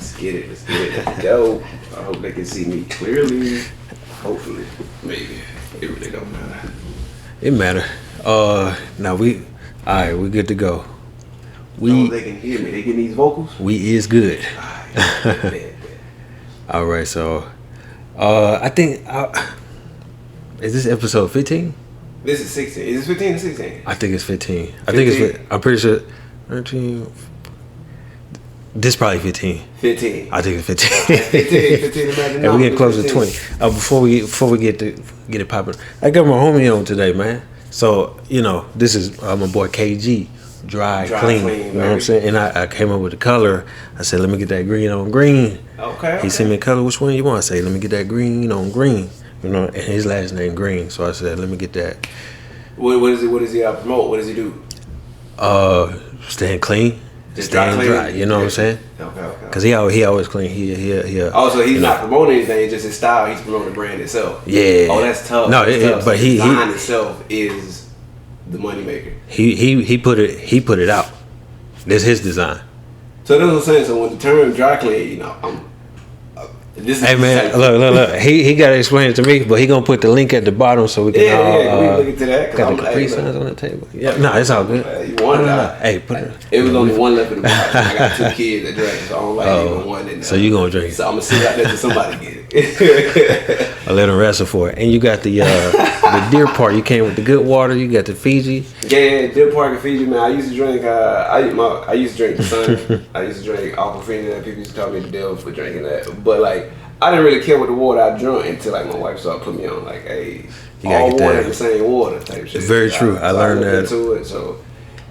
Let's get it. Let's go. I hope they can see me clearly. Hopefully. Maybe. It really don't matter. It matter. Now we good to go. They can hear me. They getting these vocals? We is good. Bad. All right, so I think is this episode 15? This is 16. Is this 15 or 16? I think it's 15. I think it's. I'm pretty sure 13. This probably 15. 15. I think it's 15. 15. Imagine. And we get close to 20. Before we get it popping, I got my homie on today, man. So this is my boy KG. Dry clean. You know what I'm saying? And I came up with the color. I said, let me get that green on green. Okay. He sent me a color. Which one you want? I say, let me get that green on green. And his last name Green. So I said, let me get that. What does he promote? What does he do? Staying clean. Just staying dry. You know what I'm saying? Okay. Because he always clean. He so he's not promoting anything. It's just his style. He's promoting the brand itself. Yeah. Oh, that's tough. No, tough. But the design itself is the moneymaker. He put it out. That's his design. So that's what I'm saying. So when the term dry clean, hey man, look. He got to explain it to me, but he gonna put the link at the bottom so we can we look into that. Got the Capri Suns on the table. Yeah, no, it's all good. You want that? Hey, put it. It was only one left in the box. I got 2 kids that drink, so I don't like even one in there. So you gonna drink? So I'm gonna sit out there till somebody get it. I let him wrestle for it. And you got the Deer Park. You came with the good water. You got the Fiji. Yeah, Deer Park and Fiji, man. I used to drink. I used to drink the Sun. I used to drink Aquafina. People used to call me the devil for drinking that. But like, I didn't really care what the water I drank until like my wife started putting me on like, hey, all water is the same water type shit. Very true. I learned that. Into it, so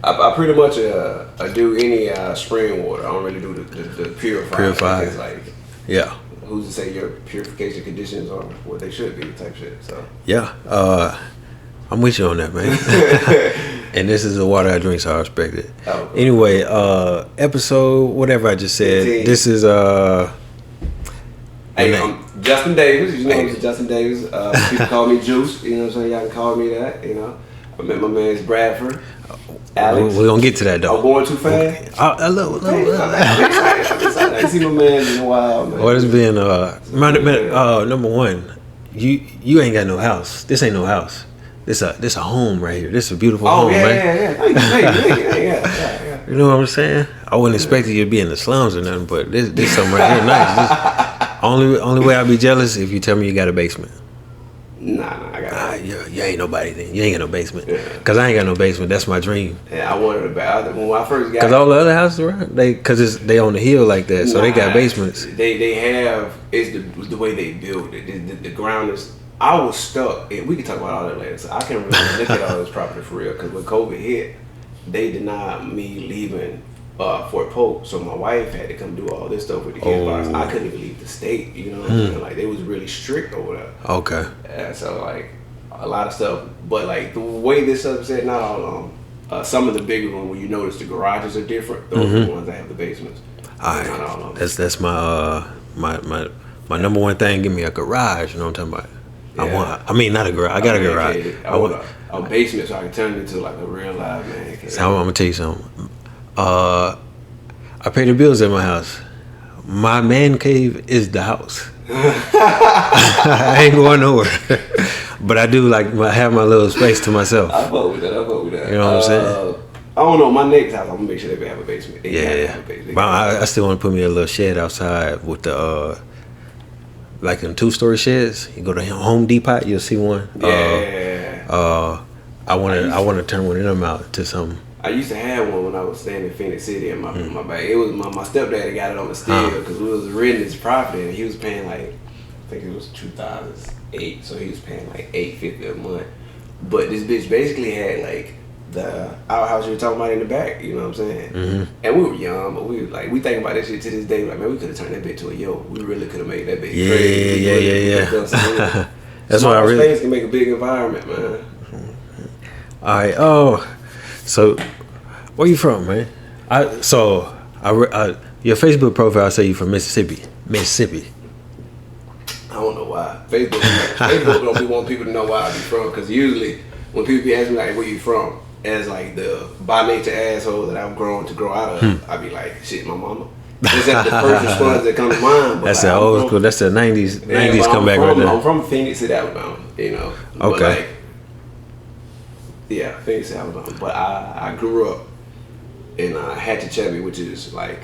I pretty much do any spring water. I don't really do the purified. It's like, yeah. Who's to say your purification conditions are what they should be type shit. So yeah, I'm with you on that, man. And this is the water I drink, so I respect it. Oh, cool. Anyway, episode whatever I just said. 15. This is Hey, I'm Justin Davis. You know me as Justin Davis. People call me Juice. You know what I'm saying? Y'all can call me that. I met my man's Bradford. Alex. We're gonna get to that though. I'm going too fast. I see my man in a while, man. What has been number one? You ain't got no house. This ain't no house. This a home right here. This is a beautiful home, man. Yeah. Thank you. You know what I'm saying? I wasn't expecting you to be in the slums or nothing, but this something right here nice. Only way I'd be jealous if you tell me you got a basement. Nah, I got you ain't nobody then. You ain't got no basement. Cause I ain't got no basement. That's my dream. Yeah, I wanted about when I first got. Cause all the other houses around, they on the hill like that, so they got basements. They have the way they build it. The ground is. I was stuck. And we can talk about all that later. So I can't really look at all this property for real. Cause when COVID hit, they denied me leaving Fort Polk, so my wife had to come do all this stuff with the kids box. I couldn't even leave the state, you know what I'm saying? Like, they was really strict over there. Okay. And so, like, a lot of stuff. But, like, the way this stuff said, not all of them. Some of the bigger ones, when you notice the garages are different, those are the ones that have the basements. All Not all of them. That's my my number one thing. Give me a garage. You know what I'm talking about? I mean, not a garage. I got a garage. I want a basement so I can turn it into, like, a real live man. So I'm going to tell you something. I pay the bills at my house. My man cave is the house. I ain't going nowhere. But I do like have my little space to myself. I fuck with that. You know what I'm saying? I don't know. My next house, I'm gonna make sure they have a basement. But I still want to put me a little shed outside with the like them 2-story sheds. You go to Home Depot, you'll see one. I want to turn one of them out to something. I used to have one when I was staying in Phoenix City, and my back. It was my stepdad got it on the steal because we was renting his property, and he was paying like, I think it was 2008, so he was paying like $850 a month. But this bitch basically had like the outhouse you were talking about in the back, you know what I'm saying? And we were young, but we thinking about that shit to this day. Like, man, we could have turned that bitch to a yoke. We really could have made that bitch crazy. Yeah. That's why I really space can make a big environment, man. All right. So, where you from, man? Your Facebook profile say you from Mississippi. I don't know why. Facebook don't be wanting people to know where I be from, because usually when people be asking me like, where you from, as like the by nature asshole that I've grown to grow out of, I be like, shit, my mama. That's the first response that comes to mind. But that's like, the old school. That's the 90s comeback right there. I'm from Phoenix City, Alabama. You know. Okay. Yeah, Phoenix City, Alabama. But I grew up in Hatchet-Chubby, which is like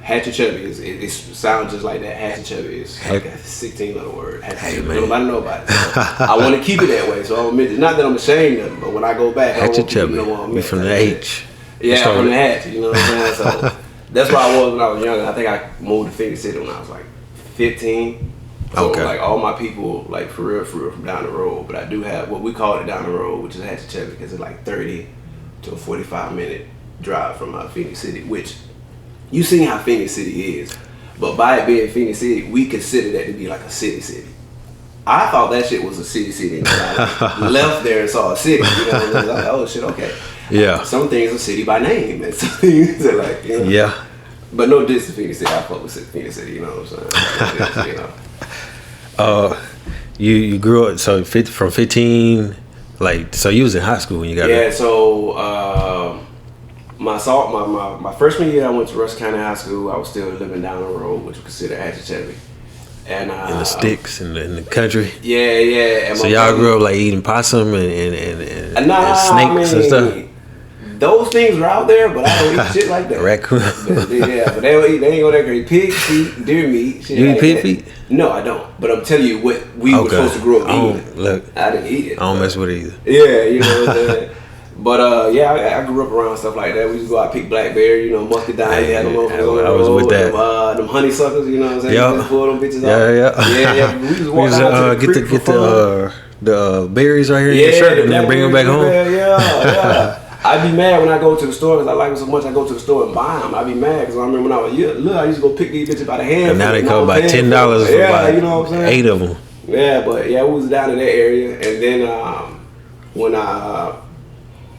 Hatchet-Chubby it sounds just like that. Hatchet-Chubby is like a 16-letter word. Hatchet-Chubby. Nobody know about it. So I want to keep it that way. So I'll admit it. Not that I'm ashamed of it, but when I go back, Hatchet-Chubby. We from the H. Yeah, from the Hatch. You know what I'm saying? So that's where I was when I was younger. I think I moved to Phoenix City when I was like 15. So like all my people, like for real, from down the road. But I do have what we call it down the road, which is Hatchet-Chubby, because it's like 30 to a 45-minute drive from Phoenix City, which you see how Phoenix City is. But by it being Phoenix City, we consider that to be like a city. I thought that shit was a city until I left there and saw a city. You know, I was like, oh shit, okay. Yeah. Some things are city by name, and some things are like, you know. Yeah. But no diss to Phoenix City. I fuck with Phoenix City. You know what I'm saying? You know. You grew up from 15, like so you was in high school when you got there. Yeah. So my freshman year, I went to Russell County High School. I was still living down the road, which we consider Hatchet-Chubby. And in the sticks in the country. Yeah. And so y'all grew up like eating possum and snakes and stuff. Those things were out there, but I don't eat shit like that. Raccoon. But they ain't go that crazy. Pig feet, deer meat. Shit you like eat pig that. feet? No, I don't. But I'm telling you what we were supposed to grow up eating. Look, I didn't eat it. I don't mess with it either. Yeah, you know what I'm saying? But I grew up around stuff like that. We used to go out and pick blackberry, you know, muscadine. I was with that. Them honeysuckers, you know what I'm saying? Yeah. You pull them bitches Yeah. We just walk out to the berries right here in your shirt and then bring them back home. Yeah. I'd be mad when I go to the store because I like them so much. I go to the store and buy them. I'd be mad because I remember when I was little, I used to go pick these bitches by the hand. And now they come by $10 for you know what I'm saying? 8 of them. Yeah, but we was down in that area, and then when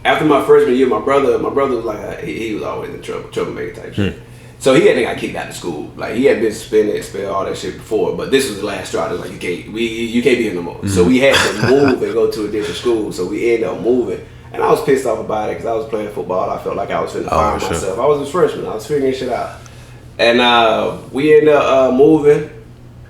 after my freshman year, my brother was like he was always in troublemaker type shit. So he hadn't got kicked out of school. Like he had been suspended, all that shit before, but this was the last straw. It was like you can't be here no more. So we had to move and go to a different school. So we ended up moving. And I was pissed off about it because I was playing football. I felt like I was finna fire myself. I was a freshman. I was figuring shit out. And we ended up moving.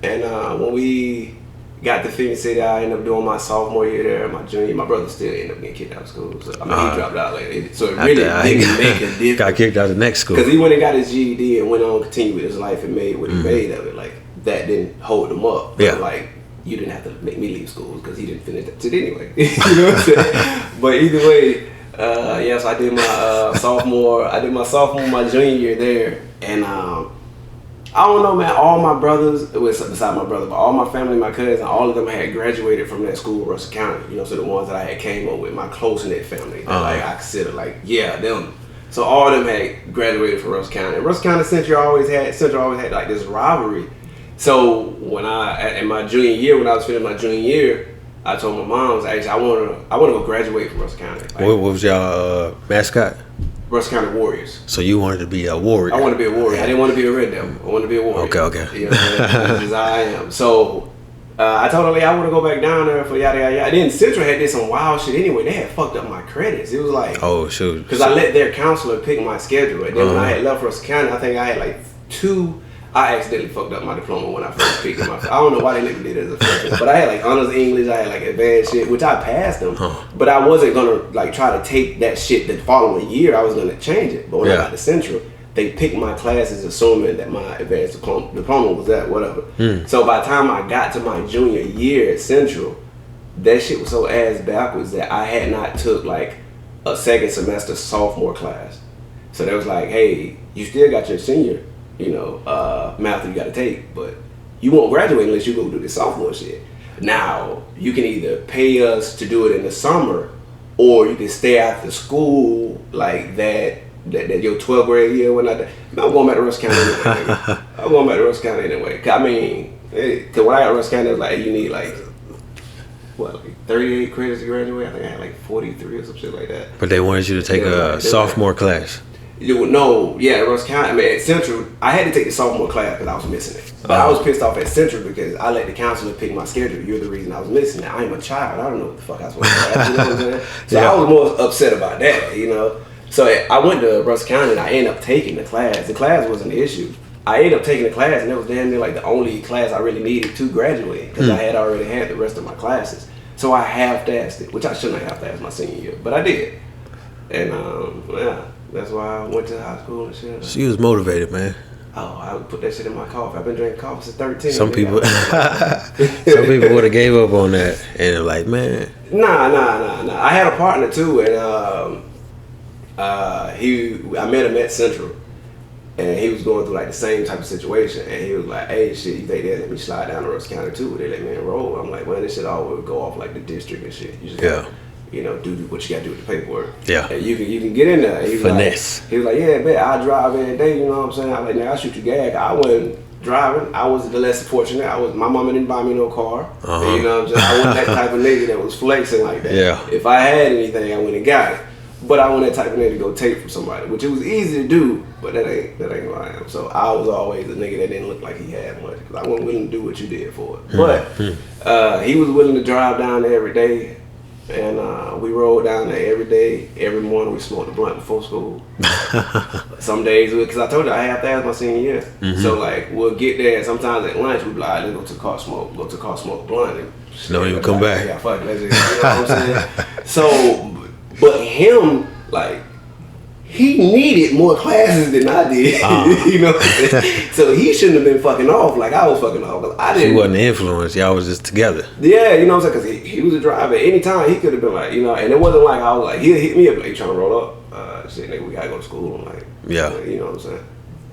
And when we got to Phoenix City, I ended up doing my sophomore year there. My junior year, my brother still ended up getting kicked out of school. So, he dropped out later. So it really didn't make a difference. Got kicked out of the next school. Because he went and got his GED and went on to continue with his life and made what he made of it. Like, that didn't hold him up. Yeah. Like, you didn't have to make me leave school because he didn't finish that shit anyway. You know what I'm saying? But either way, so I did my sophomore, my junior year there, and I don't know, man. All my brothers, beside my brother, but all my family, my cousins, all of them had graduated from that school, Russell County. You know, so the ones that I had came up with, my close knit family, that like I consider them. So all of them had graduated from Russell County. And Russell County Central always had like this rivalry. So when in my junior year, when I was finishing my junior year, I told my mom, I want to go graduate from Russell County. Like, what was y'all mascot? Russell County Warriors. So you wanted to be a warrior? I wanted to be a warrior. I didn't want to be a Red Devil. I wanted to be a warrior. Okay. You know what I'm saying? As I am. So I told her, I want to go back down there for yada yada yada. Then Central had did some wild shit anyway. They had fucked up my credits. It was like, oh shoot, because I let their counselor pick my schedule. And then when I had left Russell County, I think I had like 2. I accidentally fucked up my diploma when I first picked it. I don't know why they never did it as a freshman, but I had like honors English, I had like advanced shit, which I passed them. But I wasn't gonna like try to take that shit the following year. I was gonna change it. But when I got to Central, they picked my classes assuming that my advanced diploma was that whatever. So by the time I got to my junior year at Central, that shit was so ass backwards that I had not took like a second semester sophomore class. So they was like, hey, you still got your senior math that you got to take, but you won't graduate unless you go do this sophomore shit. Now, you can either pay us to do it in the summer, or you can stay after school like that your 12th grade year when I'm going back to Russell County anyway. I'm going back to Russell County anyway. I mean, cause when I got to Russell County, it was like, you need like 38 credits to graduate. I think I had like 43 or some shit like that. But they wanted you to take a sophomore class. Russell County. I mean, at Central, I had to take the sophomore class because I was missing it. But I was pissed off at Central because I let the counselor pick my schedule. You're the reason I was missing it. I am a child. I don't know what the fuck I was supposed to do. You know what I'm saying? So I was more upset about that, So I went to Russell County and I ended up taking the class. The class wasn't an issue. I ended up taking the class and it was damn near like the only class I really needed to graduate because I had already had the rest of my classes. So I half-assed it, which I shouldn't have half-assed my senior year, but I did. And yeah, that's why I went to high school and shit. So you was motivated, man. Oh, I would put that shit in my coffee. I've been drinking coffee since 13. Some people would have gave up on that and they're like, man. Nah. I had a partner too, and I met him at Central, and he was going through like the same type of situation, and he was like, "Hey, shit, you think they let me slide down to Russell County too? They let me enroll?" I'm like, "Man, this shit always go off like the district and shit. You just gotta, do what you gotta do with the paperwork. Yeah, and you can get in there." He was finesse. He was like, "Yeah, man, I drive every day. You know what I'm saying?" I was like, "Now I shoot you gas." I wasn't driving. I was the less fortunate. My mama didn't buy me no car. You know what I'm saying? I wasn't that type of nigga that was flexing like that. Yeah. If I had anything, I went and got it. But I wasn't that type of nigga to go take from somebody, which it was easy to do, but that ain't who I am. So I was always a nigga that didn't look like he had much, because I wasn't willing to do what you did for it. But he was willing to drive down there every day, and we rode down there every day. Every morning we smoked a blunt before school. Some days, because I told you I half-assed my senior year. So like we'll get there, and sometimes at lunch we'd be like, let's go to the car, smoke a blunt. And don't even come back. Yeah, fuck it, let's just, you know what I'm saying? So, but him, like, he needed more classes than I did. You know what I'm saying? So he shouldn't have been fucking off like I was fucking off. Cause I didn't. He wasn't the influence. Y'all was just together. Yeah, you know what I'm saying? Because he was a driver. Anytime he could have been like, you know, and it wasn't like I was like, he'll hit me up like, you trying to roll up? Shit, nigga, we gotta go to school. I'm like, yeah. You know what I'm saying?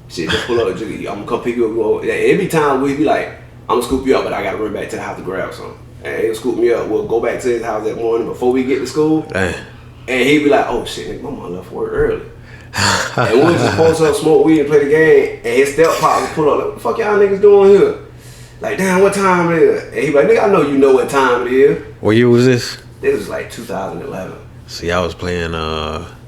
Shit, just pull up. I'm gonna come pick you up. Every time we'd be like, I'm gonna scoop you up, but I gotta run back to the house to grab something. And he'll scoop me up. We'll go back to his house that morning before we get to school. Damn. And he'd be like, oh shit, nigga, my mom left work early. And we was just supposed to smoke weed and play the game, and his step pop would pull up, like, what the fuck y'all niggas doing here? Like, damn, what time it is? And he be like, nigga, I know you know what time it is. What year was this? This was like 2011. See, I was playing, We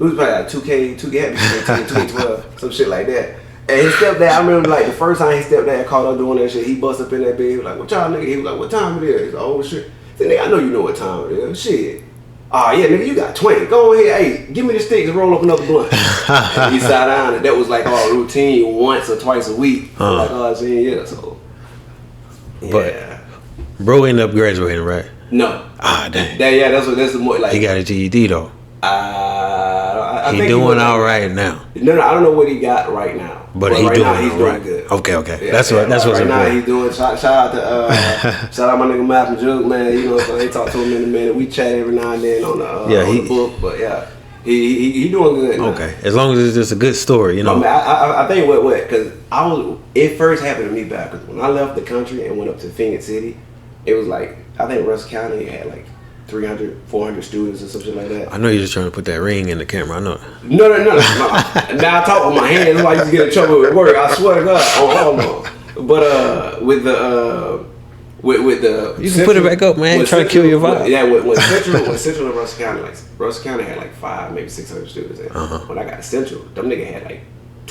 was playing like 2K12, some shit like that. And his stepdad, I remember like the first time his stepdad caught up doing that shit, he bust up in that bed, he was like, what y'all nigga? He was like, what time it is? He's like, oh shit. I said, nigga, I know you know what time it is. Shit. Oh yeah, nigga, you got 20. Go ahead, hey, give me the sticks and roll up another blunt. And he sat down, and that was like our routine once or twice a week. Like our senior year, so. Yeah. But bro ended up graduating, right? No. Ah, dang. That's the more like. He got a GED though. I he think doing all right now. No, I don't know what he got right now. But he right doing now, he's all doing right. good. Okay. Yeah, that's what's right important. Now he's doing. Shout out to shout out my nigga Malcolm Jug, man. You know, so they talk to him in a minute. We chat every now and then on the book, but yeah, he doing good. Now. Okay, as long as it's just a good story, you know. I think what because it first happened to me back when I left the country and went up to Phoenix City. It was like I think Russell County had like 300, 400 students or something like that. I know you're just trying to put that ring in the camera. I know. No. Now I talk with my hands. That's why I used to get in trouble at work. I swear to God. But with the you can put it back up, man. Try to kill your vibe. Yeah, when Central and Russell County, like Russell County had like 500, maybe 600 students. When I got to Central, them nigga had like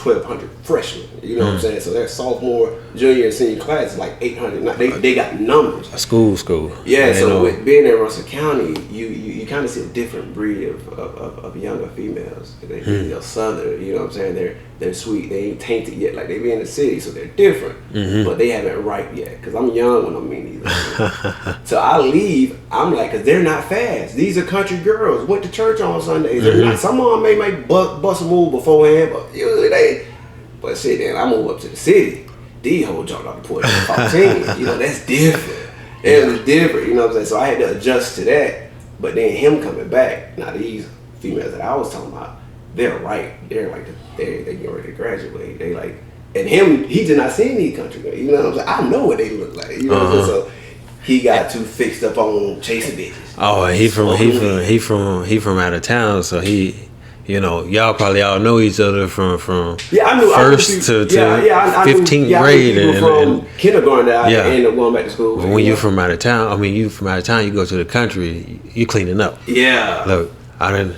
1,200 freshmen. You know what I'm saying? So their sophomore, junior, and senior class is like 800. They got numbers. A school. Yeah. So with being in Russell County, you kind of see a different breed of younger females. They're southern. You know what I'm saying? They're sweet. They ain't tainted yet. Like they be in the city, so they're different. But they haven't ripe yet. Cause I'm young when I'm mean either. So I leave. I'm like, cause they're not fast. These are country girls. Went to church on Sundays. They're not. Some of them may bust a move beforehand, but usually they. But shit, then I move up to the city. These hoes jumped off the porch at 14. You know, that's different. It was different. You know what I'm saying? So I had to adjust to that. But then him coming back. Now these females that I was talking about, they're right. They're like they get ready to graduate. They like, and him, he did not see any country girl. You know what I'm saying? I know what they look like. You know what I'm saying? So he got too fixed up on chasing bitches. Oh, and he from out of town, so he. You know, y'all probably all know each other from I knew, first to 15th grade and kindergarten that I ended up going back to school. When you from out of town, you go to the country, you cleaning up. Yeah. Look, I done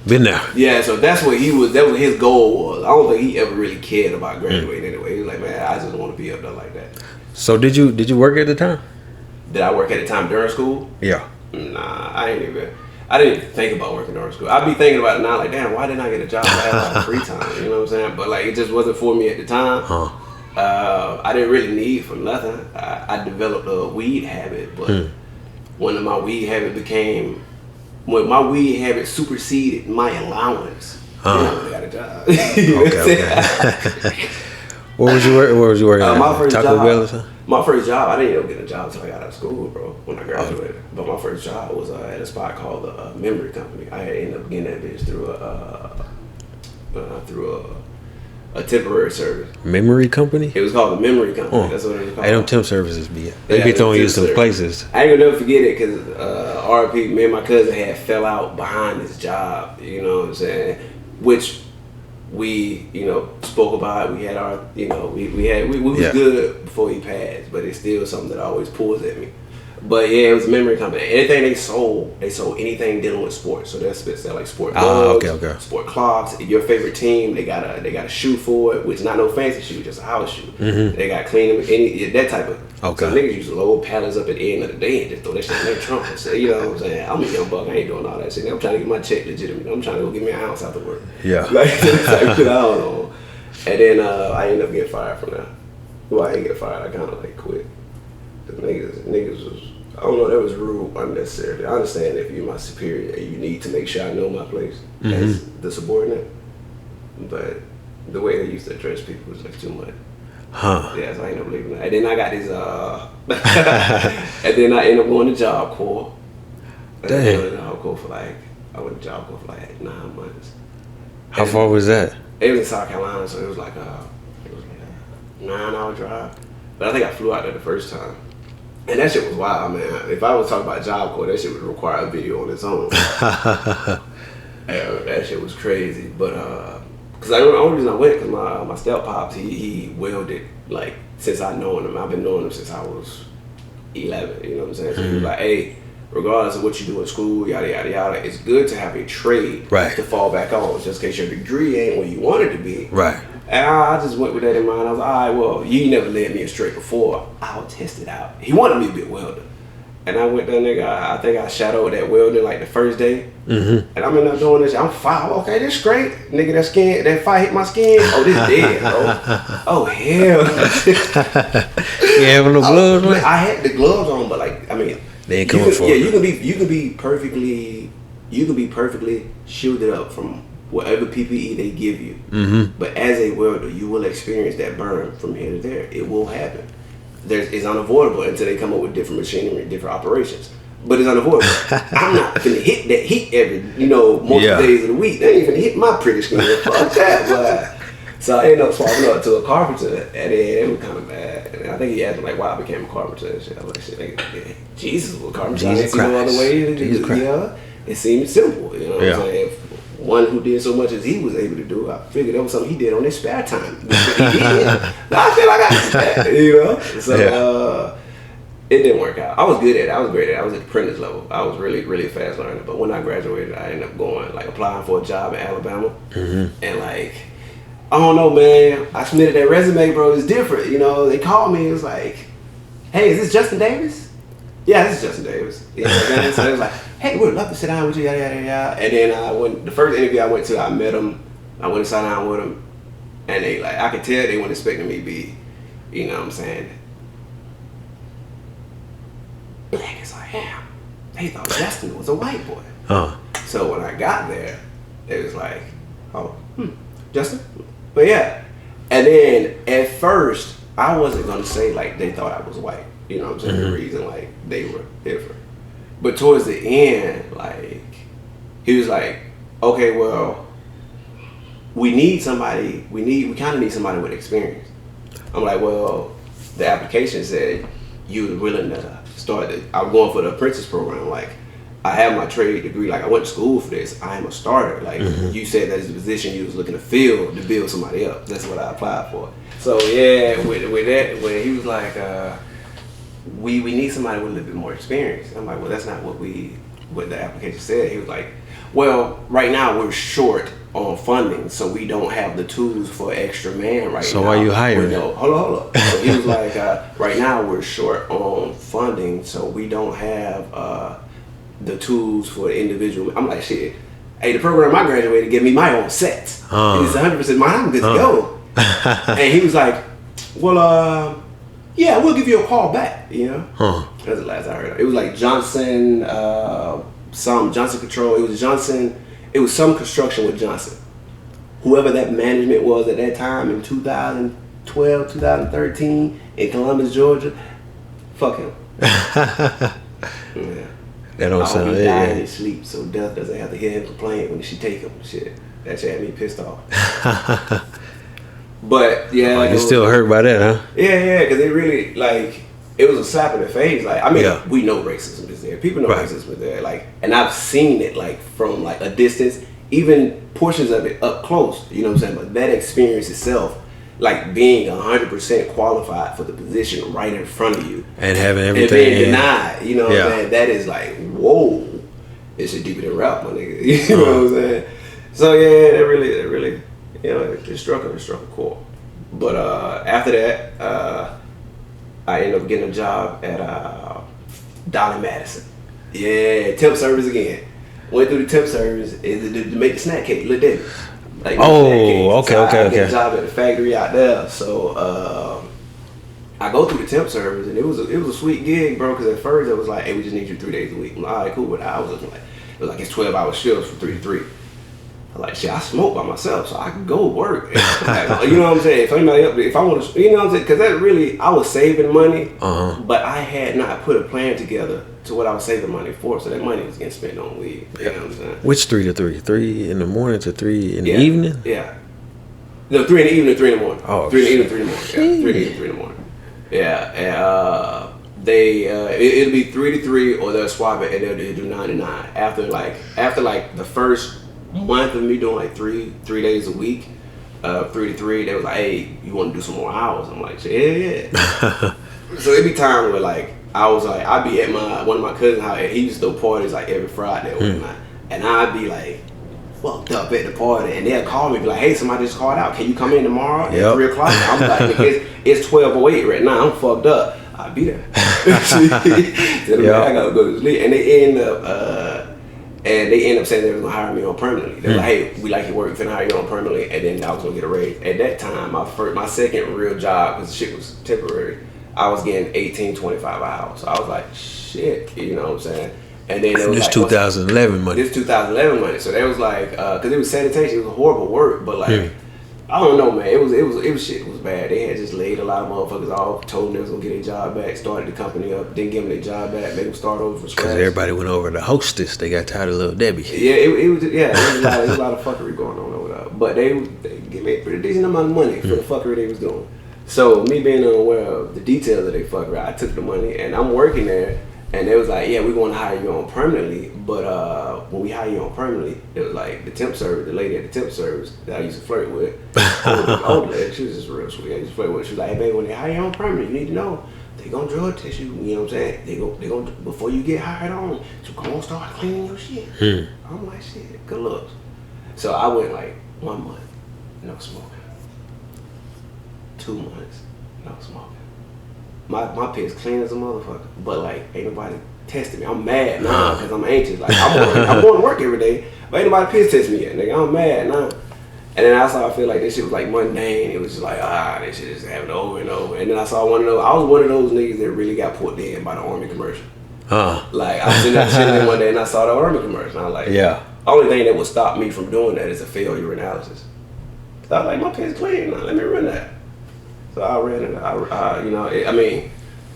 been there. Yeah, so that's what that was his goal was. I don't think he ever really cared about graduating anyway. He was like, man, I just want to be up there like that. So did you work at the time? Did I work at the time during school? Yeah. Nah, I ain't even. I didn't think about working during school. I'd be thinking about it now, like, damn, why didn't I get a job? I had a lot of free time. You know what I'm saying? But like, it just wasn't for me at the time. I didn't really need for nothing. I developed a weed habit, but when my weed habit superseded my allowance, then I really got a job. Okay. What was you working at? My first Taco job, Bell or something? My first job, I didn't even get a job until I got out of school, bro, when I graduated. But my first job was at a spot called the Memory Company. I ended up getting that bitch through a temporary service. Memory Company? It was called the Memory Company. That's what it was called. Hey, them temp services they be throwing you some places. I ain't gonna never forget it because RP, me and my cousin had fell out behind this job. You know what I'm saying? Which we, spoke about. We had our, we was good before he passed, but it's still something that always pulls at me. But yeah, it was a memory company. Anything they sold anything dealing with sports. So that's like sport gloves, sport clocks. Your favorite team, they got a shoe for it, which not no fancy shoe, just a house shoe. They got clean that type of. Okay. So niggas used to load pallets up at the end of the day and just throw that shit in their trunk and say, you know what I'm saying? I'm a young buck, I ain't doing all that shit. I'm trying to get my check legitimate. I'm trying to go get me an ounce after work. Yeah. Like that type of shit I don't know. And then I ended up getting fired from that. Well, I didn't get fired. I kind of like quit. The niggas was, I don't know, that was rude unnecessarily. I understand if you're my superior, you need to make sure I know my place as the subordinate. But the way they used to address people was like too much. Yeah, so I ended up leaving that. And then I got this, and then I ended up going to Job Corps. Damn. I went to Job Corps for like 9 months. How far was that? It was in South Carolina, so it was like a 9-hour drive. But I think I flew out there the first time. And that shit was wild, man. If I was talking about Job Corps, that shit would require a video on its own. That shit was crazy. But, because the only reason I went, because my step pops, he welded, like, since I known him. I've been knowing him since I was 11, you know what I'm saying? So he was like, hey, regardless of what you do in school, yada, yada, yada, it's good to have a trade to fall back on, just in case your degree ain't where you want it to be. Right. And I just went with that in mind. I was like, all right, well, you never led me astray before. I'll test it out. He wanted me to be a welder. And I went there, nigga. I think I shadowed that welder like the first day. And I'm in there doing this. I'm fine. Okay, this great. Nigga, that fire hit my skin. Oh, this dead, bro. Oh, hell. You having no gloves on? I had the gloves on, but like, I mean, they ain't coming for it. Yeah, you can be perfectly shielded up from whatever PPE they give you. But as a welder, you will experience that burn from here to there. It will happen. It's unavoidable until they come up with different machinery, different operations. But it's unavoidable. I'm not finna hit that heat every, multiple days of the week. They ain't finna hit my pretty skin. Fuck that, boy. So I ended up swapping up to a carpenter, and then it was kind of bad. And I think he asked me like why I became a carpenter and shit. I was like, shit, like, Jesus was a carpenter. I didn't see no other way. It seemed simple. You know what I'm saying? One who did so much as he was able to do, I figured that was something he did on his spare time. He did. I feel like I did, So it didn't work out. I was good at it. I was great at it. I was at the apprentice level. I was really, really fast learner. But when I graduated, I ended up going, like, applying for a job in Alabama. And, like, I don't know, man. I submitted that resume, bro. It's different. They called me. It was like, hey, is this Justin Davis? Yeah, this is Justin Davis. You know what I'm saying? So it was like, hey, we'd love to sit down with you, yada, yada, yada. And then the first interview I went to, I met him. I went and sat down with him. And they, like, I could tell they weren't expecting me to be, you know what I'm saying, black as I am. They thought Justin was a white boy. So when I got there, it was like, oh, Justin? But yeah. And then at first, I wasn't going to say, like, they thought I was white. You know what I'm saying? The reason, like, they were different. But towards the end, like, he was like, okay, well, we kind of need somebody with experience. I'm like, well, the application said you were willing to start I'm going for the apprentice program. Like, I have my trade degree. Like, I went to school for this. I am a starter. Like, you said that's the position you was looking to fill to build somebody up. That's what I applied for. So, yeah, with that, when he was like, we need somebody with a little bit more experience. I'm like, well, that's not what the application said. He was like, well, right now we're short on funding, so we don't have the tools for extra man right now. So why you hiring? Hold on. So he was like, right now we're short on funding, so we don't have the tools for the individual. I'm like, shit. Hey, the program I graduated gave me my own sets. And it's 100% mine. I'm good to go. And he was like, well, yeah, we'll give you a call back. You know, that's the last I heard. It was like Johnson, Johnson Control. It was Johnson. It was some construction with Johnson. Whoever that management was at that time in 2012, 2013 in Columbus, Georgia, fuck him. Yeah. That don't sound. He died in his sleep, so death doesn't have to hear him complain when she take him. Shit, that shit had me pissed off. But yeah, you still hurt by that, huh? Yeah, because it really like it was a slap in the face. Like, I mean, we know racism is there. People know racism is there. Like, and I've seen it like from like a distance, even portions of it up close. You know what I'm saying? But that experience itself, like being 100% qualified for the position right in front of you, and having everything and being denied. You know what I'm saying? That is like, whoa, it's a deeper than rap, my nigga. You know what I'm saying? So yeah, that really, you know, it struck a chord. But after that, I ended up getting a job at Dolly Madison. Yeah, temp service again. Went through the temp service to make the snack cake, Lil Debbie. Like, okay. I get a job at the factory out there. So I go through the temp service, and it was a sweet gig, bro. Because at first it was like, hey, we just need you 3 days a week. I'm like, all right, cool. But I was looking like it was like it's 12-hour shifts from 3 to 3. I'm like, shit, I smoke by myself, so I can go work. Like, you know what I'm saying? If I want to, you know what I'm saying? Because that really, I was saving money, but I had not put a plan together to what I was saving money for. So that money was getting spent on weed. You know what I'm saying? Which 3 to 3? 3 in the morning to 3 in the evening? Yeah. No, 3 in the evening, 3 in the morning. Oh, 3 in the evening, 3 in the morning. Yeah, 3 in the evening, 3 in the morning. Yeah, and it'll be 3 to 3, or they'll swap it and they'll do 9 to 9. After the first month of me doing like 3 days a week, 3 to 3, they was like, hey, you want to do some more hours? I'm like, yeah. So it'd be time where like I'd be at one of my cousin's house. He used to throw parties like every Friday or whatnot, and I'd be like fucked up at the party, and they'll call me, be like, hey, somebody just called out, can you come in tomorrow at 3 o'clock? I'm like, it's 12:08 right now, I'm fucked up. I'll be there. So I gotta go to sleep, and they end up saying they were gonna hire me on permanently. They're like, hey, we like your work, we finna hire you on permanently, and then I was gonna get a raise. At that time, my second real job, because the shit was temporary, I was getting 18.25 hours. So I was like, shit, you know what I'm saying? And then it was this like, 2011 money. This 2011 money. So they was like, because it was sanitation, it was horrible work, but like, I don't know, man. It was shit. It was bad. They had just laid a lot of motherfuckers off, told them they was gonna get their job back, started the company up, didn't give them their job back, made them start over from scratch. Because everybody went over to Hostess. They got tired of Lil Debbie. Yeah, it was a lot of fuckery going on over there. But they gave me a pretty decent amount of money for the fuckery they was doing. So me being unaware of the details of their fuckery, I took the money and I'm working there. And they was like, yeah, we're going to hire you on permanently, but when we hire you on permanently, it was like the temp service, the lady at the temp service that I used to flirt with, old lady, she was just real sweet. I used to flirt with. She was like, hey, baby, when they hire you on permanently, you need to know they gonna drug test you. You know what I'm saying? They gonna before you get hired on, so come on, start cleaning your shit. I'm like, shit, good looks. So I went like 1 month, no smoking. 2 months, no smoking. My piss clean as a motherfucker, but like ain't nobody testing me. I'm mad now because I'm anxious. Like I'm going to work every day, but ain't nobody piss test me yet. Nigga, I'm mad now. And then I saw, I feel like this shit was like mundane. It was just like this shit just happened over and over. And then I saw one of those. I was one of those niggas that really got put in by the Army commercial. Like I was sitting there chilling one day and I saw the Army commercial. And I was like, only thing that would stop me from doing that is a failure analysis. So I was like, my piss clean now. Let me run that. So I ran it.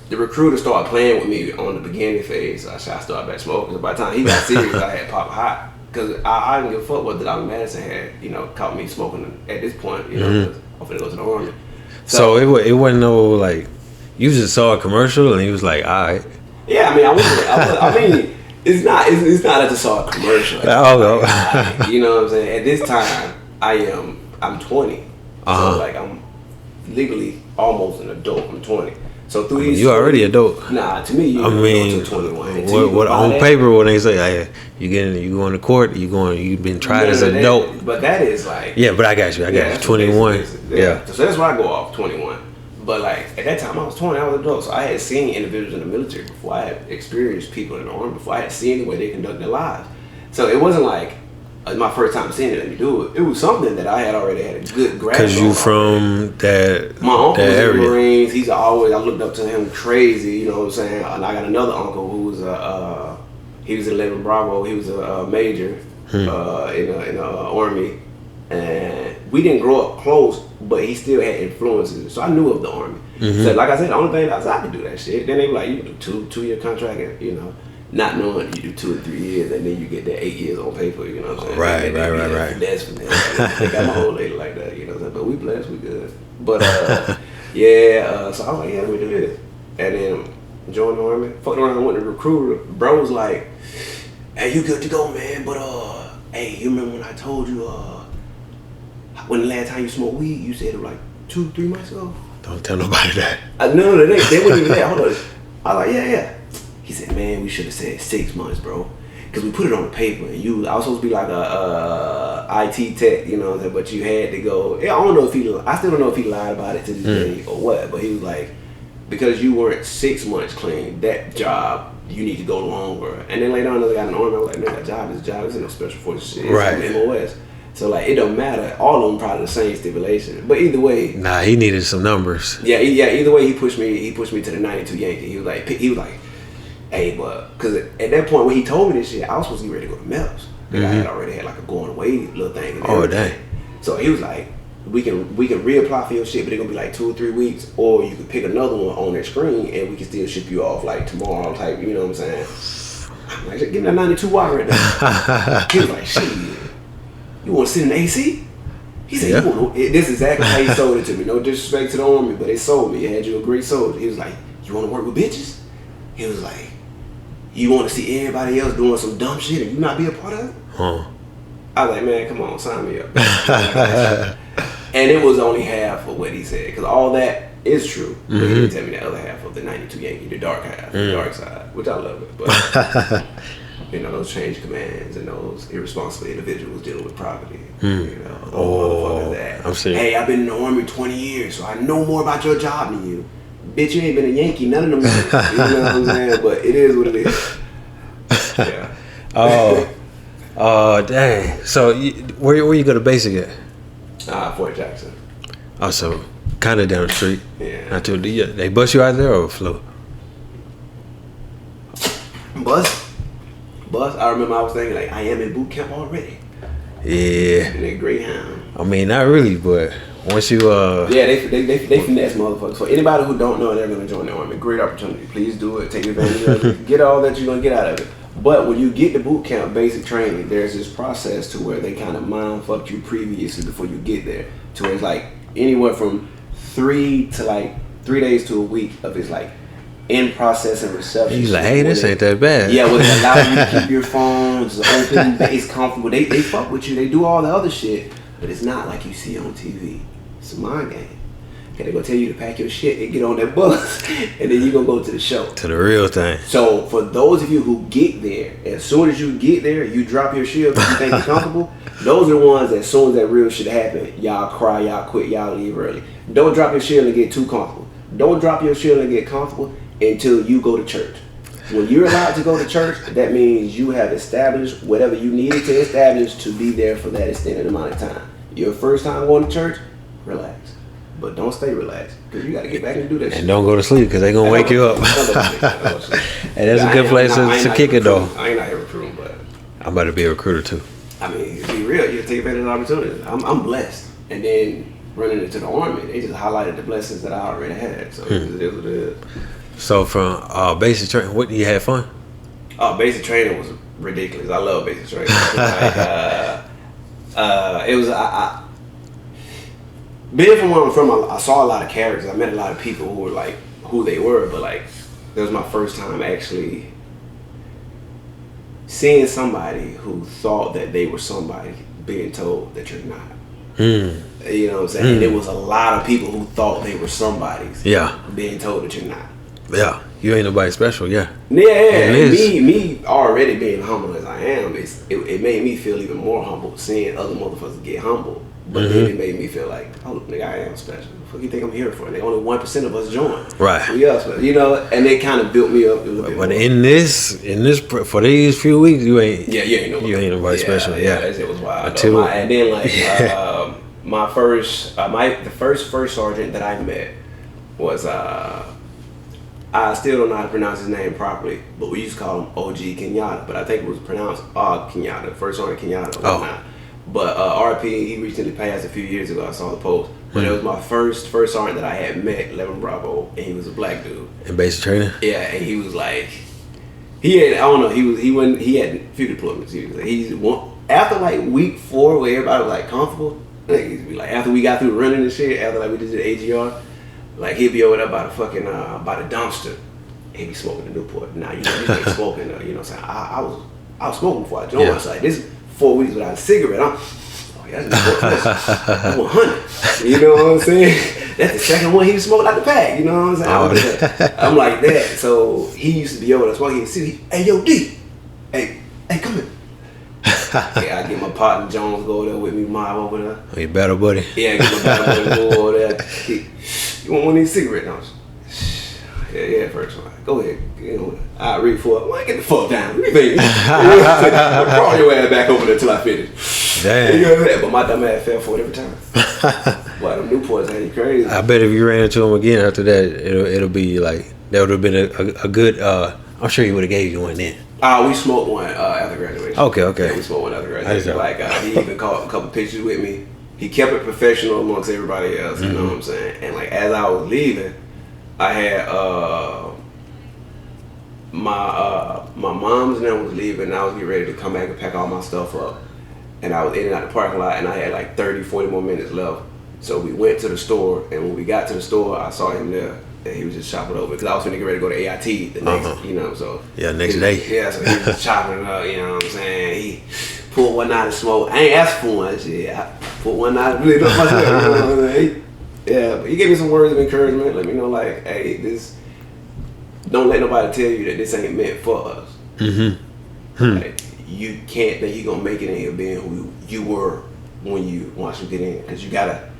The recruiter started playing with me on the beginning phase. So I started back smoking. So by the time he got serious, I had popped hot. Because I didn't give a fuck what the Dolly Madison had, caught me smoking at this point, because I'm finna go to the Army. So it wasn't no, like, you just saw a commercial and he was like, all right. Yeah, it's not I just saw a commercial. You know what I'm saying? At this time, I'm 20. So like I'm legally almost an adult. I'm 20. So through these, you already adult. Nah, to me, you're 21. What on paper when they say, hey, you going to court, you've been tried as an adult. But that is like, but I got you. I got you. 21. So that's why I go off 21. But like at that time, I was 20. I was an adult, so I had seen individuals in the military before. I had experienced people in the army before. I had seen the way they conduct their lives. So it wasn't like my first time seeing it. Let me do it. It was something that I had already had a good grasp. Cause you from that. My uncle that was area. in the Marines. He's always, I looked up to him crazy. You know what I'm saying? And I got another uncle who was he was 11 Bravo. He was a major in the army, and we didn't grow up close, but he still had influences. So I knew of the army. So like I said, the only thing I was I could do that shit. Then they were like, you can do 2-year contract, and you know, not knowing you do 2 or 3 years, and then you get that 8 years on paper. You know what I'm saying? Right. That's finesse. They got my old lady like that. You know what I'm saying? But we blessed, we good. But yeah. So I was like, yeah, let me do this, and then joined the army. Fucked around, went to recruiter. Bro was like, hey, you good to go, man? But hey, you remember when I told you when the last time you smoked weed? You said it was like 2-3 months ago. Don't tell nobody that. No, they wouldn't even there. Hold on. I was like, yeah. He said, man, we should have said 6 months, bro. Because we put it on the paper. And I was supposed to be like a IT tech, you know, but you had to go. I don't know if I still don't know if he lied about it to this day or what. But he was like, because you weren't 6 months clean, that job, you need to go longer. And then later on, I got an army. I was like, man, that job is a job. It's in no special forces shit. It's Right. in MOS. So like it don't matter. All of them probably the same stipulation. But either way, Nah, he needed some numbers. yeah. Either way, he pushed me to the 92 Yankee. He was like, hey, but because at that point when he told me this shit, I was supposed to get ready to go to Mel's. I had already had like a going away little thing. And everything. Dang. So he was like, we can reapply for your shit, but it's gonna be like 2 or 3 weeks, or you can pick another one on their screen and we can still ship you off like tomorrow type. You know what I'm saying? I'm like, give me that 92 watt right now. He was like, shit. You want to sit in the AC? He said, Yeah. you want to, this is exactly how he sold it to me. No disrespect to the army, but they sold me. It had you a great soldier. He was like, you want to work with bitches? He was like, you want to see everybody else doing some dumb shit and you not be a part of it? Huh. I was like, man, come on, sign me up. And it was only half of what he said, because all that is true. But he didn't tell me the other half of the 92 Yankee, the dark half, the dark side, which I love it. But you know, those change commands and those irresponsible individuals dealing with property. You know, those motherfuckers that, I'm serious. hey, I've been in the army 20 years, so I know more about your job than you. Bitch, you ain't been a Yankee, none of them. You know what I'm saying? But it is what it is. Yeah. Oh, dang. So where you go to basic at? Fort Jackson. Oh, so kind of down the street. Yeah. Not too. They bus you out there or flew? Bus. I remember I was thinking like, I am in boot camp already. Yeah. And that Greyhound. I mean, not really, but once you Yeah, they finesse motherfuckers. For anybody who don't know they're gonna join the army, great opportunity. Please do it. Take advantage of it. Get all that you're gonna get out of it. But when you get to boot camp basic training, there's this process to where they kind of mind fuck you previously before you get there. To where it's like anywhere from 3 to like 3 days to a week of it's like in process and reception. he's like, hey, this ain't that bad. Yeah, well, they allow you to keep your phones open, it's comfortable. They fuck with you. They do all the other shit, but it's not like you see on TV. It's a mind game. Okay, they gonna tell you to pack your shit and get on that bus, and then you gonna go to the show. To the real thing. So for those of you who get there, as soon as you get there, you drop your shield because you think you're comfortable. Those are the ones that as soon as that real shit happen, y'all cry, y'all quit, y'all leave early. Don't drop your shield and get too comfortable. Don't drop your shield and get comfortable until you go to church. When you're allowed to go to church, that means you have established whatever you needed to establish to be there for that extended amount of time. Your first time going to church, relax. But don't stay relaxed, because you got to get back and do that shit. And don't go to sleep, because they going to wake you up. And that's a good place to kick it, though. I ain't out here recruiting, but I'm about to be a recruiter, too. I mean, to be real, you take advantage of the opportunities. I'm blessed. And then running into the army, they just highlighted the blessings that I already had. So it is what it is. So from basic training, what, you had fun? Basic training was ridiculous. I love basic training. It was being from where I'm from, I saw a lot of characters. I met a lot of people who were like who they were, but like it was my first time actually seeing somebody who thought that they were somebody being told that you're not. You know what I'm saying? And there was a lot of people who thought they were somebody's. Yeah. Being told that you're not. Yeah. You ain't nobody special, yeah. Yeah, It is. me already being humble as I am, it made me feel even more humble seeing other motherfuckers get humble. But then it made me feel like, oh, nigga, I am special. What do you think I'm here for? And only 1% of us join. Right. We are special, you know, and it kind of built me up a little bit. But more. in this, for these few weeks, you ain't nobody special. Yeah, it was wild. Until, and then like the first sergeant that I met was I still don't know how to pronounce his name properly, but we used to call him OG Kenyatta, but I think it was pronounced Og Kenyatta, First Sergeant Kenyatta. But RP, he recently passed a few years ago. I saw the post. But it was my first sergeant that I had met, 11 Bravo, and he was a black dude. In basic training? Yeah, and he was like, he had a few deployments. After like week 4 where everybody was like comfortable, like, he'd be like, after we got through running and shit, after like we did the AGR, like he'd be over there by the fucking, by the dumpster. He'd be smoking the Newport. Now, you know, he ain't smoking, you know what I'm saying? I was smoking before I joined. So like, this 4 weeks without a cigarette, that's 100. You know what I'm saying? That's the second one he smoked out the pack. You know what I'm saying? I'm like that. So he used to be over there smoking. He'd see, hey, yo, D. Hey, come here. Yeah, I get my partner Jones go over there with me, mob over there. Oh, you better, buddy? Yeah, get my partner go over there. You want one of these cigarettes? Yeah, first one. Go ahead. You know, I'll read for it. Well, get the fuck down. What do you think? Crawl your ass back over there till I finish. Damn. You know that? But my dumb ass fell for it every time. Boy, them Newports ain't crazy. I bet if you ran into him again after that, it'll be like, that would have been a good, I'm sure he would have gave you one then. We smoked one after graduation. Okay. Yeah, we smoked one after graduation. Like, he even caught a couple pictures with me. He kept it professional amongst everybody else, you know what I'm saying? And like, as I was leaving, I had my mom's and them was leaving, and I was getting ready to come back and pack all my stuff up. And I was in and out the parking lot, and I had like 30, 40 more minutes left. So we went to the store, and when we got to the store, I saw him there, and he was just chopping over, because I was finna get ready to go to AIT the next, you know, so. Yeah, next day. Yeah, so he was just chopping it up, you know what I'm saying? He pulled one out of smoke. I ain't asked for one, shit. I pulled one out and lit up myself, you know what I'm saying? Yeah, but he gave me some words of encouragement. Let me know, like, hey, don't let nobody tell you that this ain't meant for us. Like, you can't think you're gonna make it in here being who you were when you once you get in, because you gotta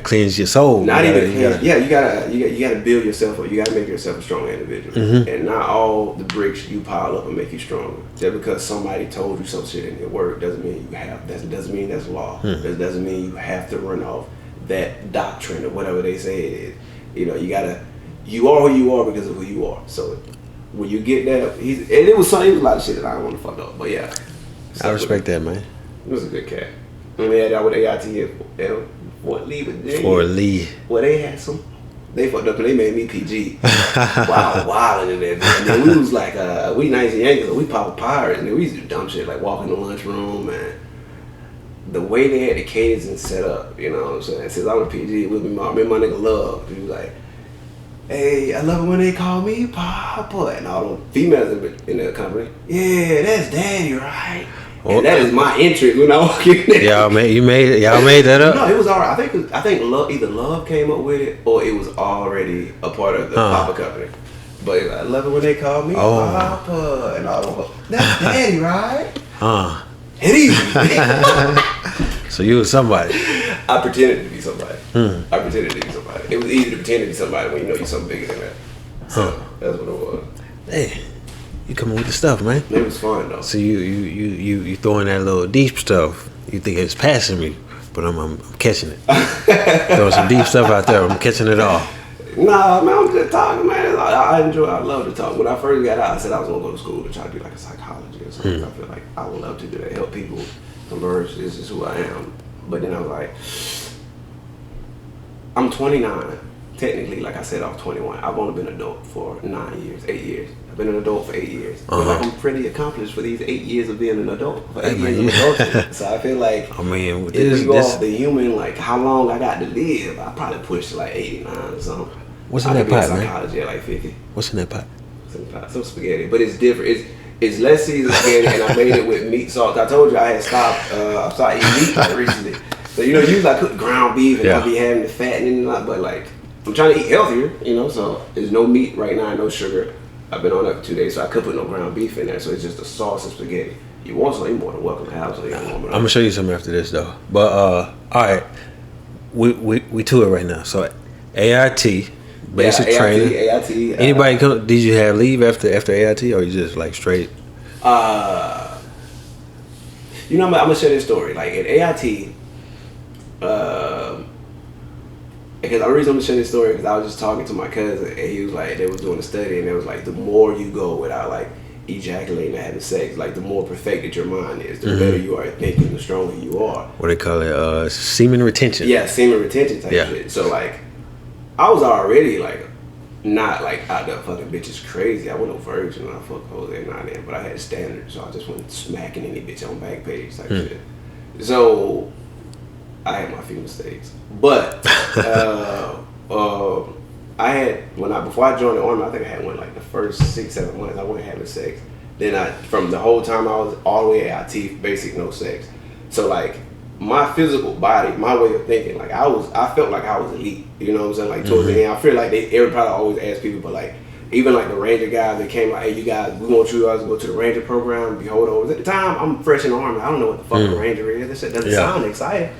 cleanse your soul. You gotta build yourself up. You gotta make yourself a strong individual, and not all the bricks you pile up and make you stronger. Just because somebody told you some shit in your work doesn't mean you have. Doesn't mean that's law. Doesn't mean you have to run off that doctrine or whatever they say it is. You know, you are who you are because of who you are. So when you get that, it was a lot of shit that I don't want to fuck up. But yeah, I respect that, man. He was a good cat. When they had that with AIT at Fort Lee with Jay. Fort Lee. Well, they had some. They fucked up and they made me PG. Wild in there. And then we was like, we nice and Yankees, so we pop a pirate, and then we used to do dumb shit like walk in the lunchroom, and the way they had the cadence and set up, you know what I'm saying? Since I was PG, with me, my nigga Love, he was like, hey, I love it when they call me Papa, and all the females in the company. Yeah, that's Daddy, right? And that is my entrance when I walk in there. Y'all made that up? No, it was alright. I think either Love came up with it or it was already a part of the Papa company. But I love it when they call me Papa, and all of that's Daddy, right? It is. So you was somebody. I pretended to be somebody. It was easy to pretend to be somebody when you know you're something bigger than that. So that's what it was. Hey, you coming with the stuff, man. It was fun though. So you throwing that little deep stuff. You think it's passing me, but I'm catching it. Throwing some deep stuff out there. I'm catching it all. Nah, man, I'm just talking, man. I love to talk. When I first got out, I said I was gonna go to school to try to do like a psychology or something. I feel like I would love to do that, help people converge. This is who I am. But then I was like, I'm 29. Technically, like I said, I was 21. I've only been an adult for 8 years. I've been an adult for 8 years. I feel like I'm pretty accomplished for these 8 years of being an adult. For 8 years of adulthood. So I feel like, if we go off the human, like how long I got to live, I probably pushed to like 89 or something. What's in that pot, man? Psychology at like 50. What's in that pot? Some spaghetti, but it's different. It's less seasoned spaghetti, and I made it with meat sauce. I told you I had stopped eating meat like recently. So usually I cook ground beef and I'll be having the fattening and all, but like I'm trying to eat healthier, so there's no meat right now, no sugar. I've been on that for 2 days, so I could put no ground beef in there, so it's just a sauce and spaghetti. you want something, you're more than welcome to have something. I'm gonna show you something after this though. But all right, we to it right now. So AIT, basic training. AIT. Anybody come? Did you have leave after AIT, or you just like straight? You know, I'm gonna share this story. Like at AIT, because the reason I'm gonna share this story because I was just talking to my cousin and he was like, they was doing a study and it was like, the more you go without like ejaculating and having sex, like the more perfected your mind is, the better you are at thinking, the stronger you are. What they call it, semen retention. Yeah, semen retention type shit. So like, I was already like, not like out there fucking bitches crazy. I wasn't no virgin when I fucked hoes every now and then, but I had standards, so I just wasn't smacking any bitch on Backpage type shit. So I had my few mistakes, but I had before I joined the army, I think I had one like the first 6-7 months I wasn't having sex. Then from the whole time I was all the way at IT, basic no sex. So like my physical body, my way of thinking, like I felt like I was elite. You know what I'm saying? Like towards the end, I feel like everybody always ask people, but like even like the Ranger guys, they came like, hey, you guys, we want you guys to go to the Ranger program, be holdovers. At the time, I'm fresh in the army. I don't know what the fuck a Ranger is. That shit doesn't sound exciting.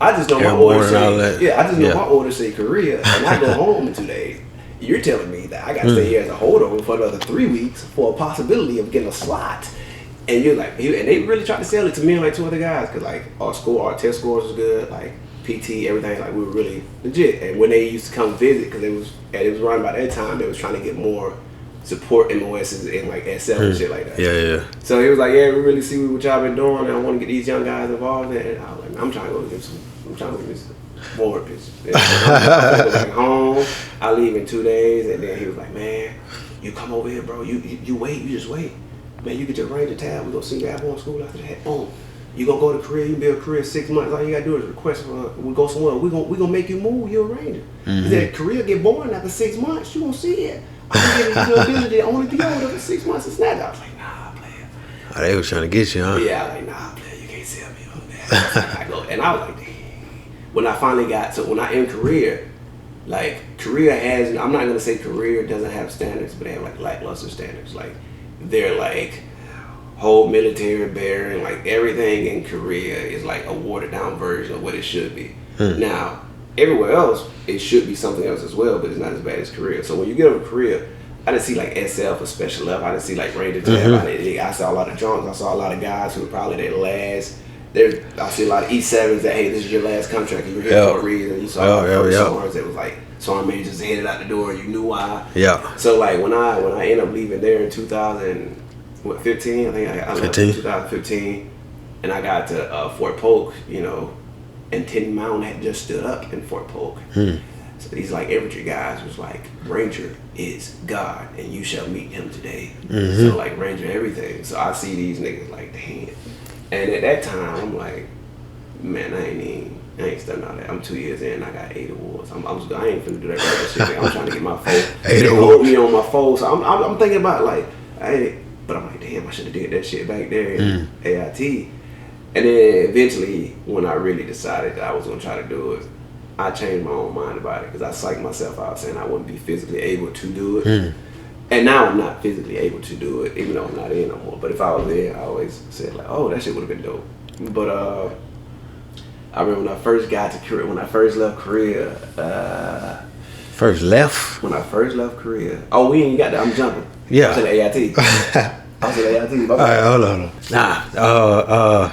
I just know my order say, I just know my order say Korea, and I go home in 2 days. You're telling me that I got to stay here as a holdover for another 3 weeks for a possibility of getting a slot. And you're like, and they really tried to sell it to me and like 2 other guys, because like our test scores was good, like PT, everything, like we were really legit. And when they used to come visit, because it was around about that time, they was trying to get more support MOSs and like SL and shit like that. Yeah. So he was like, yeah, we really see what y'all been doing, and I want to get these young guys involved. And I was like, I'm trying to go get some more bitches. I go back home. I leave in 2 days, and then he was like, man, you come over here, bro. You wait. You just wait. Man, you get your Ranger tab. We gonna send you Airborne school after that. Boom. You gonna go to Korea. You build a career 6 months. All you gotta do is request for. We go somewhere. We gonna make you move. You're a Ranger. He said Korea get boring after 6 months. You gonna see it. I'm giving you the ability to only be over for 6 months and snap. I was like, nah, player. Oh, they was trying to get you, huh? Yeah, I was like, nah, player. You can't sell me on that. And I was like, dang. When I finally when I in Korea, like Korea has, I'm not gonna say Korea doesn't have standards, but they have like lackluster standards. Like they're like whole military bearing, like everything in Korea is like a watered down version of what it should be. Now, everywhere else, it should be something else as well, but it's not as bad as Korea. So when you get over Korea, I didn't see like SL for special left. I didn't see like Ranger tab. I saw a lot of drunks. I saw a lot of guys who were probably their last. I see a lot of E7s that, hey, this is your last contract, and you're here for a reason. You saw a lot of SORs that was like, Sergeant Major just headed out the door, you knew why. Yeah. So like when I ended up leaving there in 2015, I think I left in 2015, and I got to Fort Polk, you know, and Tin Mountain had just stood up in Fort Polk. So these like infantry guys was like, Ranger is God, and you shall meet him today. So like Ranger everything. So I see these niggas like, damn. And at that time, I'm like, man, I ain't studying all that. I'm 2 years in, I got 8 awards. I ain't finna do that regular shit. I'm trying to get my phone. 8 awards. Me on my phone. So I'm thinking about like, but I'm like, damn, I should have did that shit back there in AIT. And then eventually, when I really decided that I was gonna try to do it, I changed my own mind about it, because I psyched myself out saying I wouldn't be physically able to do it. And now I'm not physically able to do it, even though I'm not in no more. But if I was there, I always said like, oh, that shit would have been dope. But I remember when I first got to Korea, when I first left Korea. First left? When I first left Korea. Oh, we ain't got that. I'm jumping. Yeah. I said AIT. I said AIT. All right, hold on. Nah.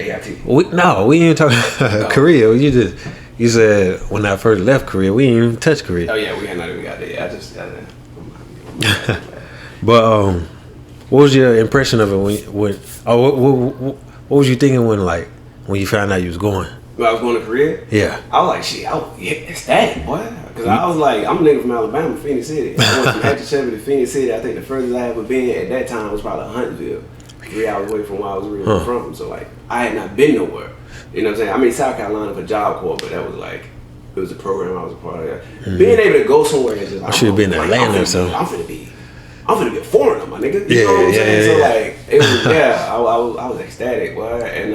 AIT. We ain't talking Korea. You said when I first left Korea, we didn't even touch Korea. Oh yeah, we had not even got there. I just got there. But what was your impression of it what was you thinking when you found out you was going? When I was going to Korea? Yeah. I was like, shit, it's that, boy. Because I was like, I'm a nigga from Alabama, Phoenix City. I went from Hatchet to Phoenix City. I think the furthest I ever been at that time was probably Huntsville, 3 hours away from where I was originally from. So like, I had not been nowhere. You know what I'm saying? I mean, South Carolina for Job Corps, but that was like, it was a program I was a part of. Being able to go somewhere and just, I should have been in Atlanta or something. I'm finna be a foreigner, my nigga. You know what I'm saying? So like, it was, I was ecstatic, boy. And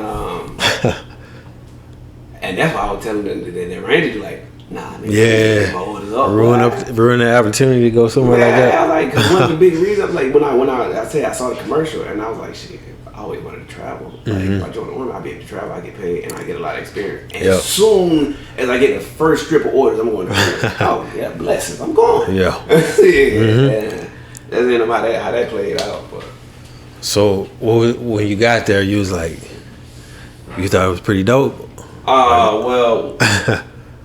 and that's why I was telling them that they Ranger, like, nah, nigga, my orders up. Ruin the opportunity to go somewhere like that. Like, cause one of the big reasons, like, when I said I saw the commercial, and I was like, shit, I always wanted to travel. Like if I join the Army, I'll be able to travel. I get paid, and I get a lot of experience. And as soon as I get the first strip of orders, I'm going to oh yeah, blessings, I'm going. Yeah. That's the end of how that played out. But so when you got there, you was like, you thought it was pretty dope. Well,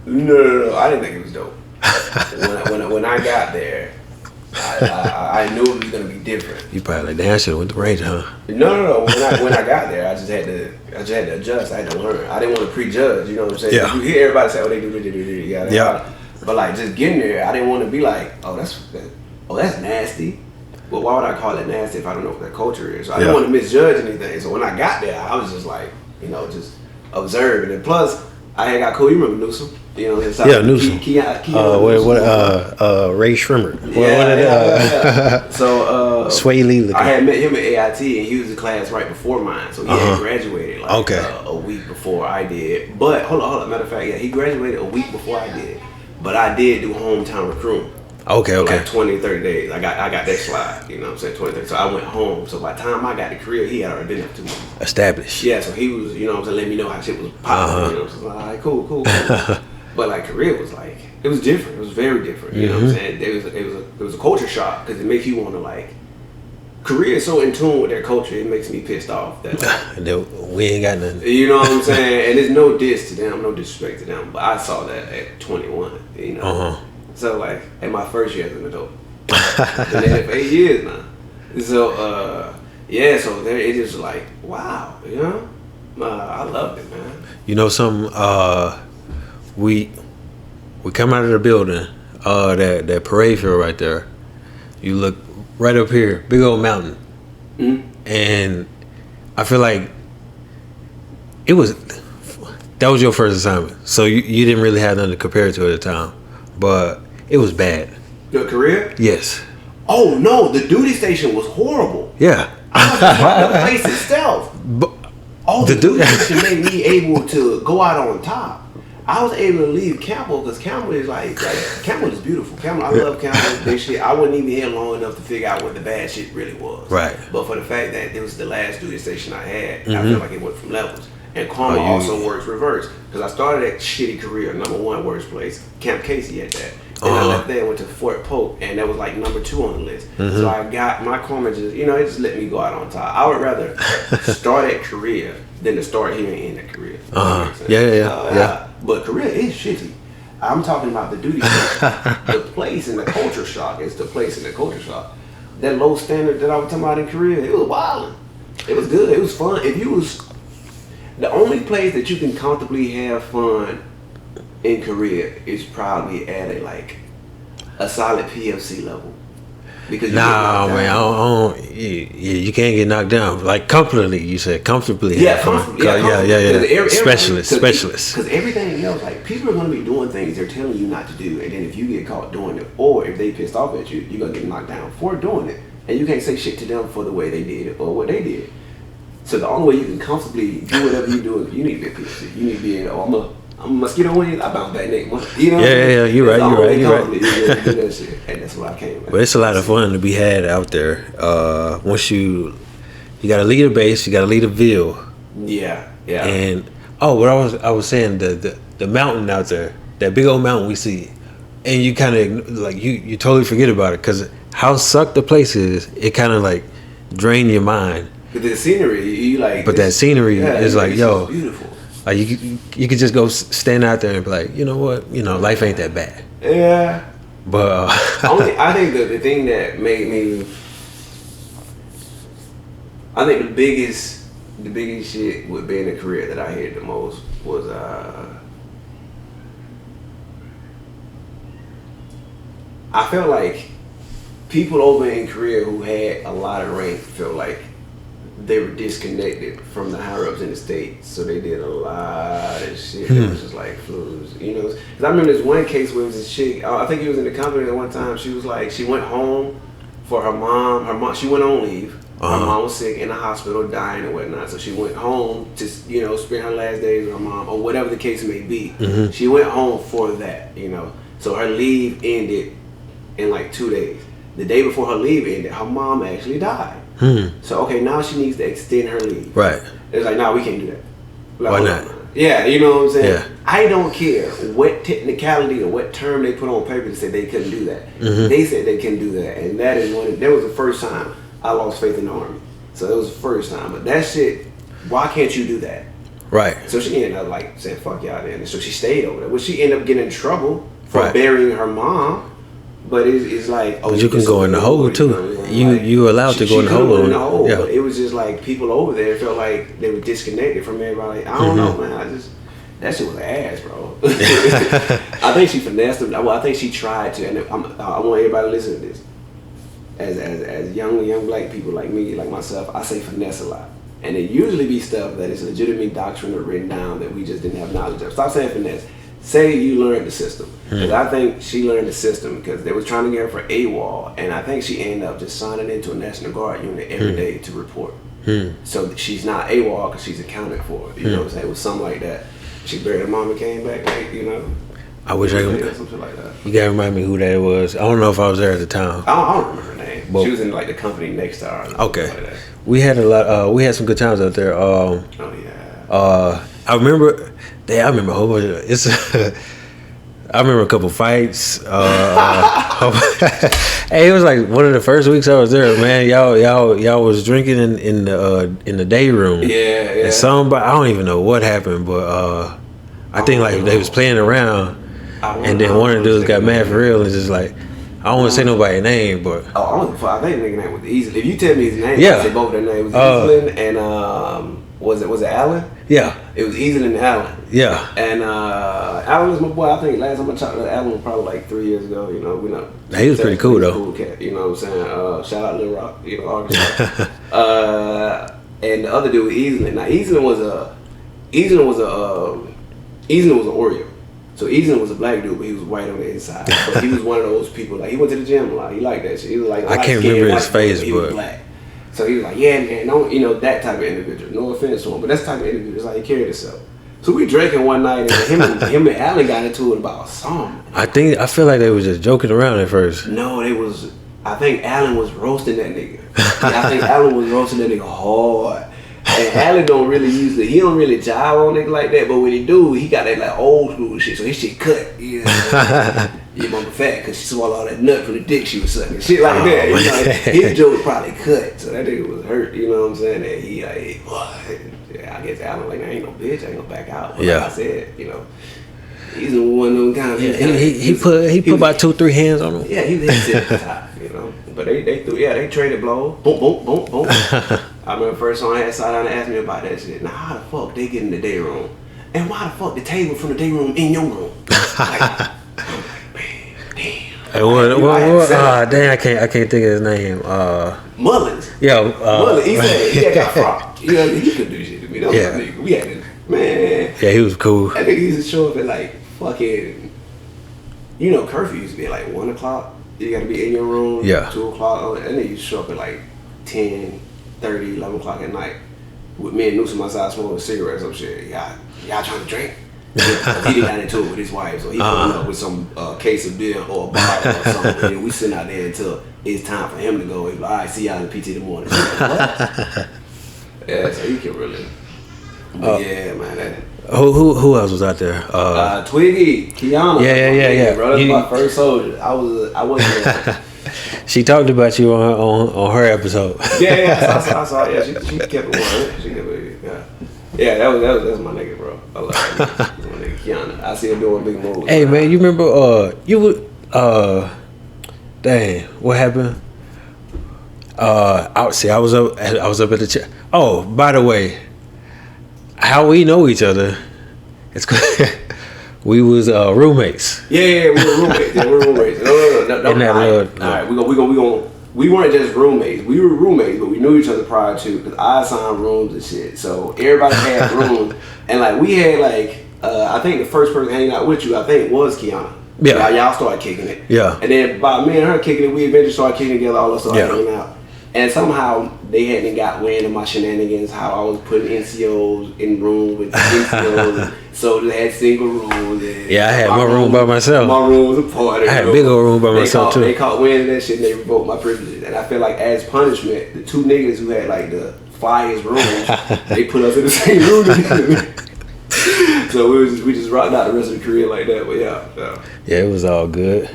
no, I didn't think it was dope. When I got there, I knew it was gonna be different. You probably like, damn, I should've went to Ranger, huh? No. When I got there, I just had to adjust. I had to learn. I didn't want to prejudge. You know what I'm saying? Yeah. You hear everybody say, "Oh, they do." Yeah. But like just getting there, I didn't want to be like, "Oh, that's nasty." But why would I call it nasty if I don't know what their culture is? So I didn't want to misjudge anything. So when I got there, I was just like, just observing. And plus, I had got cool. You remember Newsom? Newsom. Ray Shrimmer. Yeah. So Sway Lee. I had met him at AIT, and he was in class right before mine. So he had graduated a week before I did. But hold on. Matter of fact, he graduated a week before I did. But I did do hometown recruiting. Okay. Like 20, 30 days. I got that slide, you know what I'm saying, 20, 30. So I went home. So by the time I got to Korea, he had already been up to me. Established. Yeah, so he was, you know what I'm saying, letting me know how shit was popping. You know what I'm saying? All right, cool. But like Korea was like, it was different. It was very different. You know what I'm saying? It was a culture shock because it makes you want to like, Korea is so in tune with their culture, it makes me pissed off that like, we ain't got nothing. You know what I'm saying? And there's no diss to them, no disrespect to them. But I saw that at 21, you know. So like at my first year as an adult, been there for 8 years now. So so there it just like wow, you know, I loved it, man. You know something? We come out of the building, that parade field right there. You look right up here, big old mountain, and I feel like that was your first assignment, so you didn't really have nothing to compare it to at the time, but it was bad. Your career? Yes. Oh no, the duty station was horrible. Yeah. The place itself. The duty station made me able to go out on top. I was able to leave Campbell because Campbell is like Campbell is beautiful. Campbell, I love Campbell. Big shit. I wasn't even here long enough to figure out what the bad shit really was. Right. But for the fact that it was the last duty station I had, I feel like it went from levels. And karma also works reverse because I started that shitty career, number 1 worst place, Camp Casey at that. And I left there and went to Fort Polk, and that was like number 2 on the list. So I got my karma just, it just let me go out on top. I would rather start at Korea than to start here and end at Korea. Yeah. But Korea is shitty. I'm talking about the duty station. The place and the culture shock is the place and the culture shock. That low standard that I was talking about in Korea, it was wild. It was good. It was fun. The only place that you can comfortably have fun in Korea is probably at a solid PFC level. Because you can't get knocked down. Like comfortably, you said comfortably. Yeah, comfortably. Specialist. Because everything else, like people are going to be doing things they're telling you not to do, and then if you get caught doing it, or if they pissed off at you, you're gonna get knocked down for doing it, and you can't say shit to them for the way they did it or what they did. So the only way you can comfortably do whatever you do is you need to be a PFC. You need to be I'm a mosquito wing. I bounce back neck. You know? Yeah. You're right. You do that shit, and that's where I came. But it's a lot of fun to be had out there. Once you got to lead a base, you got to lead a ville. Yeah. And what I was saying, the mountain out there, that big old mountain we see, and you kind of like you totally forget about it because how sucked the place is. It kind of like drain your mind. But the scenery, that scenery is like, yo, beautiful. Like you could just go stand out there and be like, you know what, life ain't that bad. Yeah. But I think the thing that made me, I think the biggest shit with being a career that I hated the most was I felt like people over in Korea who had a lot of rank felt like they were disconnected from the higher ups in the States, so they did a lot of shit that was just like flus, Because I remember this one case where it was this chick, I think it was in the company at one time, she was like, she went home for her mom, she went on leave, her mom was sick in the hospital, dying and whatnot, so she went home to, spend her last days with her mom, or whatever the case may be. She went home for that, so her leave ended in like 2 days. the day before her leave ended, her mom actually died. So okay, now she needs to extend her leave. Right. It's like, nah, we can't do that. Like, why not? Yeah, you know what I'm saying? Yeah. I don't care what technicality or what term they put on paper to say they couldn't do that. They said they couldn't do that, and that was the first time I lost faith in the Army. So that was the first time. But that shit, why can't you do that? Right. So she ended up like saying, fuck y'all then. And so she stayed over there. Well, she ended up getting in trouble for Right. burying her mom. But it's like, but you can go in the hole too. You allowed to go in the hole. Yeah. But it was just like people over there felt like they were disconnected from everybody. I don't know, man. That shit was ass, bro. I think she finessed them. Well, I think she tried to, and I want everybody to listen to this. As young black people like me, like myself, I say finesse a lot. And it usually be stuff that is legitimate doctrine or written down that we just didn't have knowledge of. Stop saying finesse. Say you learned the system. Because I think she learned the system because they was trying to get her for AWOL. And I think she ended up just signing into a National Guard unit every day to report. So she's not AWOL because she's accounted for. You know what I'm saying? It was something like that. She buried her mom and came back, like, you know. I wish I could. Something like that. You gotta remind me who that was. I don't know if I was there at the time. I don't remember her name. But she was in like the company next to her. Okay. Like that. We had a lot. We had some good times out there. Oh yeah. I remember. I remember a whole bunch of it's. I remember a couple fights. Hey, it was like one of the first weeks I was there, man. Y'all was drinking in the day room. Yeah. And somebody, I don't even know what happened, but I think like they was playing around, and then one of the dudes got mad for real and just like, I don't want to say nobody's name, but I think the nigga name was Easley. If you tell me his name, yeah. I say both their names. Easley and was it Allen? Yeah. It was Easley and Allen. Yeah. And Allen was my boy. I think last time I talked to Allen was probably like 3 years ago. You know, we know. He was pretty cool though. Cool cat. You know what I'm saying? Shout out Lil Rock. You know, Arkansas. And the other dude was Easley. Now Easley was an Oreo. So Easley was a black dude, but he was white on the inside. But he was one of those people, like, he went to the gym a lot. He liked that shit. He was like, I can't remember his face, he was black. So he was like, yeah, man, don't, you know, that type of individual. No offense to him, but that's the type of individual. It's like he carried himself. So we drinking one night, and him and Allen got into it about something. I feel like they was just joking around at first. No, I think Allen was roasting that nigga. I think Allen was roasting that nigga hard. And Allen don't really he don't really jive on nigga like that, but when he do, he got that like old school shit, so his shit cut. You know? Your mama fat because she swallowed all that nut from the dick she was sucking. Shit like that. You know? His joke probably cut, so that nigga was hurt, you know what I'm saying? And he like, what? Yeah, I guess Allen like, I ain't no bitch, I ain't gonna back out. But yeah. Like I said, you know, he's one of them kind of he put about 2-3 hands on him. Yeah, he was at the top, you know. But they traded blows. Boom, boom, boom, boom. I remember first time I had sat down and asked me about that shit. Now how the fuck they get in the day room? And why the fuck the table from the day room in your room? Like, I'm like, man, damn. Dang, I can't think of his name. Mullins. Yeah, Mullins. He said he got frocked. You know, he could do shit to me. That was yeah. my nigga. We had to, man. Yeah, he was cool. I think he used to show up at like fucking, you know, curfew used to be at like 1 o'clock. You got to be in your room. Yeah. 2 o'clock. And then you show up at like 10, 30, 11 o'clock at night with me and Newsom outside smoking cigarettes or some shit. Y'all trying to drink? He didn't got into it with his wife, so he pulling up with some case of beer or a bottle or something. And we sitting out there until it's time for him to go. He's like, all right, see y'all in PT in the morning. Like, what? Yeah, so you can really. Yeah, man. Who else was out there? Twiggy, Kiana. Yeah. Bro, that's my first soldier. I wasn't there. She talked about you on her episode. Yeah, I saw. Yeah, she kept it 100. She kept it. Yeah, that's my nigga, bro. I love that. That's my nigga Kiana. I see her doing big moves. Hey man, you remember you would dang, what happened? I was up at the chat. Oh, by the way, how we know each other? It's we was roommates. Yeah, we were roommates. No. All right, we weren't just roommates. We were roommates, but we knew each other prior to, because I assigned rooms and shit. So everybody had rooms, and like we had like I think the first person hanging out with you, I think, was Kiana. Yeah, y'all started kicking it. Yeah, and then by me and her kicking it, we eventually started kicking together. All of us started hanging out. And somehow they hadn't got wind of my shenanigans, how I was putting NCOs in rooms with NCOs. So they had single rooms. And yeah, I had my room by myself. My room was a party. I had a big old room by myself too. They caught wind of that shit and they revoked my privileges. And I feel like as punishment, the two niggas who had like the flyest rooms, they put us in the same room together. So we just rocked out the rest of the career like that. But yeah, it was all good.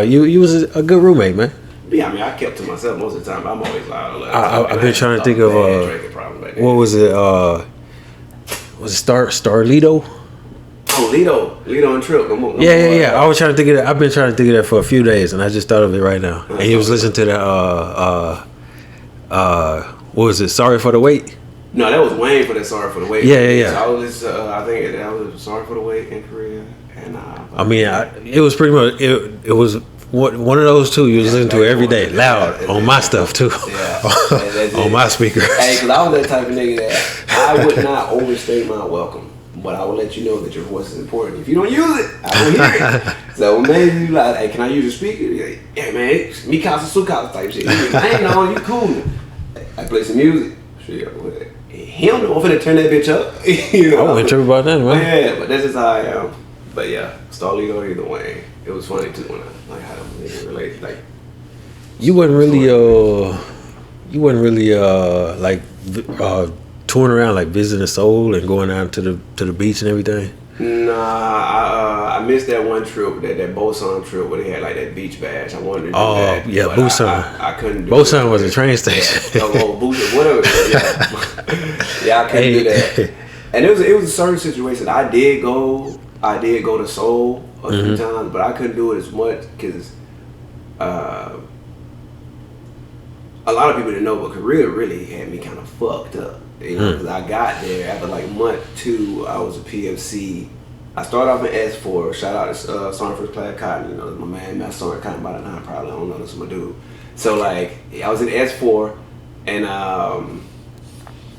You was a good roommate, man. Yeah, I mean, I kept to myself most of the time. But I'm always loud. I've been trying to think of what was it? Was it Starlito? Oh, Lito and Trip. Yeah. I was trying to think of that. I've been trying to think of that for a few days, and I just thought of it right now. And you was listening to that. What was it? Sorry for the Wait. No, that was Wayne for that Sorry for the Wait. Yeah. So I think that was Sorry for the Wait in Korea, and I mean, it was pretty much it was one of those two you was listening to every day, loud on my stuff too, on my speaker. Hey, because I was that type of nigga that I would not overstay my welcome, but I will let you know that your voice is important. If you don't use it, I will hear it. So maybe you like, hey, can I use your speaker? You're like, yeah, man, me casa su casa type shit. I ain't on, you cool. I play some music. Shit, he don't know if I'm finna turn that bitch up. You know? I wasn't tripping about that, man. Yeah, but that's just how I am. But yeah, Starlito either way. It was funny too when I like how them niggas relate. Like you wasn't really like touring around like visiting Seoul and going out to the beach and everything. Nah, I missed that one trip, that Busan trip where they had like that beach bash. I wanted to do that. Oh yeah, Busan. I couldn't do Busan was a train station. Busan, whatever. Yeah, I couldn't do that. And it was a certain situation. I did go to Seoul a few times, but I couldn't do it as much because a lot of people didn't know, but Korea really had me kind of fucked up. You know, because I got there after like month 2, I was a PFC. I started off in S4. Shout out to Sergeant First Class Cotton. You know, my man, Master Sergeant Cotton by the 9 probably. I don't know, that's my dude. So like, I was in S4, and I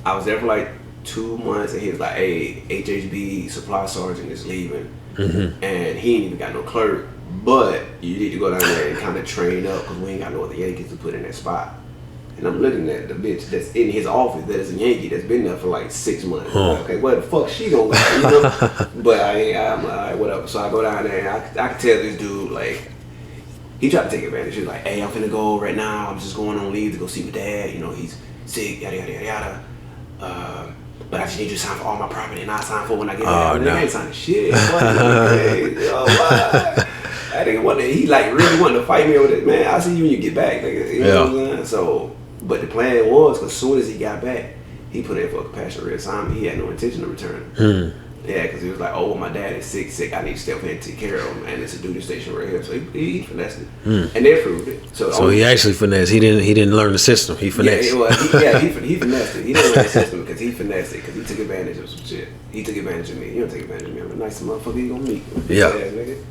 was there for like 2 months, and he was like, hey, HHB supply sergeant is leaving, and he ain't even got no clerk, but you need to go down there and kind of train up because we ain't got no other Yankees to put in that spot. And I'm looking at the bitch that's in his office that is a Yankee that's been there for like 6 months. Like, okay, what the fuck she gonna go? You know? But I'm like, all right, whatever. So I go down there and I can tell this dude, like, he tried to take advantage. He's like, hey, I'm finna go right now. I'm just going on leave to go see my dad. You know, he's sick, yada, yada, yada, yada. But I just need you to sign for all my property and I'll sign for when I get there. No. I ain't signing shit. I think he like really wanted to fight me over this, man. I'll see you when you get back. Like, you know what I'm saying? So, but the plan was, because as soon as he got back, he put in for a compassionate reassignment. He had no intention of returning. Yeah, because he was like, oh, well, my dad is sick. I need to step in and take care of him, and it's a duty station right here. So he finessed it, and they approved it. So he actually finessed. He didn't learn the system. He finessed. He finessed it. He didn't learn the system because he finessed it because he took advantage of some shit. He took advantage of me. You don't take advantage of me. I'm a nice motherfucker. You gonna meet? Yeah.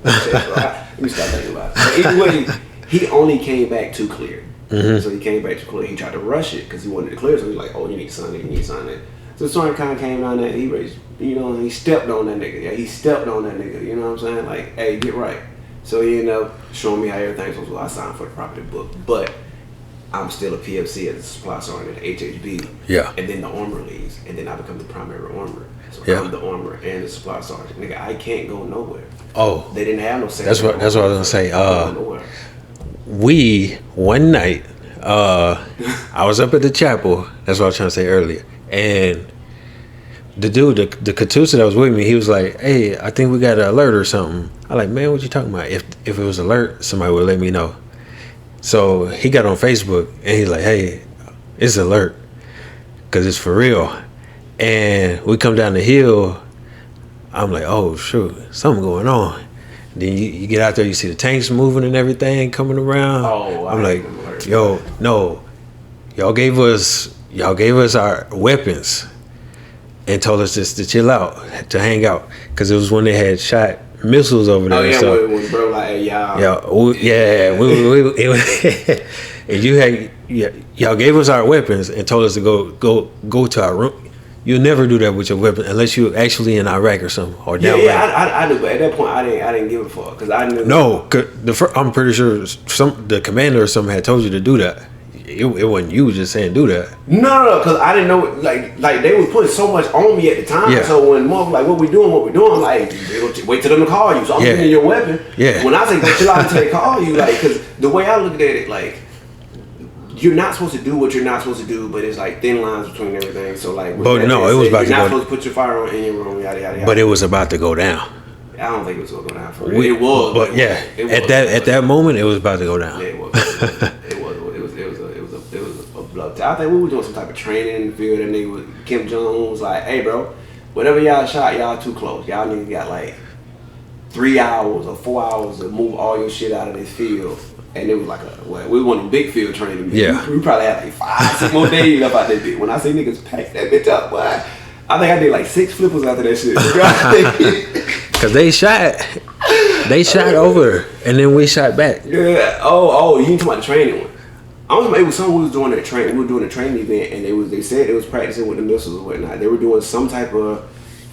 Let me stop thinking about it. But either way, he only came back too clear. So he came back too clear. He tried to rush it because he wanted to clear. So he was like, oh, you need to sign it. You need to sign it. So Storm kind of came down there, he raised, you know, he stepped on that nigga. Yeah, he stepped on that nigga, you know what I'm saying? Like, hey, get right. So he ended up showing me how everything's supposed to go. I signed for the property book, but I'm still a PFC as a supply sergeant at HHB. Yeah. And then the armor leaves, and then I become the primary armorer. So I'm the armorer and the supply sergeant. Nigga, I can't go nowhere. Oh. They didn't have no say. That's what I was gonna say. We one night, I was up at the chapel. That's what I was trying to say earlier. And the dude, the Katusa that was with me, he was like, hey, I think we got an alert or something. I like, man, what you talking about? If it was alert, somebody would let me know. So he got on Facebook and he's like, hey, it's alert because it's for real. And we come down the hill. I'm like, oh, shoot, something going on. Then you get out there, you see the tanks moving and everything coming around. Oh, I'm like, yo, no, y'all gave us our weapons and told us just to chill out, to hang out, because it was when they had shot missiles over there. Oh yeah, so, when bro like, hey, y'all. And y'all gave us our weapons and told us to go to our room. You'll never do that with your weapon unless you're actually in Iraq or something or down. I do, but at that point I didn't give a fuck because I knew. No, I'm pretty sure the commander or something had told you to do that. it wasn't you just saying do that. No, because I didn't know. Like they were putting so much on me at the time. Yeah. So when mom like, what we doing? I'm like, wait till them to call you. So I'm giving you your weapon. Yeah. When I say go chill out until they call you, like, because the way I looked at it, like, you're not supposed to do what you're not supposed to do, but it's like thin lines between everything. So like, but no, it was about to go. You're not supposed to put your firearm in your room, yada yada yada. But it was about to go down. I don't think it was gonna go down for real. It was, but yeah, at that moment, it was about to go down. Yeah, it was. It was a blood. I think we were doing some type of training in the field, and they was Kim Jong was like, "Hey, bro, whatever y'all shot, y'all too close. Y'all niggas got like 3 hours or 4 hours to move all your shit out of this field." And it was like we went on big field training. Yeah, we probably had like 5-6 more days left out that bitch. When I say niggas pack that bitch up, boy, I think I did like 6 flippers after that shit. Cause they shot over, and then we shot back. Yeah. Oh, you talking about the training one? I was. It was something we was doing at training. We were doing a training event, and they said they was practicing with the missiles and whatnot. They were doing some type of,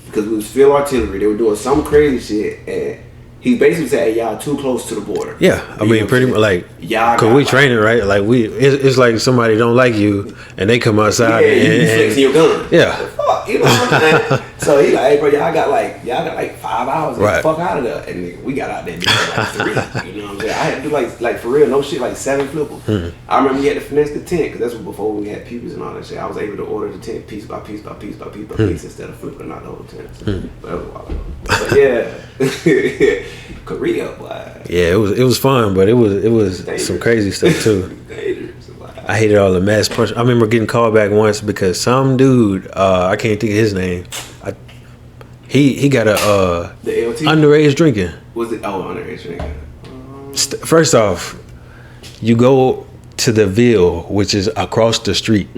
because we was field artillery. They were doing some crazy shit, and he basically said, "Hey, y'all too close to the border." Yeah, I mean, pretty much like, y'all. Cause we training, right? Like it's like somebody don't like you, and they come outside. Yeah, you flexing your gun. Yeah. Fuck, you know what I'm saying? So he like, "Hey, bro, y'all got like 5 hours. Get the fuck out of there." And nigga, we got out there like 3. You know what I'm saying? I had to do like for real, no shit, like 7 flippers. Mm-hmm. I remember we had to finesse the tent, because that's what before we had pupils and all that shit. I was able to order the tent piece by piece by piece by piece by piece instead of flipping out the whole tent. So, but that was a while ago. But yeah, Korea, boy. Yeah, it was fun, but it was some crazy stuff too. I hated all the mass punch. I remember getting called back once because some dude, I can't think of his name. He got a the LT? Underage drinking. Was it? Oh, underage drinking. First off, you go to the Ville, which is across the street,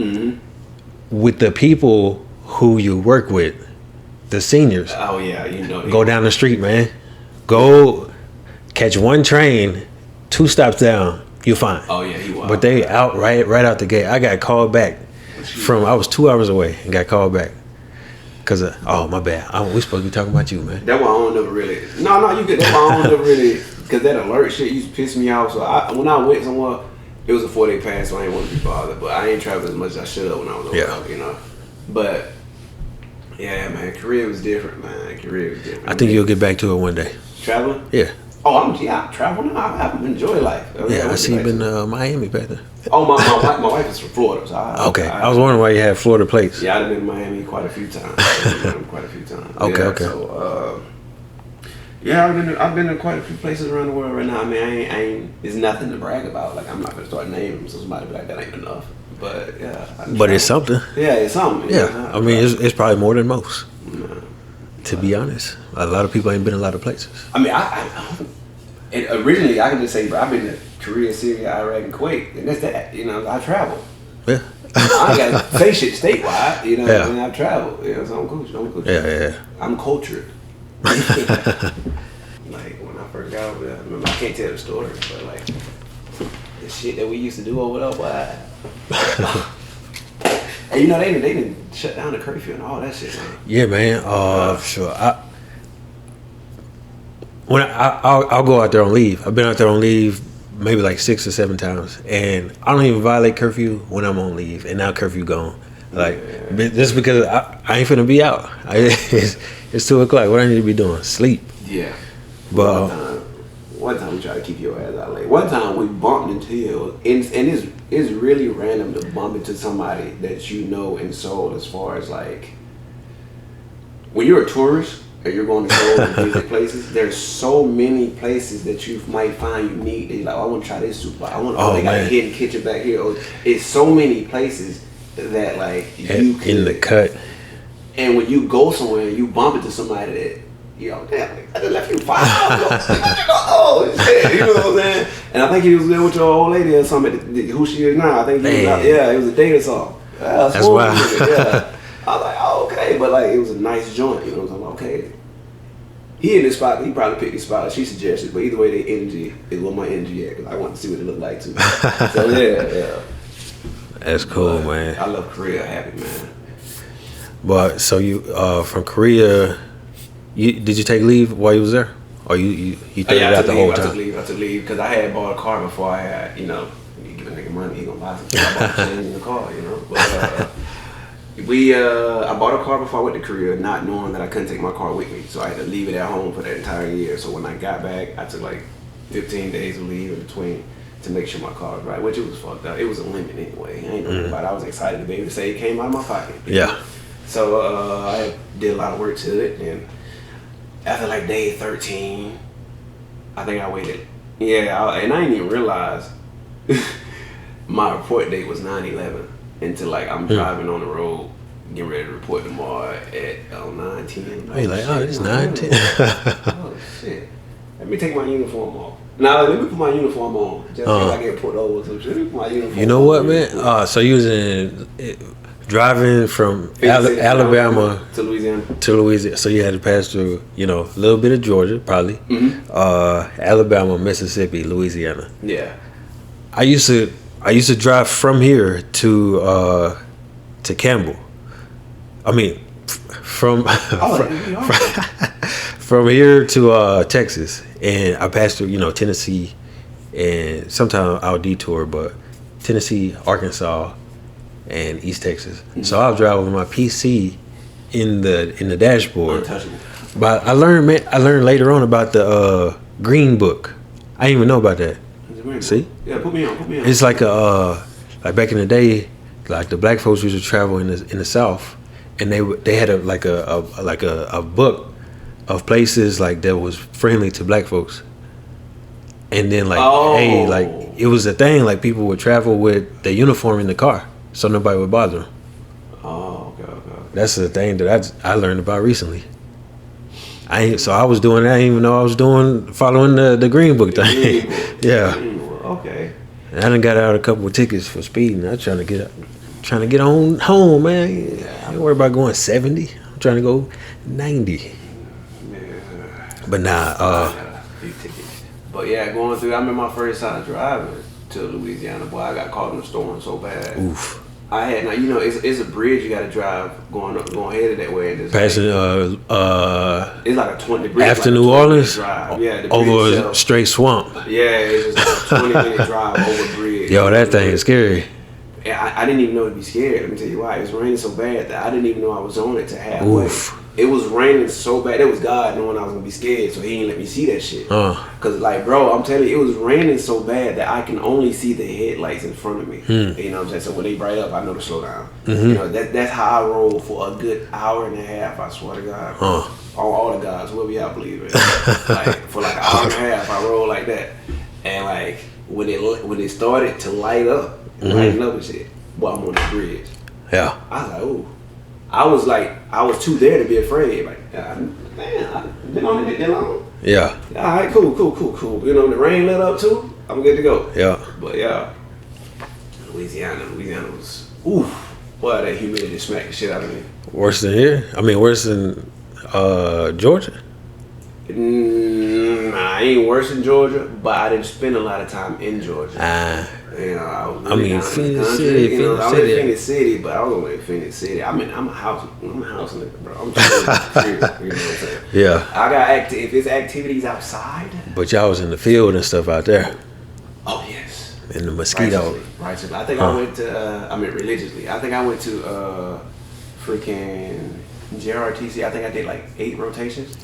with the people who you work with, the seniors. Oh yeah, you know. Go down the street, man. Go catch one train, 2 stops down. You're fine. Oh yeah, he was. But they out right out the gate. I got called back I was 2 hours away and got called back. Cause oh my bad, we supposed to be talking about you, man. That's why I don't never really. No, you get. That's why I don't never really. Cause that alert shit used to piss me off. So when I went somewhere, it was a 4-day pass, so I didn't want to be bothered. But I ain't traveled as much as I should have when I was over there, you know. But yeah, man, Korea was different, man. Korea was different. I think you'll get back to it one day. Traveling? Yeah. Oh, I'm traveling now. I enjoy life. I see you been Miami back there. Oh, my wife is from Florida. So I was wondering why you had Florida plates. Yeah, I've been in Miami quite a few times. Okay. So, yeah, I've been to quite a few places around the world right now. I mean, I ain't it's nothing to brag about. Like, I'm not gonna start naming them, so somebody be like, that ain't enough. But yeah. But it's something. Yeah, it's something. Yeah, I mean, it's probably more than most. To be honest, a lot of people ain't been a lot of places. I mean, and originally I can just say, bro, I've been to Korea, Syria, Iraq, and Kuwait, and that's that. You know, I travel. Yeah. I ain't gotta say shit statewide. You know, yeah. and I've traveled. You know, so I'm cool. Yeah. I'm cultured. Like when I first got over there, I remember, I can't tell the story, but like the shit that we used to do over there, boy. And you know they didn't shut down the curfew and all that shit, man. Yeah, man. Sure. I'll go out there on leave. I've been out there on leave maybe like 6 or 7 times, and I don't even violate curfew when I'm on leave. And now curfew gone. Like just because I ain't finna be out. It's 2 o'clock. What I need to be doing? Sleep. Yeah. But one time we tried to keep your ass out late. One time we bumped into you, and it's really random to bump into somebody that you know in Seoul. As far as like when you're a tourist and you're going to Seoul and visit places, there's so many places that you might find unique. That you're like, I want to try this soup. I want. They got a hidden kitchen back here. It's so many places that like you can in the cut. And when you go somewhere and you bump into somebody that, you know, damn, I just left you 5 hours ago. Oh, shit, you know what I'm saying? And I think he was there with your old lady or something, who she is now. I think he was out, it was a date or something. That's why. Yeah. I was like, oh, okay. But like, it was a nice joint, you know what I'm saying? Okay. He in this spot, he probably picked this spot like she suggested, but either way, the energy is what my energy at, because I want to see what it looked like too. So yeah. That's cool, man. I love Korea, happy man. But so you from Korea, did you take leave while you was there, or you threw it out the whole time? I took leave because I had bought a car before I had, you know, You give a nigga money, he gonna buy some shit. I bought the change in the car, you know. But, I bought a car before I went to Korea, not knowing that I couldn't take my car with me, so I had to leave it at home for that entire year. So when I got back, I took like 15 days of leave in between to make sure my car was right, which it was fucked up. It was a limit anyway. I ain't know about it. I was excited to be able to say it came out of my pocket. Yeah. So I did a lot of work to it, and after like day 13, I think I waited. Yeah, and I didn't even realize my report date was 9/11 until like I'm driving on the road, getting ready to report tomorrow at 9:10. Oh, you're like, oh, it's 9:10. Oh shit! Let me take my uniform off. Now let me put my uniform on just in case I get put over. So let me put my uniform. You know what, man? So you was driving from Alabama to Louisiana. So you had to pass through, you know, a little bit of Georgia, probably, Alabama, Mississippi, Louisiana. Yeah. I used to drive from here to Campbell. I mean, from from here to Texas, and I passed through, you know, Tennessee, and sometimes I'll detour, but Tennessee, Arkansas, and East Texas. So I'll drive with my PC in the dashboard. Untouchable. But I learned later on about the Green Book. I didn't even know about that. See? Yeah, put me on. It's like like back in the day, like the black folks used to travel in the South, and they had a book of places like that was friendly to black folks. And then hey, like it was a thing, like people would travel with their uniform in the car, so nobody would bother them. Oh, okay. That's the thing that I learned about recently. So I was doing that. I didn't even know I was following the Green Book thing. Yeah. Okay. And I done got out a couple of tickets for speeding. I'm trying to get on home, man. I don't worry about going 70. I'm trying to go 90. Yeah. But nah. But yeah, going through. I remember my first time driving to Louisiana. Boy, I got caught in the storm so bad. Oof. I had it's a bridge you got to drive going headed that way. And passing it's like a 20 bridge after like New Orleans, drive. Yeah, over a straight swamp. Yeah, it's just like a 20-minute drive over a bridge. Yo, that thing is scary. I didn't even know to be scared. Let me tell you why. It was raining so bad that I didn't even know I was on it to halfway. Oof. It was raining so bad. It was God knowing I was gonna be scared, so He didn't let me see that shit. Cause like, bro, I'm telling you, it was raining so bad that I can only see the headlights in front of me. You know what I'm saying? So when they bright up, I know to slow down. You know that's how I roll for a good hour and a half. I swear to God. All the gods, whoever y'all believe in. Like for like an hour and a half, I roll like that. And like when it started to lighten up and shit, boy, I'm on the bridge. Yeah. I was like, ooh. I was too there to be afraid. Like, man, I've been on it that long. Yeah. All right, cool. You know, the rain let up too. I'm good to go. Yeah. But yeah, Louisiana was, oof. Boy, that humidity smacked the shit out of me. Worse than here? I mean, worse than Georgia? Nah, I ain't worse than Georgia, but I didn't spend a lot of time in Georgia. You know, I was really Phoenix City. I was in Phoenix City, but I was only in Phoenix City. I'm a house nigga, bro. I'm just you know what I'm saying? Yeah. I got if it's activities outside. But y'all was in the field and stuff out there. Oh yes. In the mosquito. Righteously. I think I went to. Religiously. I think I went to freaking JRTC. I think I did like 8 rotations.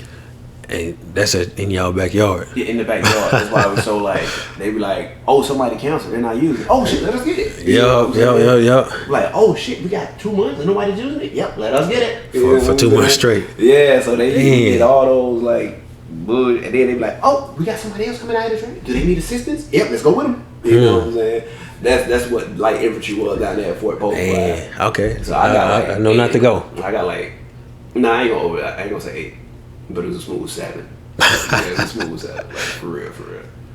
And that's in y'all backyard. Yeah, in the backyard. That's why I was so like, they be like, oh, somebody canceled, they're not using it. Oh shit, let us get it. Yep. Like, oh shit, we got 2 months and nobody's using it. Yep, let us get it. For 2 months straight. Yeah, so they get all those like bull, and then they be like, oh, we got somebody else coming out of the train. Do they need assistance? Yep, let's go with them. You know what I'm saying? That's what light infantry was down there at Fort Pope. Okay. So I got I know not to go. I got I ain't gonna say 8. But it was a smooth 7. Yeah, it was a smooth 7. Like, for real.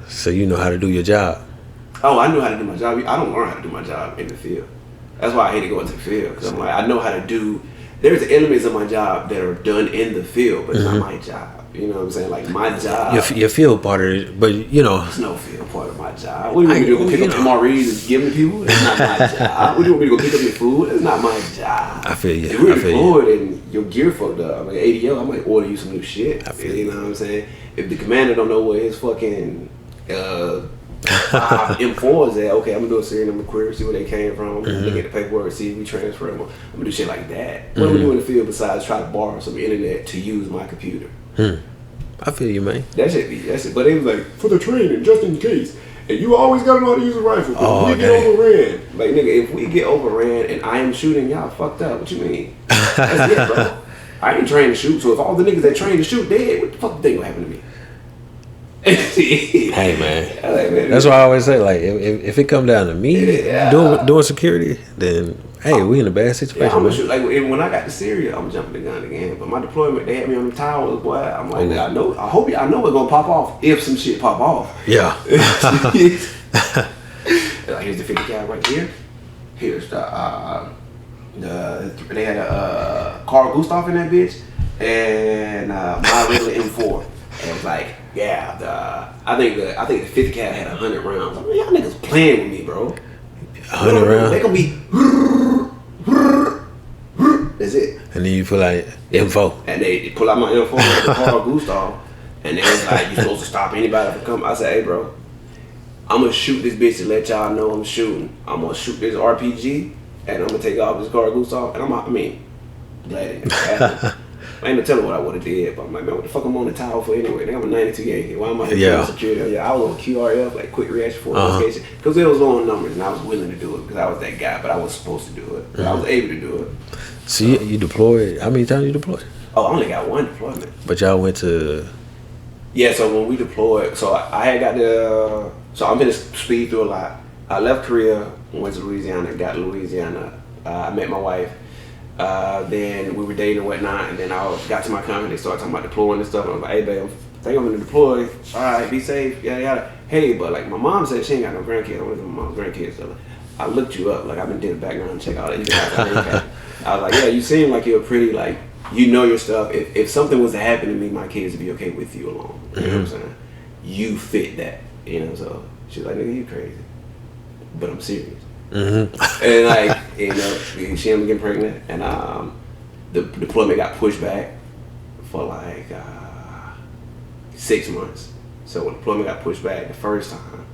So you know how to do your job. Oh, I knew how to do my job. I don't learn how to do my job in the field. That's why I hate to go into the field. Because I'm like, I know how to do... There's elements of my job that are done in the field, but it's not my job. You know what I'm saying? Like, my job... Your field part of it, but you know... There's no field part of my job. What do you want me to go pick up MREs and give them to people? That's not my job. What do you want me to go pick up your food? That's not my job. I feel you. If we're deployed and your gear fucked up, like ADL, I might order you some new shit. I feel you know what I'm saying? If the commander don't know where his fucking M4s that, okay, I'm gonna do a serial number query, see where they came from, look at the paperwork, see if we transfer them. I'm gonna do shit like that. What am I doing in the field besides try to borrow some internet to use my computer? I feel you, man. That's it. But they was like, for the training, just in case. And you always gotta know how to use a rifle. If we get overran. Like, nigga, if we get overran and I am shooting, y'all fucked up. What you mean? That's it, bro. I ain't trained to shoot, so if all the niggas that trained to shoot dead, what the fuck think gonna happen to me? Hey, man. That's why I always say, like, if it come down to me doing security, then hey, we in a bad situation. Yeah, I'm gonna shoot. Like when I got to Syria, I'm jumping the gun again. But my deployment, they had me on the towers, boy. I'm like, I hope it's gonna pop off if some shit pop off. Yeah. Like, here's the 50 cal right here. Here's they had a Carl Gustav in that bitch, and my regular M4. And it was like, yeah, I think the 50 cal had 100 rounds. I mean, y'all niggas playing with me, bro. 100 rounds. They gonna be. That's it. And then you pull out M4. And they pull out my M4 with the Carl Gustav, and they was like, you supposed to stop anybody from coming. I said, hey, bro, I'm gonna shoot this bitch to let y'all know I'm shooting. I'm gonna shoot this RPG, and I'm gonna take off this Carl Gustav, and glad it happened. I ain't gonna tell her what I would have did, but I'm like, man, what the fuck I'm on the tower for anyway? I'm a 92 Yankee. Why am I here for security? Yeah, I was on QRF, like quick reaction force investigation, because it was low in numbers, and I was willing to do it because I was that guy, but I wasn't supposed to do it. But I was able to do it. So you deployed? How many times you deployed? Oh, I only got one deployment. But y'all went to? Yeah, so when we deployed, so I had got so I'm gonna speed through a lot. I left Korea, went to Louisiana, got to Louisiana. I met my wife. Then we were dating and whatnot, and then I got to my company. They started talking about deploying and stuff. And I was like, hey, babe, I think I'm gonna deploy. All right, be safe, yada yada. Hey, but like my mom said, she ain't got no grandkids. I went to my mom's grandkids. So I looked you up. Like I've been doing a background check, all that. I was like, yeah, you seem like you're pretty, like, you know your stuff. If something was to happen to me, my kids would be okay with you alone. You know what I'm saying? You fit that. You know, so she's like, nigga, you crazy. But I'm serious. And like, you know, she ended up getting pregnant, and the deployment got pushed back for like 6 months. So when the deployment got pushed back the first time,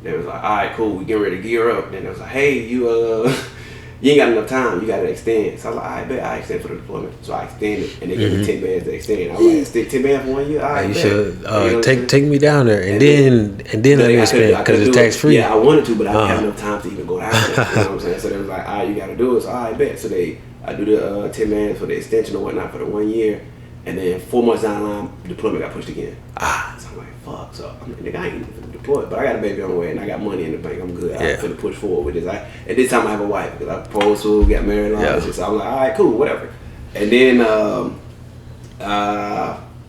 they was like, all right, cool, we getting ready to gear up. Then it was like, hey, you ain't got enough time, you gotta extend. So I was like, I bet I extend for the deployment. So I extended, and they gave me 10 bands to extend. I was like, stick 10 bands for 1 year. All right, you should take me down there, and then let me spend because it's tax free. Yeah, I wanted to, but I didn't have enough time to even go down there. You know what I'm saying? So they was like, all right, you gotta do it. So I bet. So I do the 10 bands for the extension or whatnot for the 1 year, and then 4 months down the line, the deployment got pushed again. So I'm like, fuck. So I'm like, nigga, I ain't even deployed, but I got a baby on the way, and I got money in the bank. I'm good. I'm finna push forward with this. And this time I have a wife because I proposed to, got married, and all that shit. So I'm like, all right, cool, whatever. And then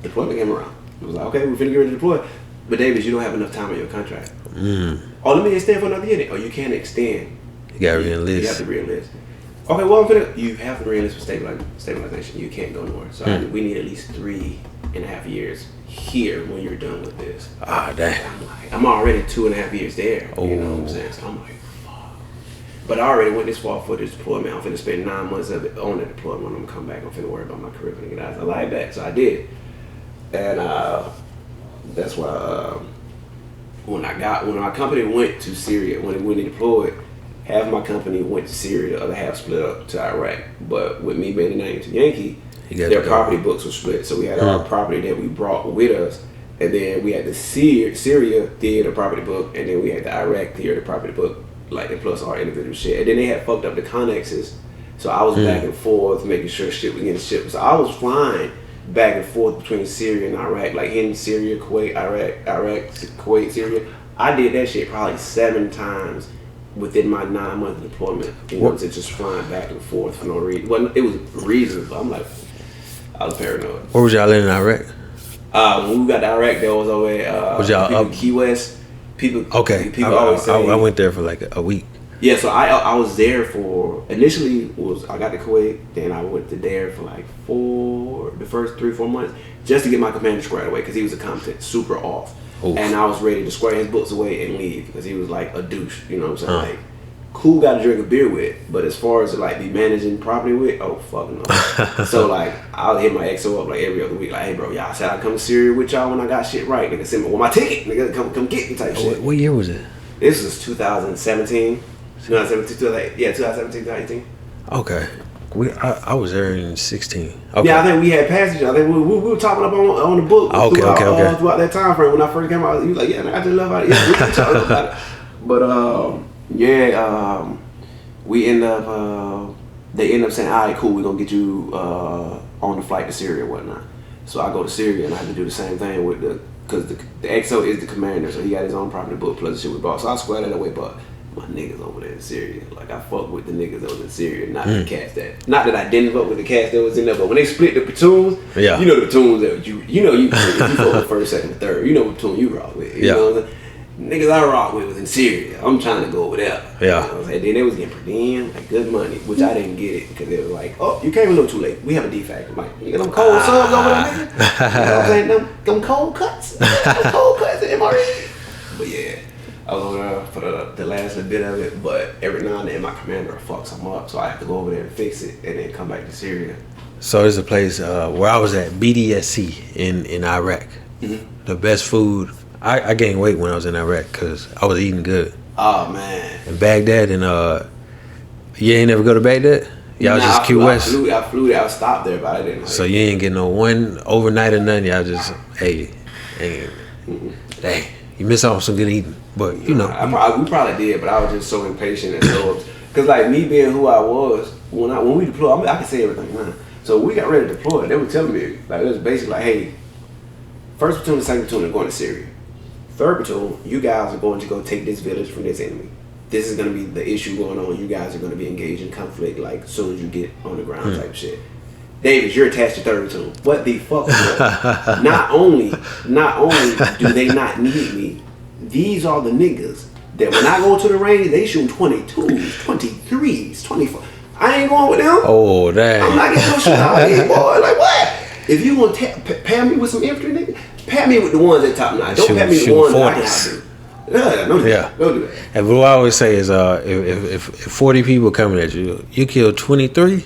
deployment came around. I was like, okay, we're finna get ready to deploy. But Davis, you don't have enough time on your contract. Oh, let me extend for another year. Oh, you can't extend. You got to re-enlist. You have to re-enlist. Okay, well, you have to re-enlist for stabilization. You can't go nowhere. So we need at least 3.5 years here when you're done with this. Ah, damn. I'm already 2.5 years there. You know what I'm saying? So I'm like, fuck. But I already went this far for this deployment. I'm finna spend 9 months of it on the deployment. When I'm gonna come back, I'm finna worry about my career. Finna get out. I lied back, so I did. And that's why when my company went to Syria, when they deployed, half of my company went to Syria, the other half split up to Iraq. But with me being a 92 Yankee, their property books were split. So we had our property that we brought with us, and then we had the Syria theater property book, and then we had the Iraq theater property book, like, and plus our individual shit. And then they had fucked up the connexes, so I was back and forth making sure shit was getting shipped. So I was flying back and forth between Syria and Iraq, like in Syria, Kuwait, Iraq, Kuwait, Syria. I did that shit probably 7 times within my 9-month deployment. You know, just flying back and forth for no reason. Well, it was reasonable. I'm like, I was paranoid. Where was y'all in Iraq? When we got to Iraq, there was always was y'all up Key West. People always say I went there for like a week. Yeah, so I was there for initially I got to Kuwait, then I went to there for like the first 3-4 months just to get my commander squared away because he was a competent super off. Oof. And I was ready to square his books away and leave because he was like a douche, you know what I'm saying? Like cool guy to drink a beer with, but as far as like be managing property with, oh fuck no. So like I'll hit my XO up like every other week, like, hey bro, y'all said I come to Syria with y'all when I got shit right. Nigga send me my ticket, nigga come get me type shit. What year was it? This was 2017. 2017, 2018. Okay. I was there in 16. Okay. Yeah, I think we had passage. I think we were talking up on the book throughout that time frame when I first came out. He was like, yeah, I just love how we were talking about it. But we end up they end up saying, all right, cool, we're gonna get you on the flight to Syria and whatnot. So I go to Syria and I have to do the same thing with because the XO is the commander, so he got his own property book plus the shit we bought. So I square that away, but my niggas over there in Syria, like I fuck with the niggas that was in Syria, not the cats not that I didn't fuck with the cats that was in there, but when they split the platoons, you know the platoons that you fuck with first, second, and third, you know what platoon you rock with, you know what I'm saying? Niggas I rock with was in Syria. I'm trying to go over there. Yeah. You know what I'm saying? Then they was getting per diem, like good money, which I didn't get it because they were like, oh, you came a little too late. We have a defect. I'm like, you get them cold subs over there, nigga. You know what I'm saying? Them cold cuts. Them cold cuts at MRE. But yeah, I was over there for the last little bit of it, but every now and then my commander fucks them up, so I have to go over there and fix it and then come back to Syria. So there's a place where I was at, BDSC in Iraq. Mm-hmm. The best food. I gained weight when I was in Iraq because I was eating good. Oh man. In Baghdad and you ain't never go to Baghdad? Y'all just Q West? I flew there. I stopped there, but I didn't. So you ain't getting no one overnight or nothing. Y'all just dang, you miss out on some good eating. But you know, we probably did, but I was just so impatient and so because like me being who I was when we deployed, I can say everything, man. So we got ready to deploy. They were telling me like it was basically like, hey, first platoon and second platoon are going to Syria. Third platoon, you guys are going to go take this village from this enemy. This is going to be the issue going on. You guys are going to be engaged in conflict like as soon as you get on the ground type shit. Davis, you're attached to third platoon. What the fuck? Not only do they not need me, these are the niggas that when I go to the range, they shoot 22s, 23s, 24. I ain't going with them. Oh, dang. I'm not getting no shit out here, boy. Like what? If you want to pair me with some infantry niggas, pair me with the ones at top notch. Don't pair me with the ones that I can outdo. Don't do that. And what I always say is, if 40 people coming at you, you kill 23,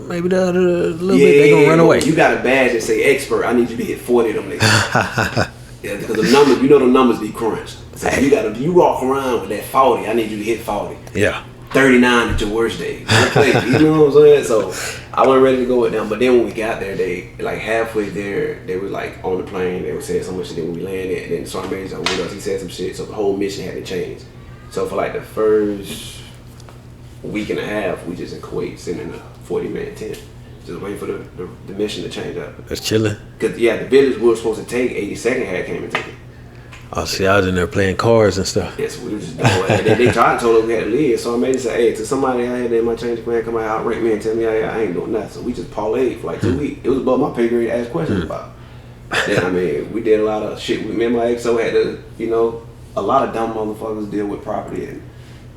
maybe the other little bit they gonna run away. You got a badge that say expert. I need you to hit 40 of them niggas. Yeah, because the numbers, you know, the numbers be crunched. So you walk around with that 40. I need you to hit 40. Yeah. 39 at your worst day. You know what I'm saying? So I wasn't ready to go with them. But then when we got there, they like halfway there, they were like on the plane. They were saying so much shit. Then when we landed, and then the sergeant major with us, he said some shit. So the whole mission had to change. So for like the first week and a half, we just in Kuwait sitting in a 40-man tent, just waiting for the mission to change up. That's chilling. Cause the village we were supposed to take, 82nd had came and took it. Oh, see, I was in there playing cards and stuff. Yes, we were just doing it. They tried to tell us we had to leave, so I made it say, hey, to somebody out here that might change the plan, come out rank me and tell me I ain't doing nothing. So we just parlayed for like 2 weeks. It was above my pay grade to ask questions about. Then I mean, we did a lot of shit. Me and my XO had to, you know, a lot of dumb motherfuckers deal with property and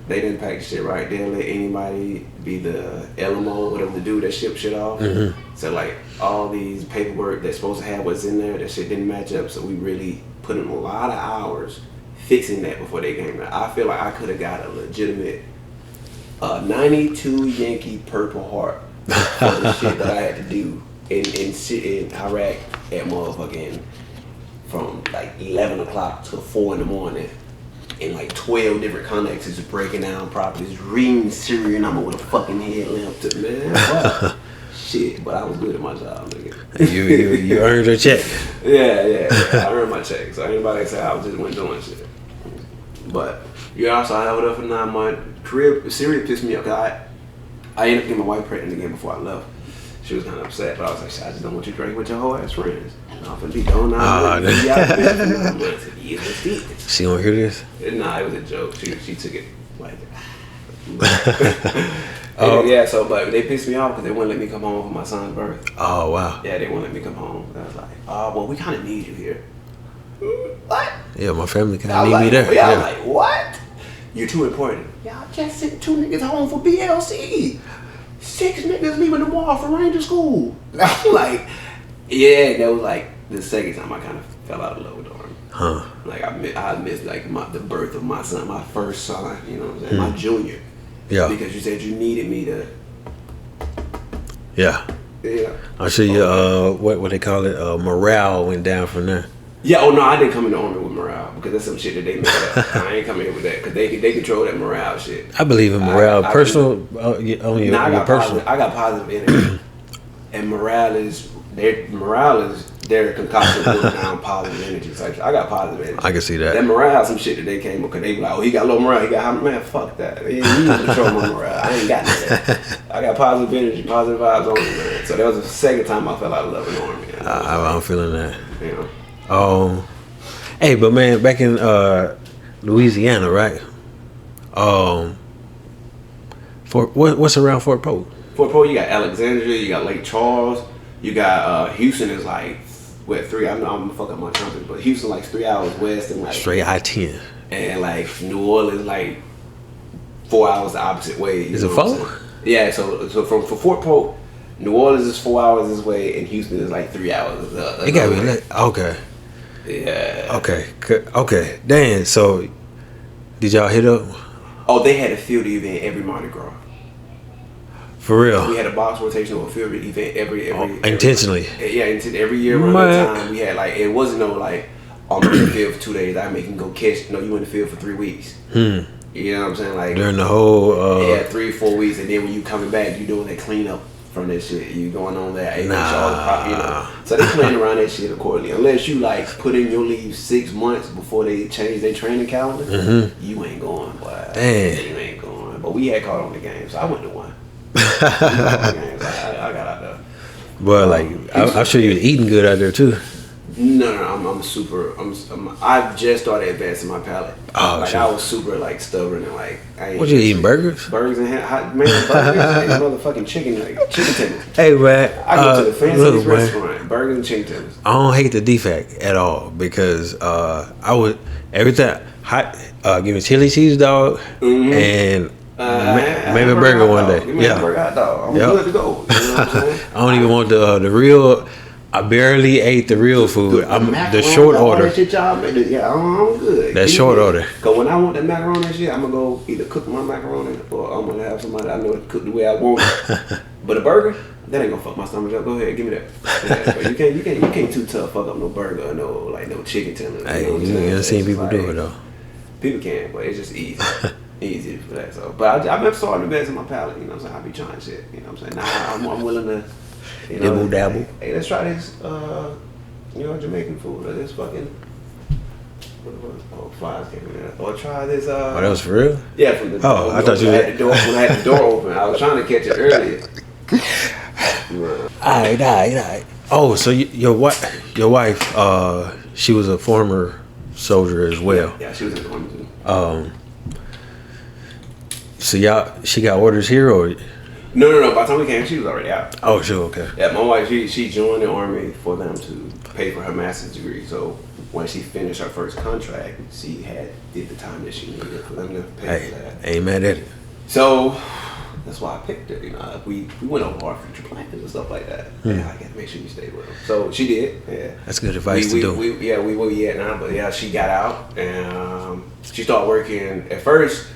they didn't pack shit right. They didn't let anybody be the LMO, whatever the dude that shipped shit off. Mm-hmm. So like all these paperwork that's supposed to have what's in there, that shit didn't match up. So we really put in a lot of hours fixing that before they came out. I feel like I could have got a legitimate 92 Yankee Purple Heart for the shit that I had to do in Iraq at motherfucking from like 11 o'clock till 4 in the morning. In like 12 different contexts, breaking down properties, reading Syrian number with a fucking headlamp to man. What? Shit, but I was good at my job, nigga. You earned your check. Yeah, I earned my check. So anybody say I was just went doing shit. But you also I held up for 9 months. Syria pissed me off because I ended up getting my wife pregnant again before I left. She was kind of upset, but I was like, I just don't want you drinking with your whole ass friends. I'm finna be going out. She don't hear this? Nah, it was a joke. She took it like that. So but they pissed me off because they wouldn't let me come home for my son's birth. Oh wow. Yeah, they wouldn't let me come home. I was like, oh well, we kind of need you here. What? Yeah, my family kind of need me there. Yeah, I was like, what? You're too important. Y'all just sent 2 niggas home for BLC. 6 niggas leaving tomorrow for Ranger School. Like, yeah, that was like the second time I kind of fell out of love with Dorn. Huh. Like I missed like the birth of my son, my first son. You know what I'm saying? My junior. Yeah. Because you said you needed me to. Yeah. Yeah. I'm sure you what they call it, morale went down from there. Yeah, oh no, I didn't come in the army with morale because that's some shit that they made up. I ain't coming in with that because they control that morale shit. I believe in morale. I personal, on your personal. I got positive energy, and morale is their concoction of putting down positive energy. So I got positive energy. I can see that. That morale, some shit that they came up because they were like, oh, he got low morale. He got high, man. Fuck that. He didn't control my morale. I ain't got none of that. I got positive energy, positive vibes on me, man. So that was the second time I felt out of love in the army. I'm feeling that. You know. Hey, but man, back in Louisiana, right? What's around Fort Polk? Fort Polk, you got Alexandria, you got Lake Charles, you got Houston is like what 3? I'm gonna fuck up my trumpet, but Houston like 3 hours west and like straight I-10, and like New Orleans like 4 hours the opposite way. Is it 4? Yeah, so from Fort Polk, New Orleans is 4 hours this way, and Houston is like 3 hours. It got me okay. Yeah. Okay. Damn. So, did y'all hit up? Oh, they had a field event every Mardi Gras. For real? We had a box rotational field event every intentionally. Every year around that time we had like it wasn't no like I'm in the field for 2 days. I make him go catch. No, you in the field for 3 weeks. You know what I'm saying? Like during the whole 3-4 weeks, and then when you coming back, you doing that cleanup from that shit. You going on there, all the property, you know. So they playing around that shit accordingly. Unless you like put in your leave 6 months before they change their training calendar, you ain't going. Boy. Damn. You ain't going. But we had caught on the game, so I went to one. I got out there. Well, like I'm sure you was eating good out there too. No, I'm super. I've just started advancing my palate. Oh, like sure. I was super like stubborn and like I ain't. What you eating, burgers? Burgers and burgers and motherfucking chicken tenders. Hey man, I go to the fanciest restaurant, burgers and chicken tenders. I don't hate the defect at all because I would every time give me chili cheese dog and maybe a burger one day. Give me a burger hot dog. I'm good to go. You know what I'm saying? I don't even want the real. I barely ate the real food. I'm the short order. I'm good. That short order. Cause when I want that macaroni and shit, I'm gonna go either cook my macaroni or I'm gonna have somebody I know to cook the way I want it. But a burger, that ain't gonna fuck my stomach up. Go ahead, give me that. Yeah, you can't too tough fuck up no burger or no chicken tender. Hey, you seen people do it though. People can, but it's just easy. Easy for that. So, but I've been starting to invest in my palate. You know what I'm saying? I be trying shit. You know what I'm saying? Now I'm willing to. You know, Dibble dabble. Hey, let's try this. Jamaican food or this fucking. Flies came in there. Or try this. Oh, that was for real? Yeah, from the. Oh, I thought you. When I had the door open, I was trying to catch it earlier. Alright. Oh, so your wife, she was a former soldier as well. Yeah, she was in the army too. So she got orders here or? No. By the time we came, she was already out. Oh, sure, okay. Yeah, my wife, she joined the army for them to pay for her master's degree. So when she finished her first contract, she did the time that she needed for them to pay for that. Ain't mad at it. So that's why I picked her. You know, we went over our future plans and stuff like that. Yeah, I got to make sure you stay with them. So she did. Yeah, that's good advice to do. We where we at now, but yeah, she got out and she started working at first.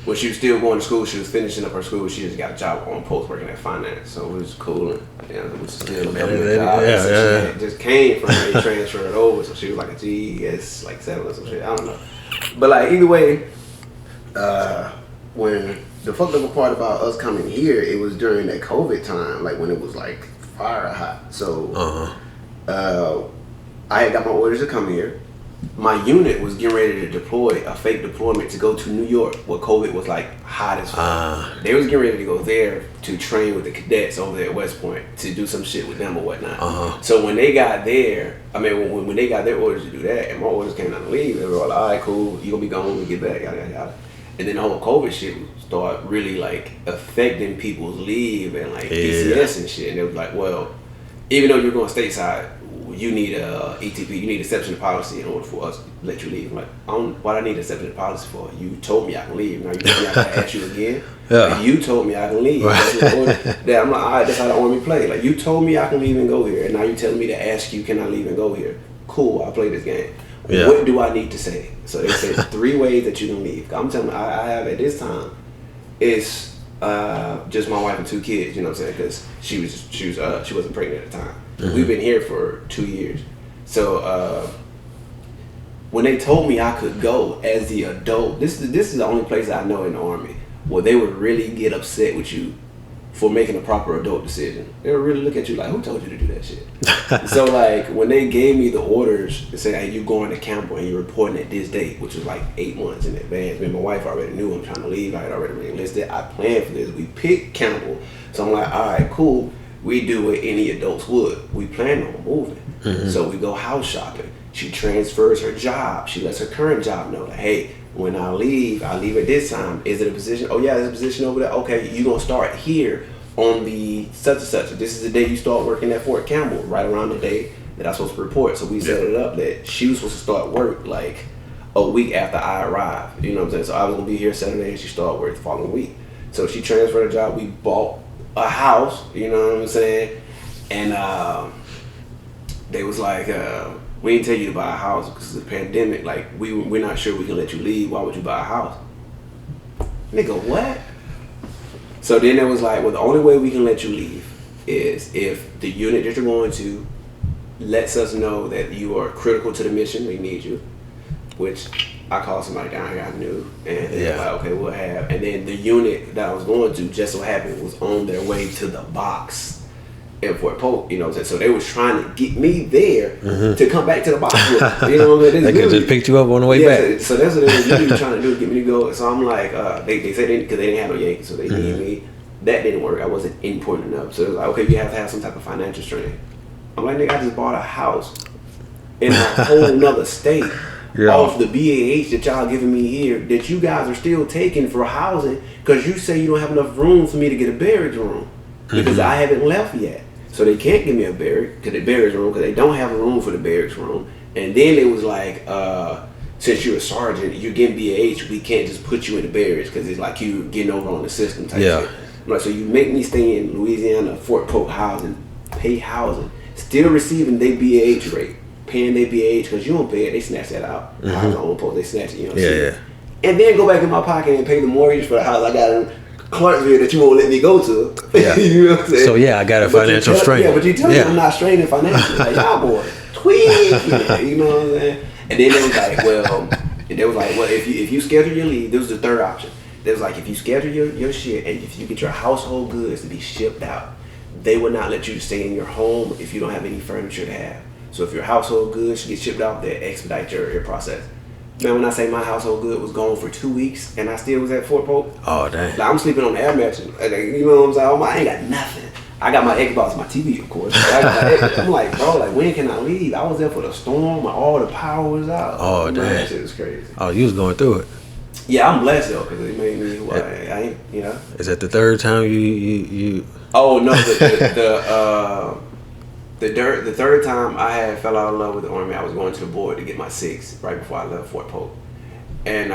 When she was still going to school, she was finishing up her school. She just got a job on post working at finance, so it was cool. And it was still a government job. She just came from it, transferred over, so she was like a GS like 7 or some shit. I don't know, but like either way, when the fucked up part about us coming here, it was during that COVID time, like when it was like fire hot. So I had got my orders to come here. My unit was getting ready to deploy a fake deployment to go to New York where COVID was like hot as fuck. They was getting ready to go there to train with the cadets over there at West Point to do some shit with them or whatnot. So when they got there, when they got their orders to do that and my orders came down to leave, they were all like, all right, cool, you gonna be gone when we get back, yada yada yada. And then the whole COVID shit started really like affecting people's leave and like PCS and shit. And it was like, well, even though you're going stateside, you need a ETP, you need exception to policy in order for us to let you leave. I'm like, what I need exception to policy for? You told me I can leave. Now you told me I can ask you again. Like, you told me I can leave. I'm like, all right, that's how the army play. Like, you told me I can leave and go here, and now you telling me to ask you, can I leave and go here? Cool, I'll play this game. Yeah. What do I need to say? So they said 3 ways that you can leave. I'm telling you, I have at this time It's just my wife and 2 kids. You know what I'm saying? Because she wasn't pregnant at the time. Mm-hmm. We've been here for 2 years. So when they told me I could go as the adult, this is the only place I know in the Army where they would really get upset with you for making a proper adult decision. They would really look at you like, who told you to do that shit? So like when they gave me the orders to say, hey, you going to Campbell and you're reporting at this date, which was like 8 months in advance. Me and my wife already knew I'm trying to leave. I had already been enlisted. I planned for this. We picked Campbell. So I'm like, all right, cool. We do what any adults would. We plan on moving. Mm-hmm. So we go house shopping. She transfers her job. She lets her current job know that, hey, when I leave at this time. Is it a position? Oh yeah, there's a position over there. Okay, you're gonna start here on the such and such. This is the day you start working at Fort Campbell, right around the day that I'm supposed to report. So we set it up that she was supposed to start work like a week after I arrived. You know what I'm saying? So I was gonna be here Saturday and she started work the following week. So she transferred her job. We bought a house, you know what I'm saying? And they was like, we didn't tell you to buy a house because of the pandemic. Like, we're not sure we can let you leave. Why would you buy a house? Nigga, what? So then it was like, well, the only way we can let you leave is if the unit that you're going to lets us know that you are critical to the mission. We need you. Which I called somebody down here I knew. And they were like, okay, we'll have. And then the unit that I was going to just so happened was on their way to the box in Fort Polk, you know what I'm saying? So they was trying to get me there to come back to the box. You know what I'm saying? They could just picked you up on the way back. So that's what they were really trying to do, get me to go. So I'm like, they said because they didn't have no Yankees, so they needed me. That didn't work. I wasn't important enough. So it was like, okay, you have to have some type of financial strength. I'm like, nigga, I just bought a house in a whole nother state off the BAH that y'all giving me here that you guys are still taking for housing because you say you don't have enough room for me to get a barracks room because I haven't left yet. So they can't give me a barracks room because they don't have a room for the barracks room. And then it was like, since you're a sergeant, you're getting BAH, we can't just put you in the barracks because it's like you getting over on the system type shit. Like, so you make me stay in Louisiana, Fort Polk housing, pay housing, still receiving their BAH rate, paying their BAH because you don't pay it, they snatch that out. I was on post, they snatch it, you know. And then go back in my pocket and pay the mortgage for the house I got in Clarksville that you won't let me go to. You know what I'm saying? So I got a financial strain. Yeah, but you tell me I'm not straining financially. Like, y'all boy, tweaking. You know what I'm saying? And then they was like, well, if you schedule your leave, this was the third option. They was like, if you schedule your shit and if you get your household goods to be shipped out, they will not let you stay in your home if you don't have any furniture to have. So if your household goods get shipped out, they expedite your process. Man, when I say my household good was gone for 2 weeks and I still was at Fort Polk. Oh, dang. Like, I'm sleeping on the air mattress. You know what I'm saying? I ain't got nothing. I got my Xbox, my TV, of course. I'm like, bro, like, when can I leave? I was there for the storm. All the power was out. Oh, damn. That shit was crazy. Oh, you was going through it. Yeah, I'm blessed, though, because it made me who I ain't, you know. Is that the third time you... Oh, no, the third time I had fell out of love with the Army, I was going to the board to get my 6 right before I left Fort Polk. And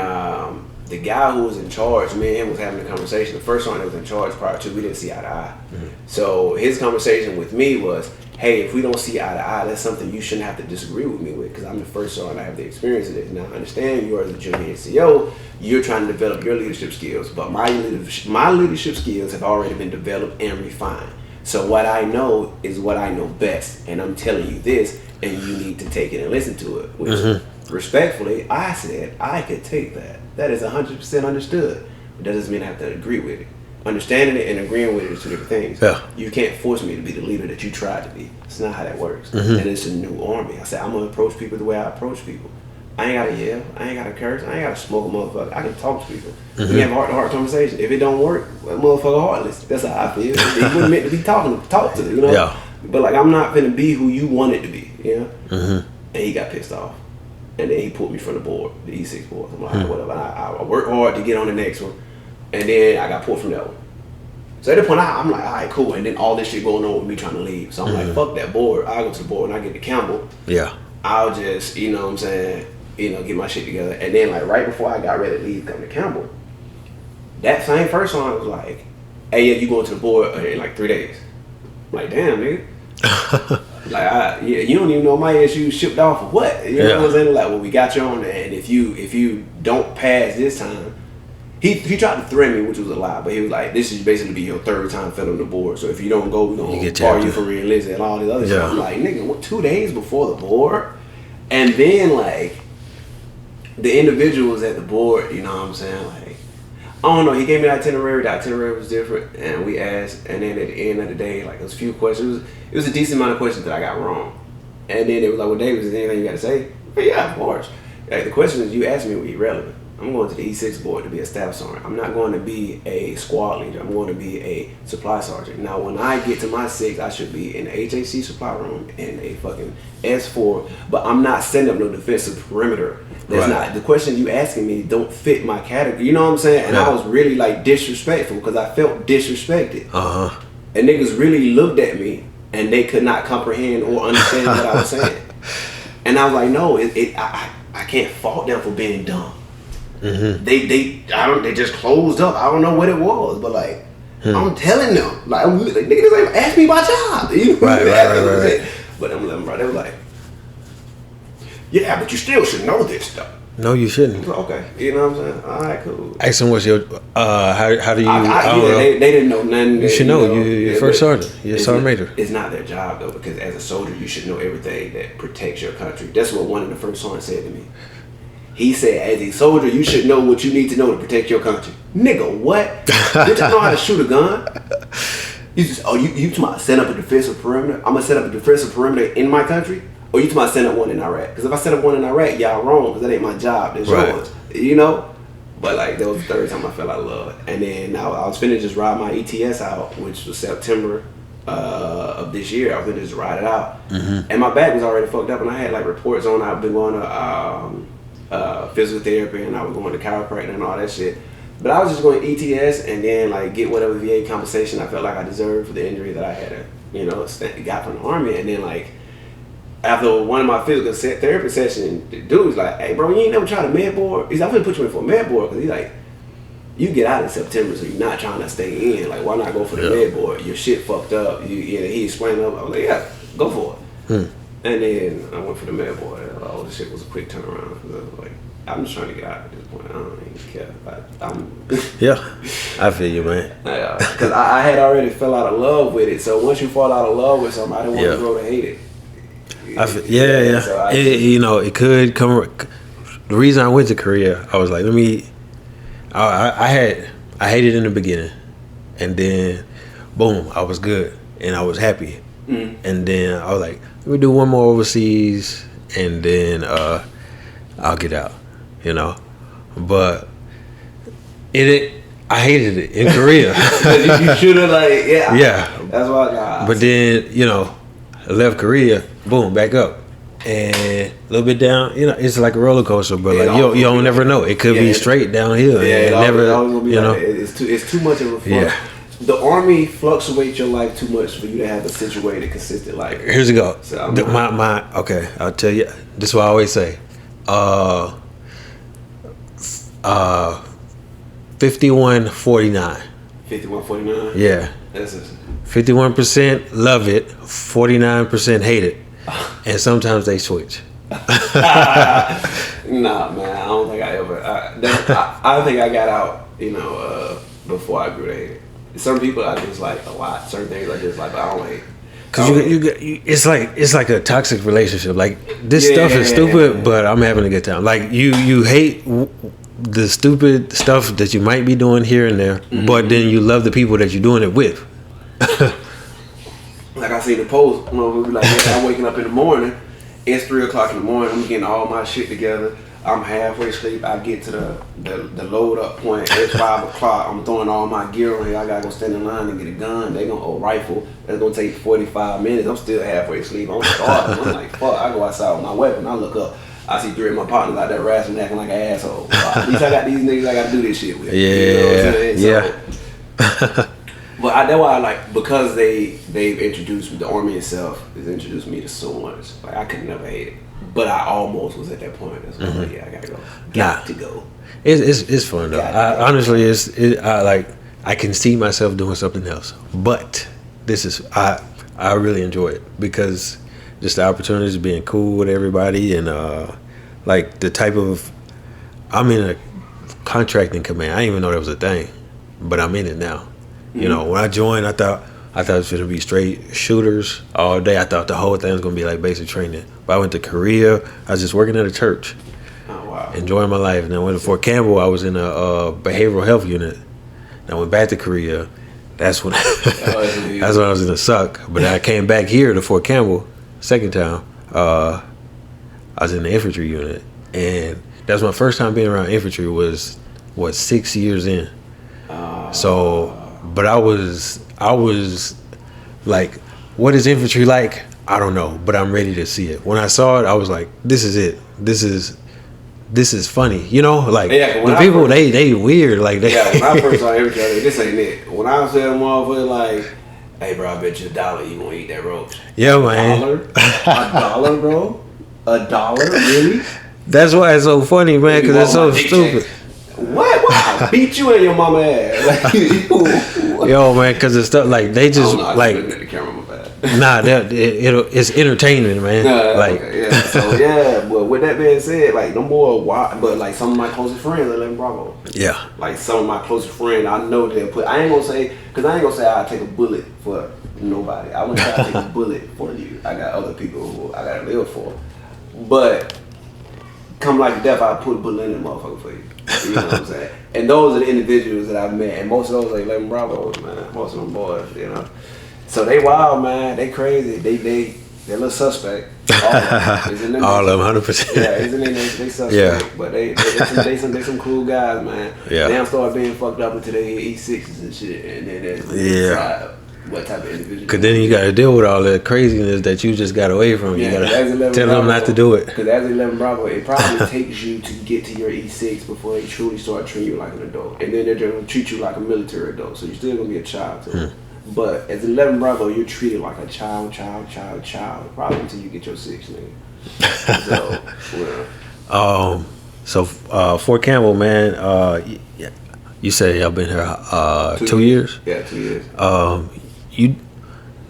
the guy who was in charge, me and him was having a conversation. The first sergeant that was in charge prior to, we didn't see eye to eye. So his conversation with me was, hey, if we don't see eye to eye, that's something you shouldn't have to disagree with me with because I'm the first sergeant, I have the experience in this. Now, I understand you are the junior NCO, you're trying to develop your leadership skills, but my leadership skills have already been developed and refined. So what I know is what I know best, and I'm telling you this, and you need to take it and listen to it. Which, respectfully, I said I could take that. That is 100% understood. But that doesn't mean I have to agree with it. Understanding it and agreeing with it is two different things. Yeah. You can't force me to be the leader that you tried to be. It's not how that works. And it's a new army. I said I'm gonna approach people the way I approach people. I ain't gotta yell. I ain't gotta curse. I ain't gotta smoke a motherfucker. I can talk to people. We have heart-to-heart conversation. If it don't work, well, motherfucker heartless. That's how I feel. He wasn't meant to be talked to, you know? Yeah. But like, I'm not finna be who you wanted to be, you know? And he got pissed off. And then he put me from the board, the E6 board. I'm like, whatever. I worked hard to get on the next one. And then I got pulled from that one. So at the point, I'm like, all right, cool. And then all this shit going on with me trying to leave. So I'm like, fuck that board. I'll go to the board and I get to Campbell. Yeah. I'll just, you know what I'm saying, get my shit together. And then like right before I got ready to leave, come to Campbell, that same first one was like, hey, yeah, you going to the board in like 3 days. I'm like, damn, nigga. Like, you don't even know my issue shipped off of what? You know what I'm saying? Like, well, we got you on there, and if you don't pass this time, He tried to threaten me, which was a lie, but he was like, "This is basically be your third time filling the board. So if you don't go, we're gonna bar you for re-enlisting and all this other stuff." I'm like, "Nigga, what? 2 days before the board?" And then like the individuals at the board, you know what I'm saying? Like, I don't know. He gave me the itinerary. The itinerary was different, and we asked. And then at the end of the day, like, it was a few questions. It was a decent amount of questions that I got wrong. And then it was like, "Well, David, is there anything you got to say?" But yeah, of course. Like, the questions you asked me were irrelevant. I'm going to the E6 board to be a staff sergeant. I'm not going to be a squad leader. I'm going to be a supply sergeant. Now, when I get to my 6, I should be in the HAC supply room in a fucking S4. But I'm not setting up no defensive perimeter. That's not the question you asking me. Don't fit my category. You know what I'm saying? And I was really like disrespectful because I felt disrespected. And niggas really looked at me and they could not comprehend or understand what I was saying. And I was like, no, I can't fault them for being dumb. They just closed up. I don't know what it was, but like I'm telling them, like nigga, this ain't ask me my job. You know right. But I'm letting they were like, yeah, but you still should know this stuff. No, you shouldn't. Okay, you know what I'm saying? All right, cool. Ask them what's your how do you? They didn't know nothing. You should know. You're first sergeant. You're a sergeant major. It's not their job though, because as a soldier, you should know everything that protects your country. That's what one of the first sergeants said to me. He said, as a soldier, you should know what you need to know to protect your country. Nigga, what? Did you know how to shoot a gun? You just, you talking about set up a defensive perimeter? I'm going to set up a defensive perimeter in my country? Or you talking about set up one in Iraq? Because if I set up one in Iraq, y'all wrong, because that ain't my job. That's yours. You know? But like, that was the third time I fell out of love. And then I was finna just ride my ETS out, which was September of this year. I was finna just ride it out. And my back was already fucked up, and I had like reports on I've been going to physical therapy, and I was going to chiropractor and all that shit. But I was just going ETS and then like get whatever VA compensation I felt like I deserved for the injury that I had, got from the Army. And then like after one of my physical therapy sessions, the dude was like, "Hey bro, you ain't never tried a med board?" He's like, "I'm gonna put you in for a med board," because he's like, "You get out in September, so you're not trying to stay in. Like, why not go for the med board? Your shit fucked up." He explained up. I was like, "Yeah, go for it." And then I went for the med board. All the shit was a quick turnaround. I was like, I'm just trying to get out at this point. I don't even care. Yeah, I feel you, man. Because I had already fell out of love with it. So once you fall out of love with something, I didn't want to grow to hate it. So it could come. The reason I went to Korea, I was like, I hated in the beginning, and then boom, I was good and I was happy, and then I was like, let me do one more overseas, and then I'll get out, But I hated it in Korea. You should have yeah. That's why. But then I left Korea, boom, back up, and a little bit down. It's like a roller coaster, but you don't never know. It could be straight downhill. Yeah, gonna be it's too much of a fun. Yeah. The Army fluctuates your life too much for you to have a situated, consistent life. Here's a go. So okay, I'll tell you. This is what I always say. 51-49. 51-49. Yeah. That's 51% love it, 49% hate it, and sometimes they switch. Nah, man. I don't think I ever. I think I got out, before I grew to hate it. Some people I just like a lot. Certain things I just like, but I don't hate. Cause it's like a toxic relationship. Like this stuff is stupid, but I'm having a good time. Like you hate the stupid stuff that you might be doing here and there, but then you love the people that you're doing it with. Like I see the post, we'll be like, I'm waking up in the morning. It's 3:00 in the morning. I'm getting all my shit together. I'm halfway asleep. I get to the load up point. It's 5:00. I'm throwing all my gear on here. I gotta go stand in line and get a gun. They gonna rifle. That's gonna take 45 minutes. I'm still halfway asleep. I'm starving. I'm like, fuck. I go outside with my weapon. I look up. I see 3 of my partners out there rasping, acting like an asshole. At least I got these niggas I gotta do this shit with. But that's why I like, because they've introduced me, the Army itself has introduced me to so much. Like I could never hate it. But I almost was at that point. That's why I was like, I gotta go. Got to go. It's fun though. Honestly, I can see myself doing something else. But this is I really enjoy it because just the opportunities of being cool with everybody and like the type of, I'm in a contracting command. I didn't even know that was a thing, but I'm in it now. Mm-hmm. You know, when I joined, I thought it was going to be straight shooters all day. I thought the whole thing was going to be like basic training. But I went to Korea. I was just working at a church. Oh, wow. Enjoying my life. And then I went to Fort Campbell. I was in a behavioral health unit. And I went back to Korea. That's when that's when I was in the suck. But I came back here to Fort Campbell second time. I was in the infantry unit. And that's my first time being around infantry was, 6 years in. So, but I was like, what is infantry like? I don't know, but I'm ready to see it. When I saw it, I was like, this is it. This is funny. You know, like the people, they weird. Like they. Yeah, when I first saw infantry, I was like, this ain't it. When I said motherfucker like, hey bro, I bet you $1 you won't eat that roast. Yeah, man. $1, bro? $1, really? That's why it's so funny, man, because it's so stupid. What? I beat you in your mama ass. Yo, man, because it's stuff like they just like. The camera, my bad. Nah, it's entertainment, man. Like, okay, yeah. So yeah, but with that being said, like no more wild, but like some of my closest friends are 11 Bravo. Yeah. Like some of my closest friends, I know they'll put. I ain't gonna say I'll take a bullet for nobody. I wouldn't say I'll take a bullet for you. I got other people who I gotta live for, but. Come like death, I put a bullet in the motherfucker for you. You know what I'm saying? And those are the individuals that I've met. And most of those are 11 Bravos, man. Most of them boys, you know. So they wild, man. They crazy. They're a little suspect. All of them, 100%. Yeah, isn't they suspect? Yeah. But they some cool guys, man. Yeah. They don't start being fucked up until they hit E6s and shit. And then that's what type of individual. Because then you got to deal with all that craziness that you just got away from. Yeah, you got to tell them not to do it. Because as 11 Bravo, it probably takes you to get to your E6 before they truly start treating you like an adult. And then they're going to treat you like a military adult. So you're still going to be a child to them. But as 11 Bravo, you're treated like a child, probably until you get your 6, nigga. So, Fort Campbell, man, you said y'all been here 2 years? Yeah, 2 years.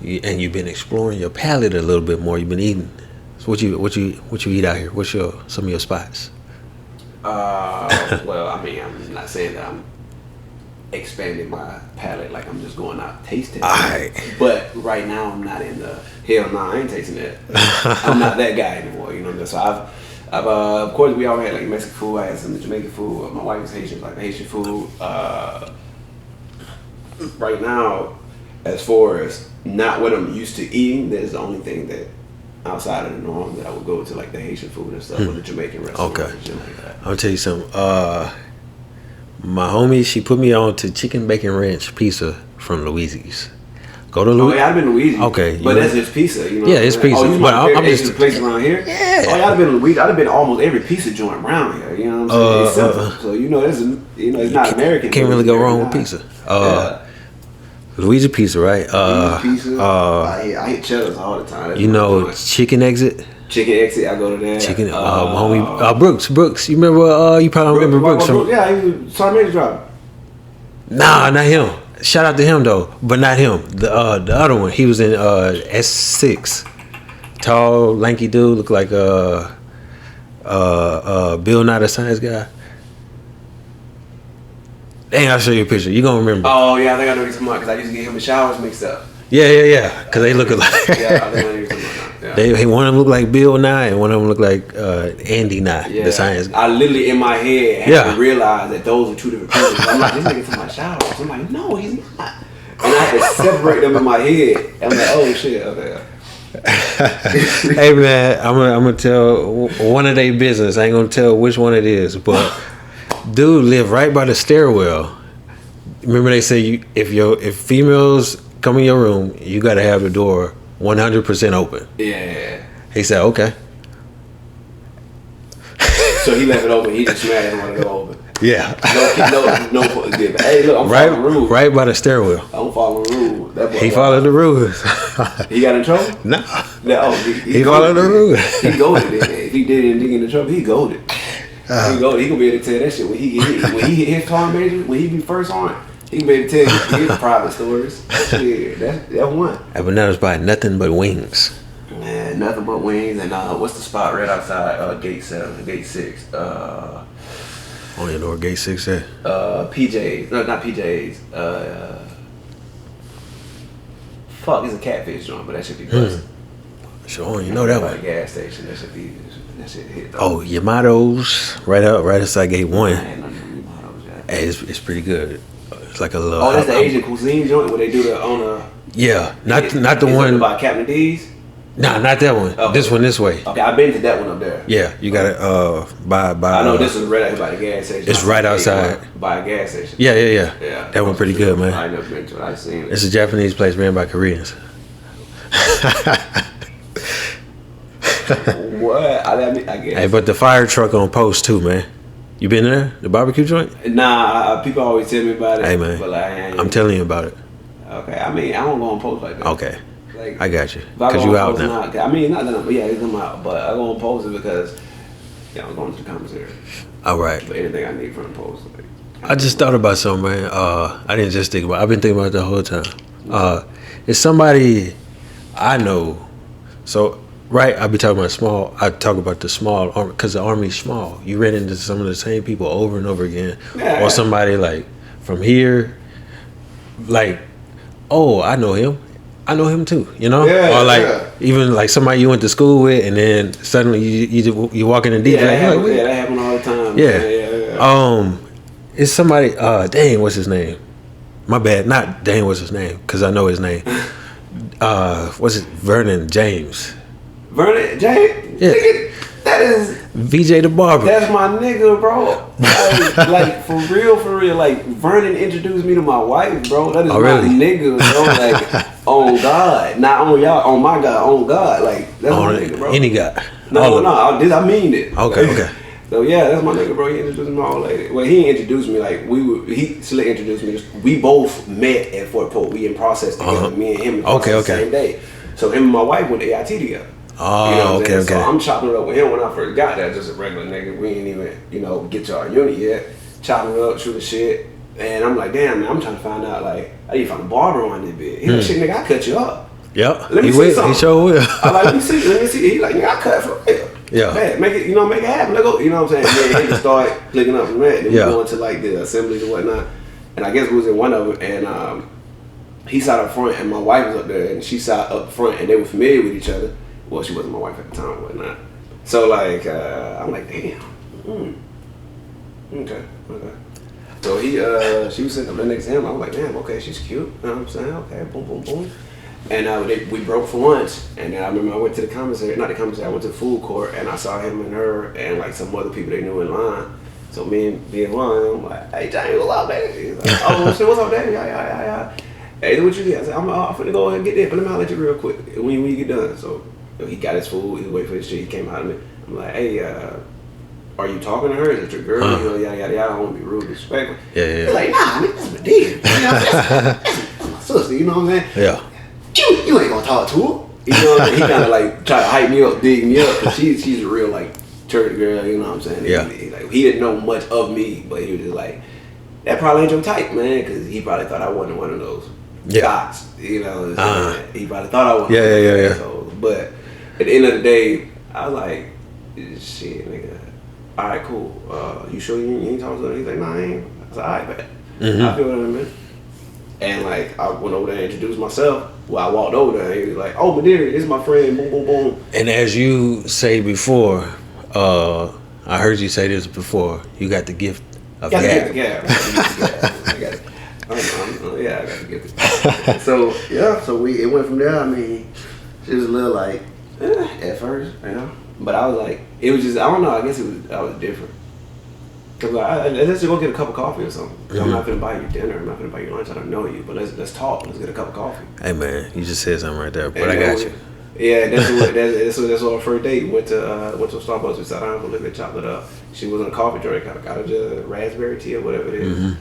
And you've been exploring your palate a little bit more. You've been eating. So what you eat out here? What's some of your spots? Well, I mean, I'm not saying that I'm expanding my palate like I'm just going out tasting. But right now I'm not in the hell no, I ain't tasting that. I'm not that guy anymore. You know. So I've of course we all had like Mexican food. I had some Jamaican food. My wife was Haitian, like Haitian food. Right now, as far as not what I'm used to eating, that is the only thing that outside of the norm that I would go to, like the Haitian food and stuff, or the Jamaican restaurants and shit like that. I'll tell you something. My homie, she put me on to Chicken Bacon Ranch pizza from Louisi's. Go to Louisi's. Oh, yeah, I've been to Louisi's. Okay. But that's just pizza, you know. Yeah, it's pizza. Oh, but I'm just place around here? Yeah. Oh, yeah, I've been to Louisi's. I've been to almost every pizza joint around here, you know what I'm saying? So, you know, it's not American. Can't really go wrong with pizza. Louisi's pizza, right? Pizza. I eat Cheddar's all the time. That's you know, Chicken Exit? Chicken Exit, I go to that. Homie, Brooks. You remember? You probably remember Brooks from? Yeah, he was Sarmage driver. Nah, not him. Shout out to him though, but not him. The other one. He was in S6. Tall, lanky dude, looked like Bill Nye the Science Guy. Dang, I'll show you a picture. You gonna remember? Oh yeah, I think I know he's come out because I used to get him the showers mixed up. Yeah. Because they look alike. Yeah, I think I know he's come out. Yeah. One of them looked like Bill Nye, and one of them looked like Andy Nye, the science guy. I literally in my head had to realize that those are two different people. I'm like, this nigga took my shower. So I'm like, no, he's not. And I had to separate them in my head. I'm like, oh shit, okay. Hey man, I'm gonna tell one of their business. I ain't gonna tell which one it is, but dude lived right by the stairwell. Remember they say if females come in your room, you gotta have the door 100% open. Yeah. He said, okay. So he left it open. He just mad and wanted to go open. Yeah. No. Hey, look, I'm following the rules. Right by the stairwell. I'm following the rules. He followed the rules. He got in trouble? No. He followed the rules. He goaded it. If he didn't get in trouble, he goaded. He gonna be able to tell that shit when he hit his car major, when he be first on it. He can be able to tell you his private stories. Yeah, that's one. I've been noticed by nothing but wings. Man, nothing but wings. And what's the spot right outside Gate 7, Gate 6? On your Northgate 6 there. PJs. No, not PJs. Fuck, it's a catfish joint, but that should be busted. Sure, you know that By one. the gas station, that should hit. Oh, Yamato's right outside gate 1. I ain't nothing from Yamato's yet. Hey, it's pretty good. It's like a little. Oh, that's the Asian cuisine joint where they do the on a. Yeah, not the one. By Captain D's. Nah, not that one. Okay. This one this way. Okay, I've been to that one up there. Yeah, you got it. By. I know this is right out by the gas station. It's right outside. By a gas station. Yeah. Yeah. That one pretty good, man. I ain't never been to it. I've seen it. It's a Japanese place ran by Koreans. What? I guess. Hey, but the fire truck on post too, man. You been there? The barbecue joint? Nah, people always tell me about it. Hey, man. But like, I'm telling you about it. Okay, I mean, I don't go on post like that. Okay, Like, I got you. if I Cause go you on out post now. I mean, not that I'm, yeah, I'm out, but I go on post it because, I'm going to the commissary. All right. But anything I need from the post, like, I just thought about something, man. I didn't just think about it. I've been thinking about it the whole time. It's somebody I know. So, right, I be talking about small. I talk about the small army because the army's small. You ran into some of the same people over and over again. Yeah. Or somebody like from here, like, oh, I know him. I know him too, you know? Yeah, or like yeah. even like somebody you went to school with and then suddenly you walk in the deep. yeah, that like, happens, "Wait." that happen all the time. Yeah. It's somebody. Dang, what's his name? My bad. Not dang, what's his name? Because I know his name. What's it? Vernon James. Vernon James. Yeah. Nigga, that is. VJ the barber. That's my nigga, bro. Like for real. Like Vernon introduced me to my wife, bro. That is Oh, my really? nigga, bro. Like on God, not on y'all, on my God, on God. Like that's my nigga, bro. Any guy. No. I mean it. Okay. So yeah, that's my nigga, bro. He introduced me to my old lady. Well, he introduced me like he Slick introduced me. We both met at Fort Polk. We in process together. Me and him in process the same day. So him and my wife went to AIT together. Oh, You know what I'm saying? okay. So I'm chopping it up with him when I first got there, just a regular nigga. We ain't even, get to our unit yet. Chopping it up, shooting shit. And I'm like, damn, man, I'm trying to find out, like, I need to find a barber on this bitch. He's like, shit, nigga, I cut you up. Yep. Let me He see will. something. He sure will. I'm like, let me see. He like, nigga, I cut for real. Yeah. Man, make it happen. Let go. You know what I'm saying? Then he just started clicking up from that. Then we going to, like, the assemblies and whatnot. And I guess we was in one of them, and he sat up front, and my wife was up there, and she sat up front, and they were familiar with each other. Well, she wasn't my wife at the time and whatnot. So, like, I'm like, damn. Okay. So she was sitting up there next to him. I was like, damn, okay, she's cute. You know what I'm saying? Okay, boom. And we broke for lunch. And then I remember I went to I went to the food court, and I saw him and her and, like, some other people they knew in line. So me and Ron, I'm like, hey, Johnny, what's up, baby? He's like, oh, shit, what's up, daddy? Yeah. Hey, what you get? I said, I'm finna go ahead and get that, but let me holler at you real quick when you get done. So he got his food, he was waiting for his shit, he came out of me. I'm like, hey, are you talking to her? Is it your girl? Yada. I don't want to be rude, disrespectful. Yeah. He's like, nah, nigga, that's my dear. You know, that's my sister, you know what I'm saying? Yeah. You ain't gonna talk to her. You know what I'm saying? He kind of like try to hype me up, dig me up, because she's a real, like, church girl, you know what I'm saying? Yeah. He didn't know much of me, but he was just like, that probably ain't your type, man, because he probably thought I wasn't one of those shots, you know? He probably thought I wasn't one of those assholes. But at the end of the day, I was like, shit, nigga. All right, cool. You sure you ain't talking to her? He's like, nah, I ain't. I said, all right, bet. I feel what I mean. And, like, I went over there and introduced myself. Well, I walked over there and he was like, oh, Madeira, this is my friend, boom. And as you say before, I heard you say this before, you got the gift of gab. I got it. I got the gift. So it went from there. I mean, it was a little like, at first, you know. But I was like, it was just, I don't know, I guess I was different. Cause like, let's just go get a cup of coffee or something. I'm not gonna buy you dinner. I'm not gonna buy you lunch. I don't know you, but let's talk. Let's get a cup of coffee. Hey man, you just said something right there, but I got you. Yeah, that's our first date. Went to Starbucks. We sat down for a little bit, chopped it up. She was on a coffee drink. I got her just raspberry tea or whatever it is,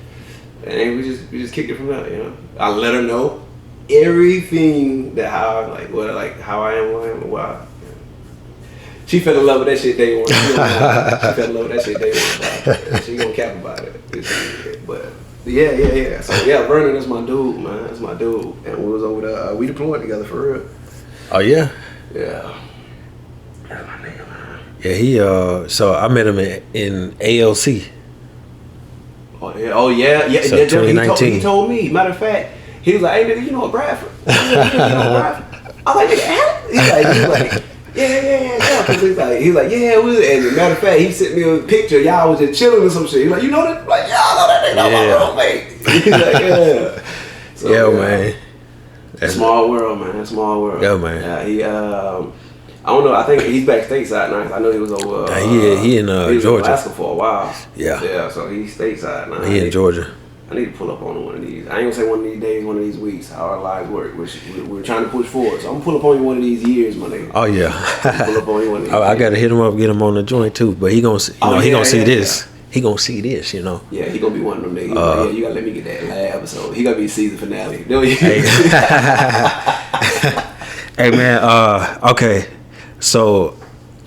and we just kicked it from there. You know, I let her know everything that how I am, why. She fell in love with that shit day one. She fell in love with that shit day one. She gonna cap about it. But yeah. So yeah, Vernon is my dude, man. That's my dude. And we was over there. We deployed together for real. Oh yeah. Yeah. That's my nigga, man. Yeah, he. So I met him in ALC. Oh yeah. So Yeah, 2019. he told me. Matter of fact, he was like, "Hey nigga, you know Bradford?" I was like, "Nigga, Allen?" He's like, yeah. He's like, yeah. And matter of fact, he sent me a picture. Y'all was just chilling or some shit. He's like, you know that? Like, y'all know that nigga, my roommate. He's like, yeah. So, yeah, man. That's small world, man. Small world. Yeah, man. Yeah, he. I don't know. I think he's back stateside now. I know he was over. He in Georgia. In Alaska for a while. Yeah. Yeah. So he's stateside now. He in Georgia. I need to pull up on one of these. I ain't gonna say one of these days, one of these weeks, how our lives work. We're trying to push forward. So I'm gonna pull up on you one of these years, my nigga. Oh yeah. Pull up on you one of these I gotta hit him up, get him on the joint too. But he gonna, he gonna see this. Yeah. He gonna see this, you know. Yeah, he gonna be one of them niggas. Like, you gotta let me get that last episode. He gotta be season finale. Hey man. Okay. So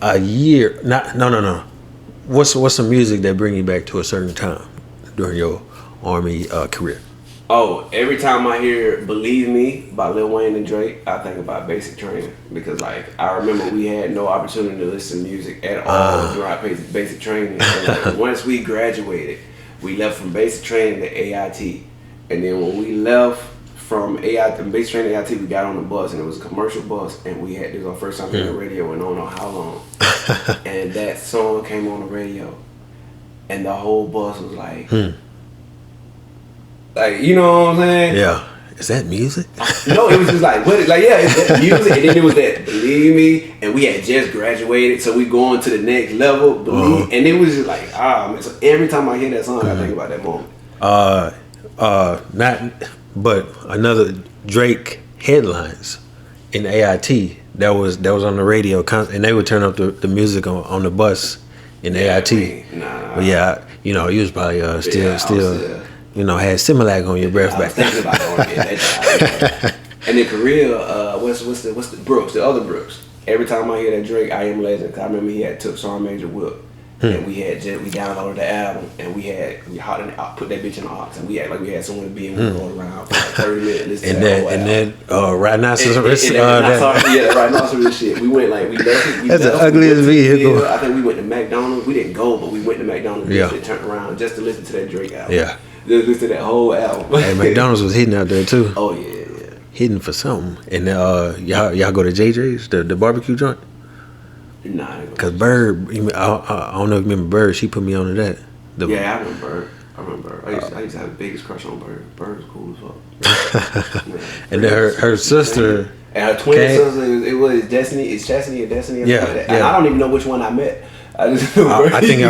a year. No. What's some music that bring you back to a certain time during your Army career? Oh, every time I hear "Believe Me" by Lil Wayne and Drake, I think about Basic Training because, like, I remember we had no opportunity to listen to music at all during our basic training. So, like, once we graduated, we left from Basic Training to AIT, and then when we left from AIT, Basic Training to AIT, we got on the bus, and it was a commercial bus, and this was our first time hearing the radio, and I don't know how long, and that song came on the radio, and the whole bus was like. Like, you know what I'm saying? Yeah. Is that music? No, it was just like, what? Like, yeah, it's that music. And then it was that "Believe Me," and we had just graduated, so we going to the next level. And it was just like, man. So every time I hear that song, I think about that moment. But another Drake headlines in AIT that was on the radio, and they would turn up the music on the bus in AIT. But yeah, you know, you was probably still. You know, had Similac on your breath back. I was thinking about going to get that. And in Korea, what's the Brooks, the other Brooks. Every time I hear that Drake, "I Am Legend," 'cause I remember he had took Sergeant Major Whip, and we downloaded the album, and we put that bitch in the aux, and we had someone to be in going around for like 30 minutes listening to that whole album. Rhinoceros. Yeah, rhinoceros shit. We went we left. That's the ugliest vehicle. I think we went to McDonald's. We didn't go, but we went to McDonald's. Yeah. And turned around just to listen to that Drake album. Yeah. Just listen to that whole album. Hey, McDonald's was hitting out there too. Oh yeah. Hitting for something. And y'all go to JJ's, the barbecue joint? Nah. Cause Bird, I don't know if you remember Bird. She put me onto that. Yeah, I remember Bird. I used to have the biggest crush on Bird. Bird was cool as fuck. And then her sister. And her twin sister, it was Destiny. It's Chastity or Destiny? Yeah, like that. And I don't even know which one I met. I think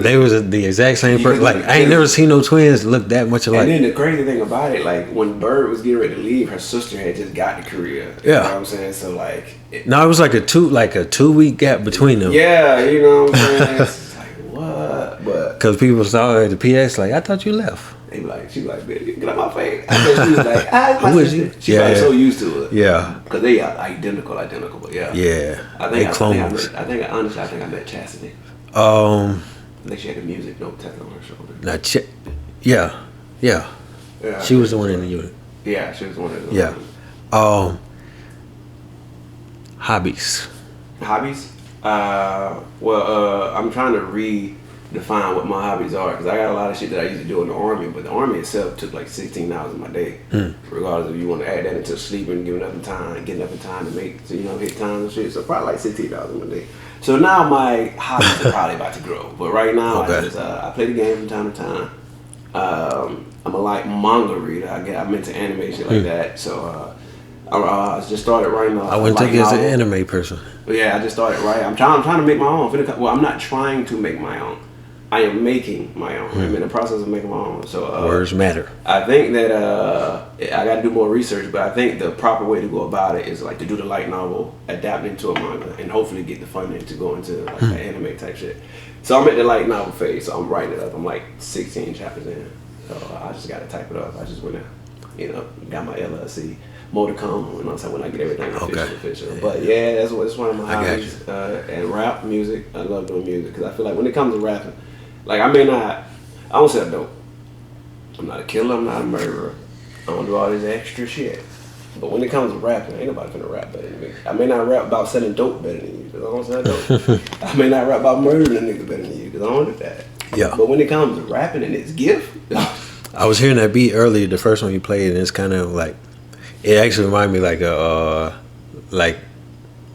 they was the exact same person. Like, I ain't never seen no twins look that much alike. And then the crazy thing about it, like, when Bird was getting ready to leave, her sister had just got the career. You know what I'm saying? So, like... it was like a 2 week gap between them. Yeah, you know what I'm saying? It's like, what? But... Because people saw her at the PX like, I thought you left. She was like, "Bitch, get out my face." I bet she was like, "Who is you?" She was so used to it. Yeah. Because they are identical, but yeah. Yeah. I think I met Chastity. I think she had the music note tattooed on her shoulder. Yeah. She was the one in the unit. Yeah, she was the one in the unit. Yeah. Hobbies. I'm trying to redefine what my hobbies are because I got a lot of shit that I used to do in the Army, but the Army itself took like 16 hours of my day. Regardless if you want to add that into sleeping, getting up in time to make, so, hit times and shit. So probably like 16 hours of my day. So now my hobbies are probably about to grow, but right now I play the game from time to time. I'm a manga reader. I'm into animation like that. So I just started writing. I wouldn't take you as an anime person. But yeah, I just started writing. I'm trying to make my own. Well, I'm not trying to make my own. I am making my own. I'm in the process of making my own. So words matter. I think that I got to do more research, but I think the proper way to go about it is like to do the light novel, adapt it into a manga, and hopefully get the funding to go into like the anime type shit. So I'm at the light novel phase. So I'm writing it up. I'm like 16 chapters in. So I just got to type it up. I just went out, got my LLC. More to come, when I get everything official. But yeah, that's one of my hobbies. And rap music, I love doing music because I feel like when it comes to rapping, like I don't say dope. I'm not a killer, I'm not a murderer. I don't do all this extra shit. But when it comes to rapping, ain't nobody finna rap better than me. I may not rap about selling dope better than you because I don't sell dope. I may not rap about murdering a nigga better than you because I don't do that. Yeah. But when it comes to rapping and its gift, I was hearing that beat earlier, the first one you played, and it's kind of like, it actually reminded me like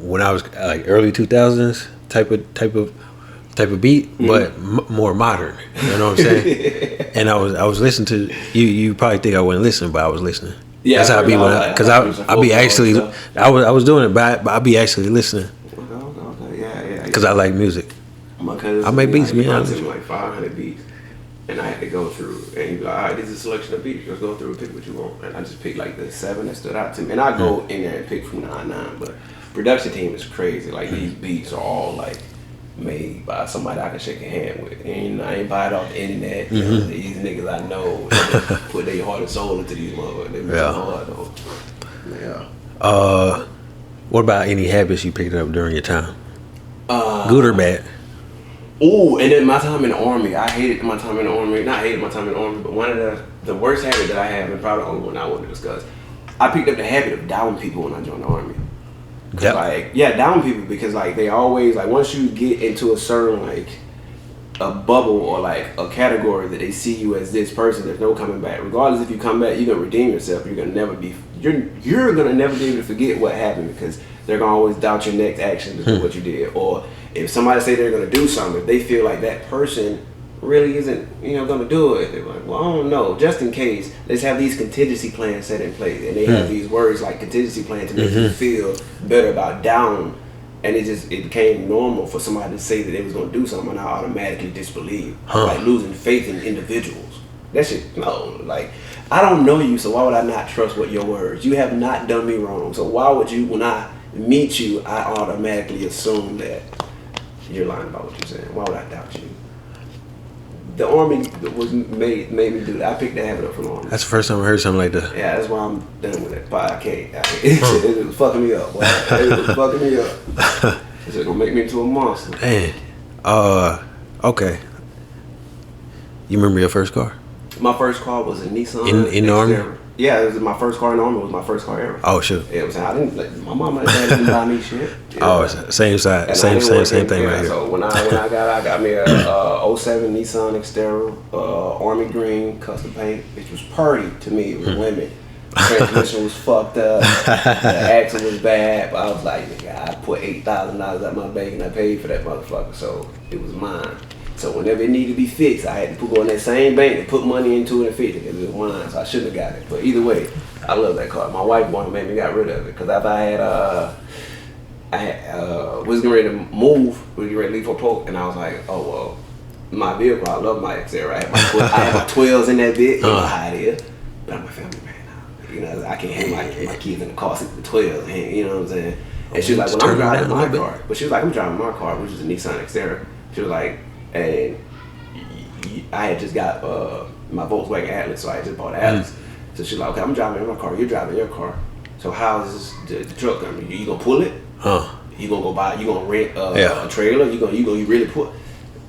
when I was like early 2000s type of beat, but more modern. You know what I'm saying? And I was listening to you. You probably think I wasn't listening, but I was listening. Yeah, that's how I be because I be actually I was doing it, but I be actually listening. Okay, yeah. Because I like music. My cousin, I make beats, man. I sent me like 500 beats, and I had to go through. And he'd be like, "All right, this is a selection of beats. Just go through and pick what you want." And I just picked like the 7 that stood out to me. And I go in there and pick from 9. But production team is crazy. Like these beats are all like made by somebody I can shake a hand with. And I ain't buy it off the internet. You know, these niggas I know put their heart and soul into these motherfuckers. They be so hard though. Yeah. What about any habits you picked up during your time? Good or bad? Oh, and then my time in the Army. I hated my time in the Army. Not hated my time in the Army, but one of the worst habits that I have, and probably the only one I want to discuss, I picked up the habit of doubting people when I joined the Army. Down people because like they always like once you get into a certain like a bubble or like a category that they see you as this person, there's no coming back. Regardless if you come back, you're gonna redeem yourself. You're gonna never be able to forget what happened because they're gonna always doubt your next action to do what you did. Or if somebody say they're gonna do something, if they feel like that person really isn't, gonna do it, they're like, well, I don't know. Just in case, let's have these contingency plans set in place, and they have these words like contingency plan to make you feel better about down. And it became normal for somebody to say that they was gonna do something, and I automatically disbelieve, like losing faith in individuals. That shit, no, like I don't know you, so why would I not trust what your words? You have not done me wrong, so why would you, when I meet you, I automatically assume that you're lying about what you're saying? Why would I doubt you? The Army was made me do that. I picked that habit up from the Army. That's the first time I heard something like that. Yeah, that's why I'm done with it. But I can't. It was fucking me up. Boy. It was fucking me up. It's gonna make me into a monster. Man. Okay. You remember your first car? My first car was a Nissan. In the Army? Yeah, it was my first car in the Army. It was my first car ever. Oh, sure. Yeah, I didn't. My mom and dad didn't buy me shit. Same side, same thing right here. So when I got me a 07 Nissan Xterra, Army green custom paint, which was purty to me. It was women. Transmission was fucked up. The axle was bad, but I was like, nigga, I put $8,000 out my bank and I paid for that motherfucker, so it was mine. So whenever it needed to be fixed, I had to go in that same bank and put money into it and fix it because it was mine. So I shouldn't have got it. But either way, I love that car. My wife wanted to make me got rid of it because after was getting ready to move, was getting ready to leave for Polk, and I was like, oh well, my vehicle, I love my Xterra. I had my 12s in that bit. You know how it is. But I'm a family man now. I can't have my kids in the car sitting with the 12. You know what I'm saying? And she was like, well, I'm driving my car. But she was like, I'm driving my car, which is a Nissan Xterra. She was like, and I had just got my Volkswagen Atlas, so I just bought Atlas. So she's like, okay, I'm driving in my car, you're driving your car. So how is this the truck coming? You gonna pull it? You gonna go buy? You gonna rent a trailer? You really pull?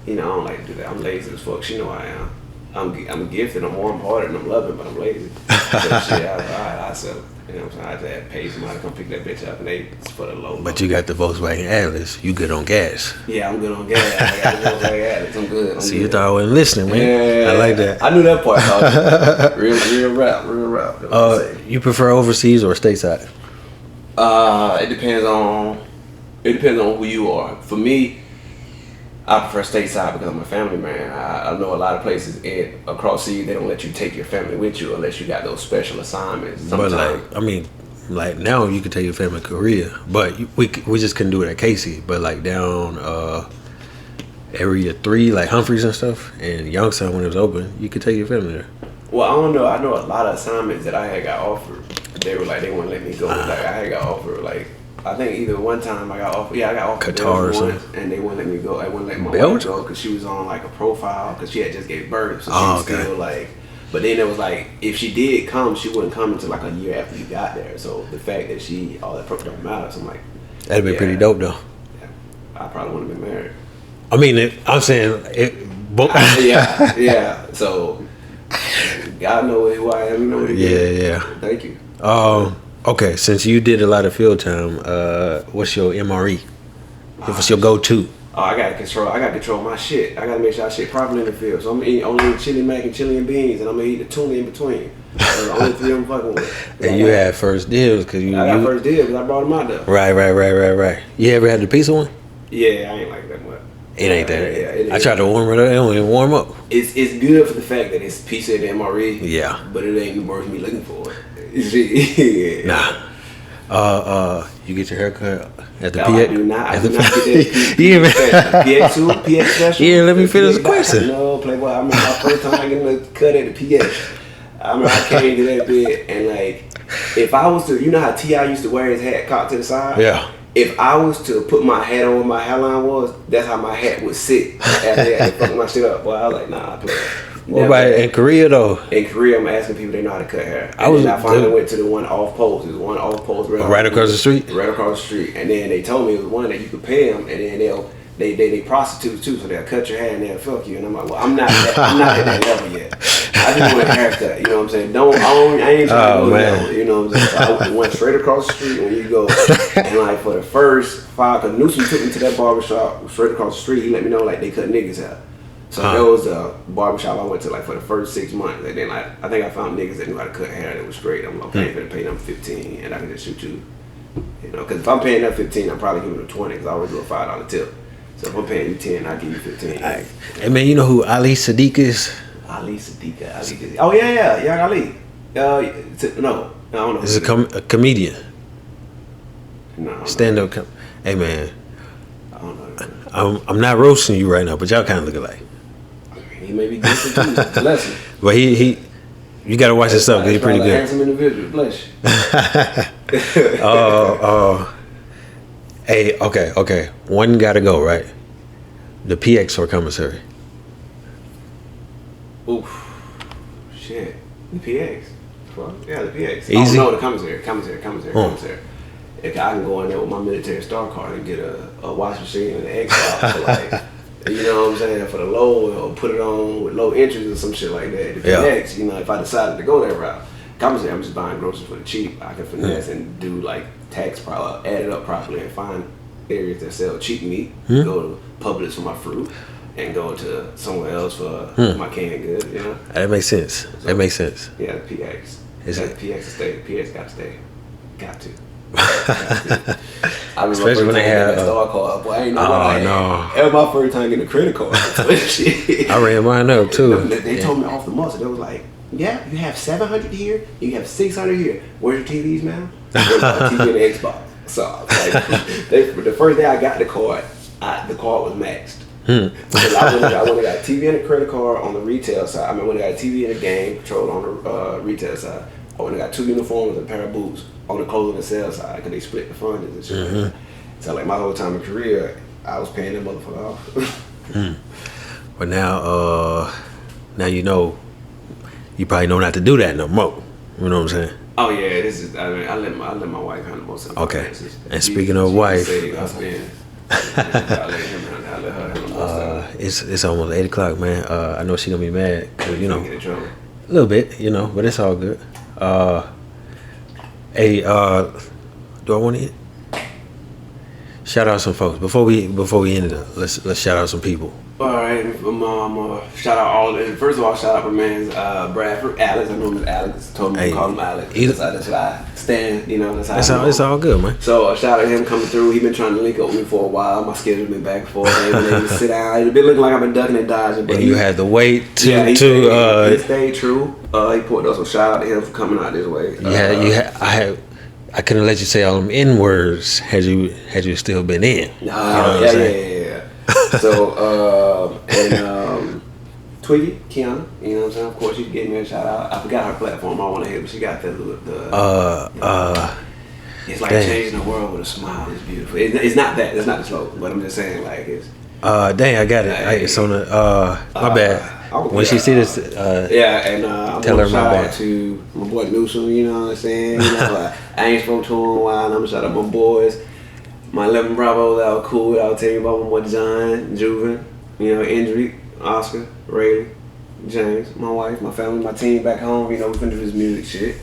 I don't like to do that. I'm lazy as fuck. She know I am. I'm gifted. I'm warm-hearted and I'm loving, but I'm lazy. So shit, I sell it. You know what I'm saying? I just had to pay somebody to come pick that bitch up, and it's for the low. But you got the Volkswagen Atlas. You good on gas? Yeah, I'm good on gas. I got the Volkswagen Atlas. I'm good. See, you thought I wasn't listening, man. Yeah, I like that. I knew that part. real rap. You prefer overseas or stateside? It depends on who you are. For me, I prefer stateside because I'm a family man. I know a lot of places across sea, they don't let you take your family with you unless you got those special assignments. Sometimes. But now you can take your family to Korea, but we just couldn't do it at Casey. But like down area 3, like Humphreys and stuff, and Youngstown when it was open, you could take your family there. Well, I don't know. I know a lot of assignments that I had got offered. They were like, they wouldn't let me go. Like I had got offered like. I think either one time I got offered. Yeah, I got offered Qatar or something, and they wouldn't let me go. I wouldn't let my wife go because she was on like a profile because she had just gave birth, so she was still like. But then it was like if she did come, she wouldn't come until like a year after you got there. So the fact that all that don't matter. So I'm like, that'd be pretty dope though. Yeah, I probably wouldn't have been married. I mean, I'm saying it. Yeah. So God knows who I am. You know what he is. Yeah. Thank you. Okay, since you did a lot of field time, what's your MRE? What's your go-to? Oh, I gotta control my shit. I gotta make sure I shit properly in the field. So I'm gonna eat only chili mac and chili and beans, and I'm gonna eat the tuna in between. Those are the only three I'm fucking with. And you had first dibs because I got first dibs because I brought them out there. Right. You ever had the pizza one? Yeah, I ain't like that much. It ain't that. I tried to warm it up. It don't even warm up. It's good for the fact that it's pizza and MRE. Yeah. But it ain't worth me looking for it. Nah. You get your haircut at the PX? I do not get that. PX2 special. Yeah, let me finish the question. No, Playboy. I remember my first time getting the cut at the PX. I remember I came to that bit and like, if I was to, you know how T.I. used to wear his hat cocked to the side? Yeah. If I was to put my hat on where my hairline was, that's how my hat would sit after that. Fuck my shit up. Boy, I was like, nah, I play. What about in Korea though? In Korea, I'm asking people they know how to cut hair. And I finally went to the one off post. There's one off post right across the street. Right across the street, and then they told me it was one that you could pay them, and then they prostitutes too, so they'll cut your hair and they'll fuck you. And I'm like, well, I'm not at that level yet. I just want a haircut. You know what I'm saying? I ain't trying to go there. You know what I'm saying? So I went straight across the street when you go, and like for the first 5, because Newsom took me to that barbershop straight across the street. He let me know like they cut niggas hair. So that was the barbershop I went to like for the first 6 months, and then like I think I found niggas that knew how to cut hair that was great. I'm like, okay, I'm gonna pay them $15, and I can just shoot you. You know, because if I'm paying them $15, I'm probably giving them $20, because I always do a $5 tip. So if I'm paying you $10, I'll give you $15. Hey man, you know who Ali Sadiq is? Ali Sadiq. Oh yeah, Young Ali. No, I don't know. He's a comedian. No. Stand up. Hey man. I don't know. I'm not roasting you right now, but y'all kind of look alike. He may be good for you. It's a lesson. But you gotta watch this stuff. He's pretty good. Handsome individual. Bless you. Hey, okay. One gotta go, right? The PX for commissary. Oof. Shit. The PX. Well, yeah, the PX. Easy. Oh no, the commissary. If I can go in there with my military star card and get a wash machine and an Xbox for like, you know what I'm saying, for the low, or put it on with low interest or some shit like that. The PX, you know, if I decided to go that route, commissary, I'm just buying groceries for the cheap. I can finesse and do like tax add it up properly and find areas that sell cheap meat. Go to Publix for my fruit, and go to somewhere else for my canned goods. You know, that makes sense. So, that makes sense. Yeah, the PX. Is it? The PX to stay. PX got to stay. Got to. I remember Especially when they had a star card. Boy, I ain't know what I had. had. That was my first time getting a credit card. I ran mine up too. They told me off the muscle. They was like, "Yeah, you have 700 here. You have 600 here. Where's your TVs, man?" TV and the Xbox. So like, the first day I got the card was maxed. Because I went and got a TV and a credit card on the retail side. I went and got a TV and a game controller on the retail side. I went and got 2 uniforms and a pair of boots on the clothing and sales side, because they split the funding and shit. Like that. So like my whole time in Korea, I was paying that motherfucker off. But now you know, you probably know not to do that no more. You know what I'm saying? Oh yeah, this is. I mean, I let my wife handle most of the finances. And speaking of wife, it's almost 8 o'clock, man. I know she gonna be mad, cause you know, a little bit, you know, but it's all good. Hey, do I want to shout out some folks before we end it? Let's shout out some people. All right, shout out all. First of all, shout out my man's Bradford, Alex. I know him as Alex. Told me to call him Alex. That's what I stand. You know, that's how. It's all good, man. So shout out to him coming through. He been trying to link up with me for a while. My schedule's been back and forth. I ain't been able to sit down. It's been looking like I've been ducking and dodging. But you had to wait to. He stayed true. He put us. So shout out to him for coming out this way. I couldn't let you say all them N words had you still been in. Yeah. So Twiggy, Kiana, you know what I'm saying? Of course, she gave me a shout out. I forgot her platform. I want to hit, but she got the it's like changing the world with a smile. It's beautiful. It's not that. It's not the slogan, but I'm just saying like it's. Dang, I got it. It's on the. My bad. When she see this, I'm tell her my shout bad. Out to my boy Newsom. You know what I'm saying? You know, I ain't spoke to him in a while. I'm gonna shout out my boys. My 11 Bravos that were cool. I was telling you about my boy John, Juven, you know, Indrick, Oscar, Rayleigh, James, my wife, my family, my team back home. You know, we finna do this music shit.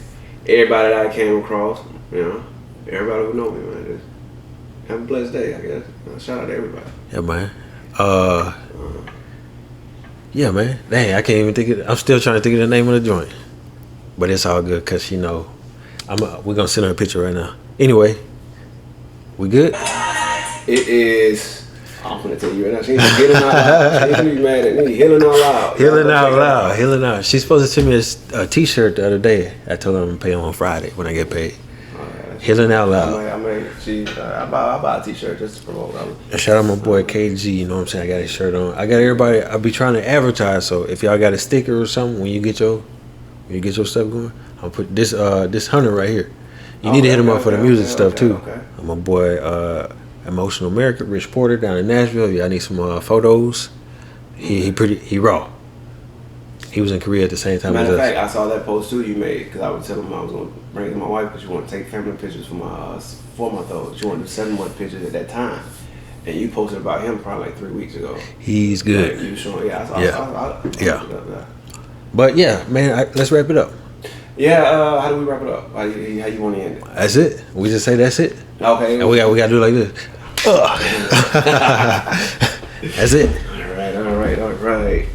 Everybody that I came across, you know, everybody who know me, man. Just have a blessed day, I guess. Shout out to everybody. Yeah, man. Yeah, man. Dang, I can't even think of. I'm still trying to think of the name of the joint, but it's all good because you know, we're gonna send her a picture right now. Anyway, we good? It is. I'm gonna tell you right now. She ain't healing out loud. She ain't gonna be mad at me. Healing out loud. Healing out loud. Healing out. She's supposed to send me a T-shirt the other day. I told her I'm gonna pay on Friday when I get paid. Healing out loud. I buy a T-shirt just to promote. And shout out my boy KG. You know what I'm saying? I got his shirt on. I got everybody. I be trying to advertise. So if y'all got a sticker or something when you get your stuff going, I'll put this Hunter right here. You need to hit him up for the music stuff too. Okay. My boy Emotional America, Rich Porter down in Nashville. Y'all need some photos. He raw. He was in Korea at the same time as us. Matter of fact, I saw that post too you made because I was telling him I was going to bring it to my wife because she wanted to take family pictures for my throat. She wanted to do 7 month pictures at that time. And you posted about him probably like 3 weeks ago. He's good. Like you showing, Yeah. But yeah, man, let's wrap it up. Yeah, how do we wrap it up? How you want to end it? That's it. We just say that's it. Okay. And we got to do it like this. That's it. All right.